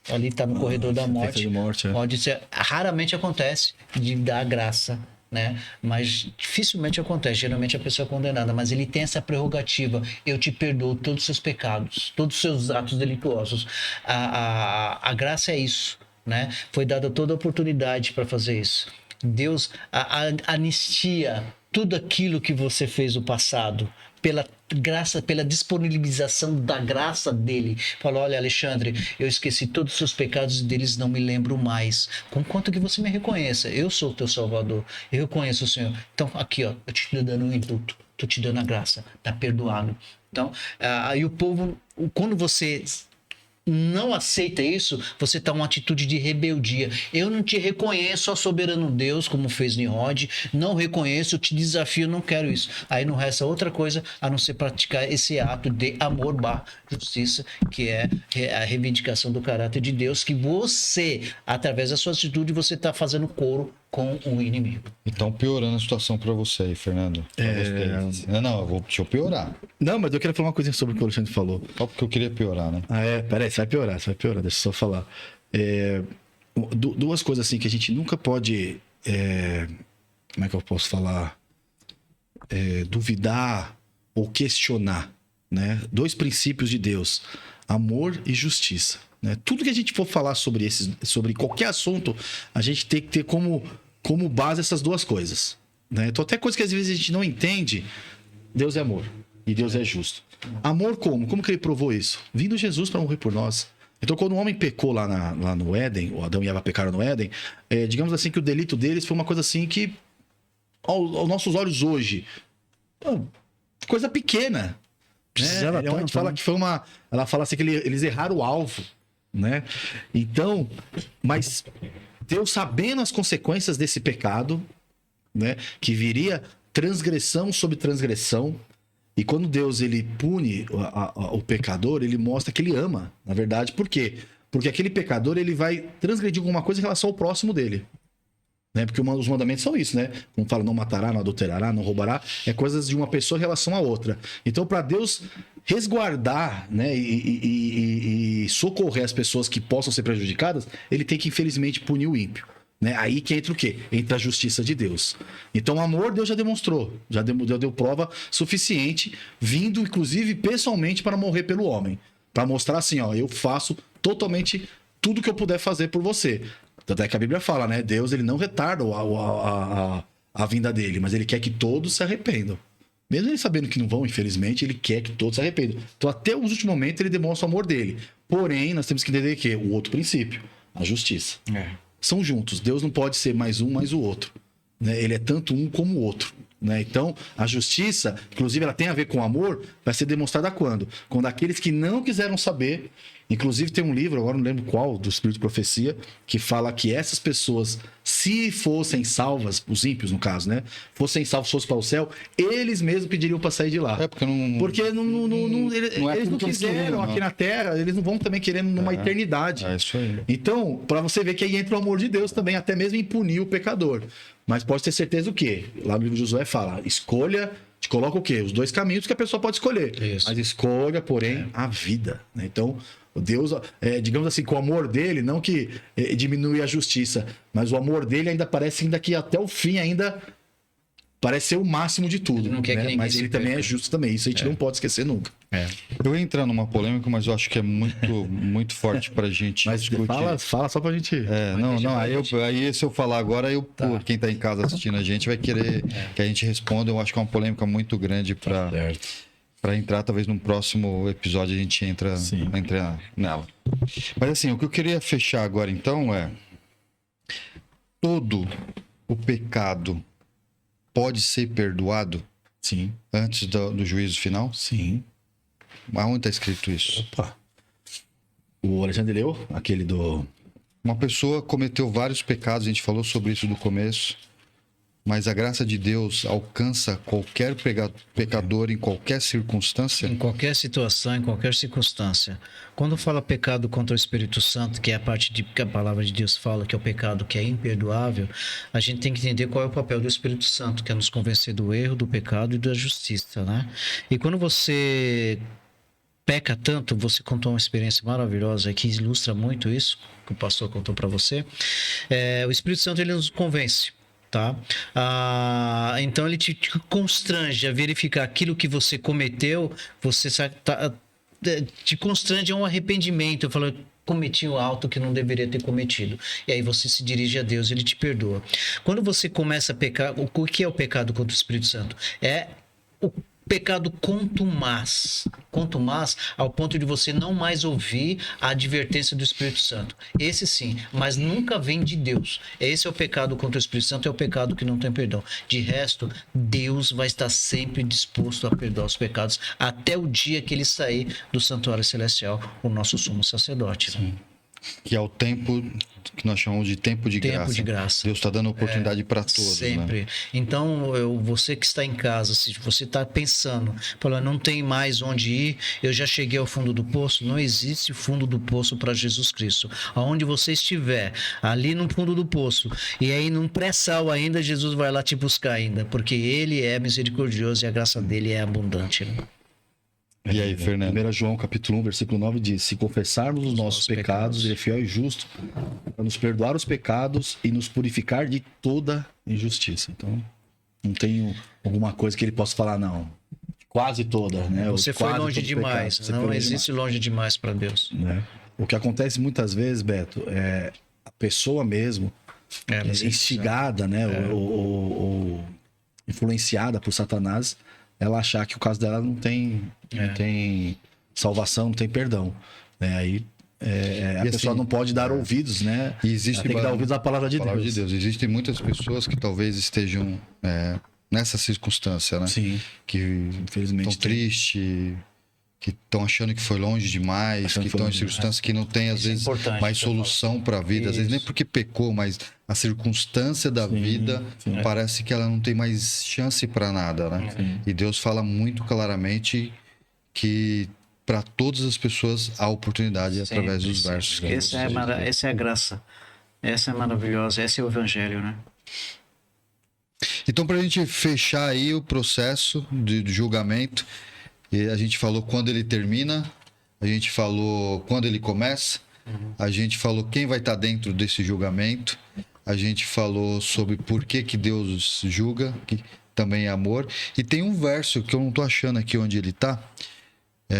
[SPEAKER 2] ali está no corredor da morte. Pode ser, raramente acontece de dar a graça, né? Mas dificilmente acontece. Geralmente a pessoa é condenada, mas ele tem essa prerrogativa: eu te perdoo todos os seus pecados, todos os seus atos delituosos. A graça é isso, né? Foi dada toda a oportunidade para fazer isso. Deus anistia tudo aquilo que você fez no passado, pela graça, pela disponibilização da graça dele. Falou: olha, Alexandre, eu esqueci todos os seus pecados e deles não me lembro mais. Conquanto que você me reconheça, eu sou o teu Salvador, eu reconheço o Senhor. Então, aqui, ó, eu te estou dando um indulto, estou te dando a graça, tá perdoado. Então, aí o povo, quando você não aceita isso, você está uma atitude de rebeldia. Eu não te reconheço, ó soberano Deus, como fez Nimrod, não reconheço, eu te desafio, não quero isso. Aí não resta outra coisa a não ser praticar esse ato de amor justiça, que é a reivindicação do caráter de Deus, que você, através da sua atitude, você está fazendo coro com o inimigo.
[SPEAKER 1] Então, piorando a situação para você aí, Fernando. Não, deixa eu piorar.
[SPEAKER 3] Não, mas eu queria falar uma coisa sobre o que o Alexandre falou.
[SPEAKER 1] Só porque eu queria piorar, né?
[SPEAKER 3] Peraí, você vai piorar, deixa eu só falar. Duas coisas assim que a gente nunca pode, como é que eu posso falar? Duvidar ou questionar, né? Dois princípios de Deus: amor e justiça. Né? Tudo que a gente for falar sobre qualquer assunto, a gente tem que ter como base essas duas coisas. Né? Então, até coisa que às vezes a gente não entende, Deus é amor e Deus é justo. Amor como? Como que ele provou isso? Vindo Jesus para morrer por nós. Então, quando o homem pecou lá no Éden, o Adão e Eva pecaram no Éden, digamos assim que o delito deles foi uma coisa assim que, aos nossos olhos hoje, coisa pequena.
[SPEAKER 2] Precisava
[SPEAKER 3] Né? A gente
[SPEAKER 2] tanto,
[SPEAKER 3] fala
[SPEAKER 2] né?
[SPEAKER 3] que foi uma... Ela fala assim que eles erraram o alvo, né? Então, mas Deus, sabendo as consequências desse pecado, né? Que viria transgressão sobre transgressão, e quando Deus ele pune o pecador, ele mostra que ele ama, na verdade. Por quê? Porque aquele pecador ele vai transgredir alguma coisa em relação ao próximo dele. Né? Porque os mandamentos são isso, né? Como fala, não matará, não adulterará, não roubará. É coisas de uma pessoa em relação a outra. Então, para Deus resguardar, né? E socorrer as pessoas que possam ser prejudicadas, ele tem que, infelizmente, punir o ímpio. Né? Aí que entra o quê? Entra a justiça de Deus. Então, o amor Deus já demonstrou. Já deu prova suficiente, vindo, inclusive, pessoalmente para morrer pelo homem. Para mostrar assim, ó, eu faço totalmente tudo que eu puder fazer por você. Tanto é que a Bíblia fala, né? Deus ele não retarda a vinda dele, mas ele quer que todos se arrependam. Mesmo ele sabendo que não vão, infelizmente, ele quer que todos se arrependam. Então, até os últimos momentos, ele demonstra o amor dele. Porém, nós temos que entender que o outro princípio, a justiça. São juntos. Deus não pode ser mais um, mais o outro. Né? Ele é tanto um como o outro. Né? Então, a justiça, inclusive, ela tem a ver com o amor, vai ser demonstrada quando? Quando aqueles que não quiseram saber. Inclusive, tem um livro, agora não lembro qual, do Espírito de Profecia, que fala que essas pessoas, se fossem salvas, os ímpios, no caso, né? Fossem salvos, fossem para o céu, eles mesmos pediriam para sair de lá.
[SPEAKER 1] Porque não.
[SPEAKER 3] Porque eles não
[SPEAKER 1] aquilo que eles
[SPEAKER 3] quiseram
[SPEAKER 1] queriam,
[SPEAKER 3] aqui
[SPEAKER 1] não.
[SPEAKER 3] na Terra, eles não vão também querendo numa eternidade.
[SPEAKER 1] É isso aí.
[SPEAKER 3] Então, para você ver que aí entra o amor de Deus também, até mesmo em punir o pecador. Mas pode ter certeza o quê? Lá no livro de Josué fala, escolha, te coloca o quê? Os dois caminhos que a pessoa pode escolher.
[SPEAKER 2] Isso.
[SPEAKER 3] Mas escolha, porém, a vida. Né? Então, Deus, digamos assim, com o amor dele, não que diminui a justiça, mas o amor dele ainda parece ainda que até o fim ainda parece ser o máximo de tudo.
[SPEAKER 2] Ele não quer que ninguém
[SPEAKER 3] mas
[SPEAKER 2] se
[SPEAKER 3] ele também
[SPEAKER 2] perca.
[SPEAKER 3] é justo também. Isso a gente não pode esquecer nunca.
[SPEAKER 1] Eu ia entrar numa polêmica, mas eu acho que é muito, muito forte pra gente
[SPEAKER 3] Mas
[SPEAKER 1] discutir.
[SPEAKER 3] fala só pra gente.
[SPEAKER 1] Aí se eu falar agora, pô, quem tá em casa assistindo a gente vai querer que a gente responda. Eu acho que é uma polêmica muito grande pra entrar. Talvez num próximo episódio a gente entra nela. Mas assim, o que eu queria fechar agora então é: todo o pecado pode ser perdoado
[SPEAKER 3] Sim,
[SPEAKER 1] antes do juízo final?
[SPEAKER 3] sim.
[SPEAKER 1] Aonde está escrito isso?
[SPEAKER 3] Opa. O Alexandre leu aquele do...
[SPEAKER 1] Uma pessoa cometeu vários pecados, a gente falou sobre isso do começo, mas a graça de Deus alcança qualquer pecador em qualquer circunstância?
[SPEAKER 2] Em qualquer situação, em qualquer circunstância. Quando fala pecado contra o Espírito Santo, que é a parte que a palavra de Deus fala, que é o pecado que é imperdoável, a gente tem que entender qual é o papel do Espírito Santo, que é nos convencer do erro, do pecado e da justiça, né? E quando você peca tanto, você contou uma experiência maravilhosa que ilustra muito isso, que o pastor contou para você. O Espírito Santo, ele nos convence. Tá? Então ele te constrange a verificar aquilo que você cometeu, você te constrange a um arrependimento. Eu falo, cometi um alto que não deveria ter cometido. E aí você se dirige a Deus, ele te perdoa. Quando você começa a pecar, o que é o pecado contra o Espírito Santo? É o pecado contumaz ao ponto de você não mais ouvir a advertência do Espírito Santo. Esse sim, mas nunca vem de Deus. Esse é o pecado contra o Espírito Santo, é o pecado que não tem perdão. De resto, Deus vai estar sempre disposto a perdoar os pecados até o dia que ele sair do santuário celestial, o nosso sumo sacerdote. Né?
[SPEAKER 1] Que é o tempo que nós chamamos de tempo de graça.
[SPEAKER 2] Tempo de graça.
[SPEAKER 1] Deus está dando oportunidade para todos.
[SPEAKER 2] Sempre.
[SPEAKER 1] Né?
[SPEAKER 2] Então, você que está em casa, se você está pensando, falando, não tem mais onde ir, eu já cheguei ao fundo do poço, não existe fundo do poço para Jesus Cristo. Aonde você estiver, ali no fundo do poço, e aí num pré-sal ainda, Jesus vai lá te buscar ainda, porque Ele é misericordioso e a graça dele é abundante. Né?
[SPEAKER 1] E aí, Fernando?
[SPEAKER 3] 1 João capítulo 1, versículo 9 diz: se confessarmos os nossos pecados, ele é fiel e justo para nos perdoar os pecados e nos purificar de toda injustiça. Então, não tem alguma coisa que ele possa falar, não. quase toda, né?
[SPEAKER 2] Você foi
[SPEAKER 3] Quase
[SPEAKER 2] longe
[SPEAKER 3] todo
[SPEAKER 2] demais.
[SPEAKER 3] pecado. Você
[SPEAKER 2] Não
[SPEAKER 3] foi
[SPEAKER 2] existe longe demais para Deus.
[SPEAKER 3] né? O que acontece muitas vezes, Beto, é a pessoa mesmo instigada, né, ou influenciada por Satanás, ela achar que o caso dela não tem salvação, não tem perdão. Né? Aí a
[SPEAKER 1] E
[SPEAKER 3] pessoa
[SPEAKER 1] assim,
[SPEAKER 3] não pode dar ouvidos, né?
[SPEAKER 1] E existe
[SPEAKER 3] Ela tem que dar ouvidos à palavra de
[SPEAKER 1] palavra
[SPEAKER 3] Deus.
[SPEAKER 1] de Deus. Existem muitas pessoas que talvez estejam nessa circunstância, né?
[SPEAKER 3] Sim,
[SPEAKER 1] Que
[SPEAKER 3] infelizmente.
[SPEAKER 1] estão tristes, que estão achando que foi longe demais,
[SPEAKER 3] Achando
[SPEAKER 1] que
[SPEAKER 3] que foi
[SPEAKER 1] estão em
[SPEAKER 3] longe
[SPEAKER 1] circunstâncias que não tem, às
[SPEAKER 2] Isso é
[SPEAKER 1] vezes,
[SPEAKER 2] importante,
[SPEAKER 1] mais
[SPEAKER 2] que eu falo.
[SPEAKER 1] solução para a vida. Às vezes nem
[SPEAKER 2] Isso.
[SPEAKER 1] porque pecou, mas a circunstância da vida
[SPEAKER 3] sim.
[SPEAKER 1] parece que ela não tem mais chance para nada, né? E Deus fala muito claramente que para todas as pessoas há oportunidade através dos versos. que
[SPEAKER 2] Essa é a graça. Essa é maravilhosa. Esse é o evangelho, né?
[SPEAKER 1] Então, para a gente fechar aí o processo de julgamento, e a gente falou quando ele termina, a gente falou quando ele começa, a gente falou quem vai estar dentro desse julgamento, a gente falou sobre por que Deus julga, que também é amor. E tem um verso que eu não estou achando aqui onde ele está,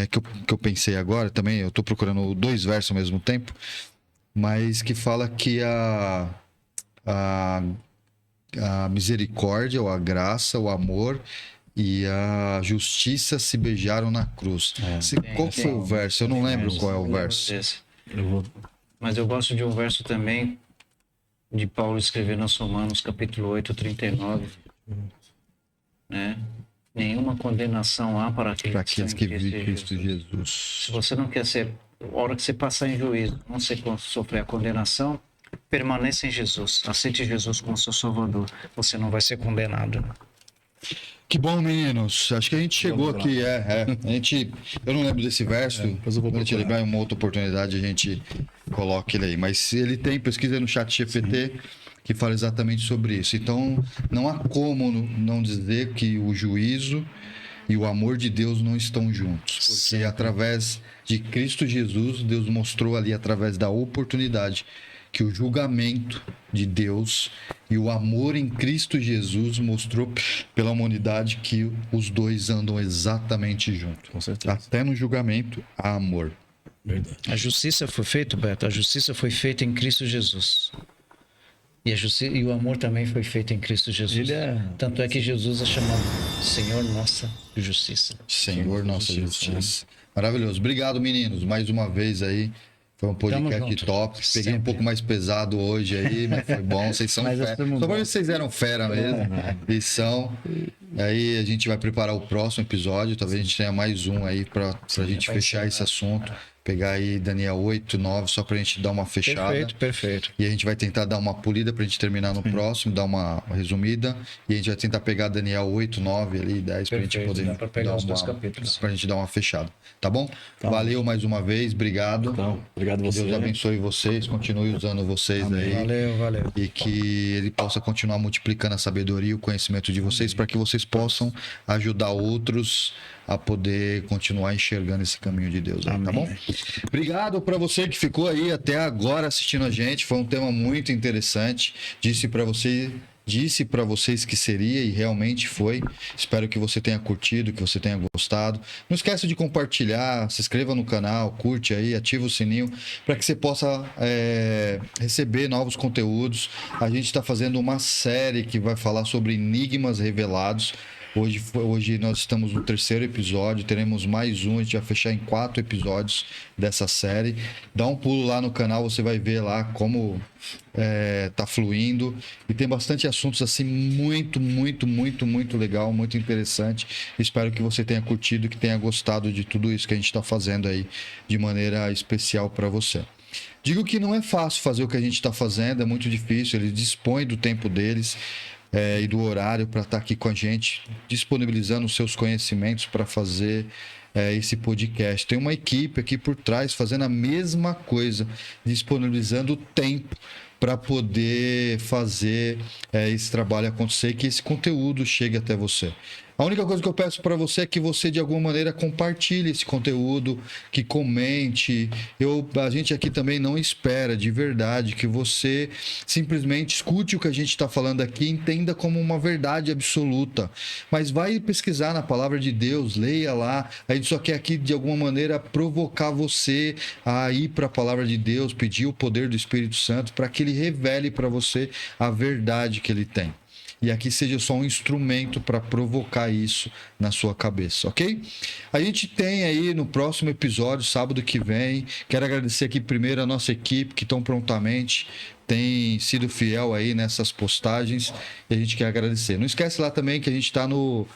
[SPEAKER 1] que eu pensei agora também, eu estou procurando 2 versos ao mesmo tempo, mas que fala que a misericórdia, ou a graça, o amor e a justiça se beijaram na cruz. Qual foi o verso? Eu não lembro qual é o verso.
[SPEAKER 2] Mas eu gosto de um verso também de Paulo escrevendo aos Romanos, capítulo 8, 39. Né? Nenhuma condenação há para
[SPEAKER 1] Para aqueles que vivem em Cristo
[SPEAKER 2] Se
[SPEAKER 1] Jesus.
[SPEAKER 2] você não quer ser, a hora que você passar em juízo, não ser sofrer a condenação, permaneça em Jesus. Aceite Jesus como seu Salvador. Você não vai ser condenado.
[SPEAKER 1] Que bom, meninos. Acho que a gente chegou aqui. Eu não lembro desse verso.
[SPEAKER 3] Depois eu vou
[SPEAKER 1] Quando a gente
[SPEAKER 3] procurar.
[SPEAKER 1] lembrar em uma outra oportunidade, a gente coloca ele aí. Mas se ele tem, pesquisa no chat GPT que fala exatamente sobre isso. Então, não há como não dizer que o juízo e o amor de Deus não estão juntos. Porque através de Cristo Jesus, Deus mostrou ali, através da oportunidade, que o julgamento de Deus e o amor em Cristo Jesus mostrou pela humanidade que os dois andam exatamente juntos.
[SPEAKER 3] Com certeza.
[SPEAKER 1] Até no julgamento há amor.
[SPEAKER 3] Verdade.
[SPEAKER 2] A justiça foi feita, Beto, a justiça foi feita em Cristo Jesus. E o amor também foi feito em Cristo Jesus. Tanto é que Jesus é chamado Senhor Nossa Justiça.
[SPEAKER 1] Senhor, nossa justiça. Maravilhoso. Obrigado, meninos, mais uma vez aí. Foi um podcast
[SPEAKER 2] junto.
[SPEAKER 1] top. Peguei
[SPEAKER 2] Sempre.
[SPEAKER 1] um pouco mais pesado hoje aí, mas foi bom. Vocês são
[SPEAKER 2] Mas
[SPEAKER 1] fera.
[SPEAKER 2] estamos
[SPEAKER 1] Só pra
[SPEAKER 2] bom.
[SPEAKER 1] ver se vocês eram fera mesmo. E são. Aí a gente vai preparar o próximo episódio. Talvez a gente tenha mais um aí pra gente
[SPEAKER 2] vai
[SPEAKER 1] fechar
[SPEAKER 2] ser,
[SPEAKER 1] esse assunto. Pegar aí Daniel 8, 9, só pra gente dar uma fechada.
[SPEAKER 2] Perfeito.
[SPEAKER 1] E a gente vai tentar dar uma polida pra gente terminar no próximo, dar uma resumida. E a gente vai tentar pegar Daniel 8, 9 ali, 10 pra gente
[SPEAKER 2] Perfeito,
[SPEAKER 1] poder
[SPEAKER 2] dá pra pegar
[SPEAKER 1] dar
[SPEAKER 2] os 2 capítulos.
[SPEAKER 1] pra gente dar uma fechada. Tá bom? Valeu mais uma vez, obrigado.
[SPEAKER 3] Então, obrigado a
[SPEAKER 1] Que
[SPEAKER 3] você.
[SPEAKER 1] Deus abençoe vocês, continue usando vocês aí.
[SPEAKER 2] Valeu.
[SPEAKER 1] E que ele possa continuar multiplicando a sabedoria e o conhecimento de vocês para que vocês possam ajudar outros a poder continuar enxergando esse caminho de Deus aí, tá bom? Obrigado para você que ficou aí até agora assistindo a gente. Foi um tema muito interessante. Disse para vocês que seria e realmente foi. Espero que você tenha curtido, que você tenha gostado. Não esqueça de compartilhar, se inscreva no canal, curte aí, ativa o sininho para que você possa receber novos conteúdos. A gente está fazendo uma série que vai falar sobre enigmas revelados. Hoje nós estamos no 3º episódio, teremos mais um, a gente vai fechar em 4 episódios dessa série. Dá um pulo lá no canal, você vai ver lá como tá fluindo. E tem bastante assuntos assim, muito legal, muito interessante. Espero que você tenha curtido, que tenha gostado de tudo isso que a gente está fazendo aí de maneira especial para você. Digo que não é fácil fazer o que a gente está fazendo, é muito difícil, eles dispõem do tempo deles. E do horário para estar aqui com a gente, disponibilizando os seus conhecimentos para fazer esse podcast. Tem uma equipe aqui por trás fazendo a mesma coisa, disponibilizando o tempo para poder fazer esse trabalho acontecer e que esse conteúdo chegue até você. A única coisa que eu peço para você é que você, de alguma maneira, compartilhe esse conteúdo, que comente. A gente aqui também não espera, de verdade, que você simplesmente escute o que a gente está falando aqui e entenda como uma verdade absoluta. Mas vai pesquisar na palavra de Deus, leia lá. A gente só quer aqui, de alguma maneira, provocar você a ir para a palavra de Deus, pedir o poder do Espírito Santo para que ele revele para você a verdade que ele tem. E aqui seja só um instrumento para provocar isso na sua cabeça, ok? A gente tem aí no próximo episódio, sábado que vem, quero agradecer aqui primeiro a nossa equipe que tão prontamente tem sido fiel aí nessas postagens e a gente quer agradecer. Não esquece lá também que a gente está no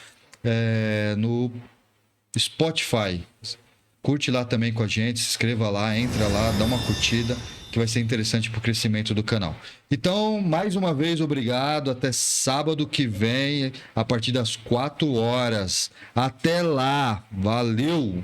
[SPEAKER 1] Spotify. Curte lá também com a gente, se inscreva lá, entra lá, dá uma curtida, que vai ser interessante para o crescimento do canal. Então, mais uma vez, obrigado. Até sábado que vem, a partir das 4 horas. Até lá. Valeu!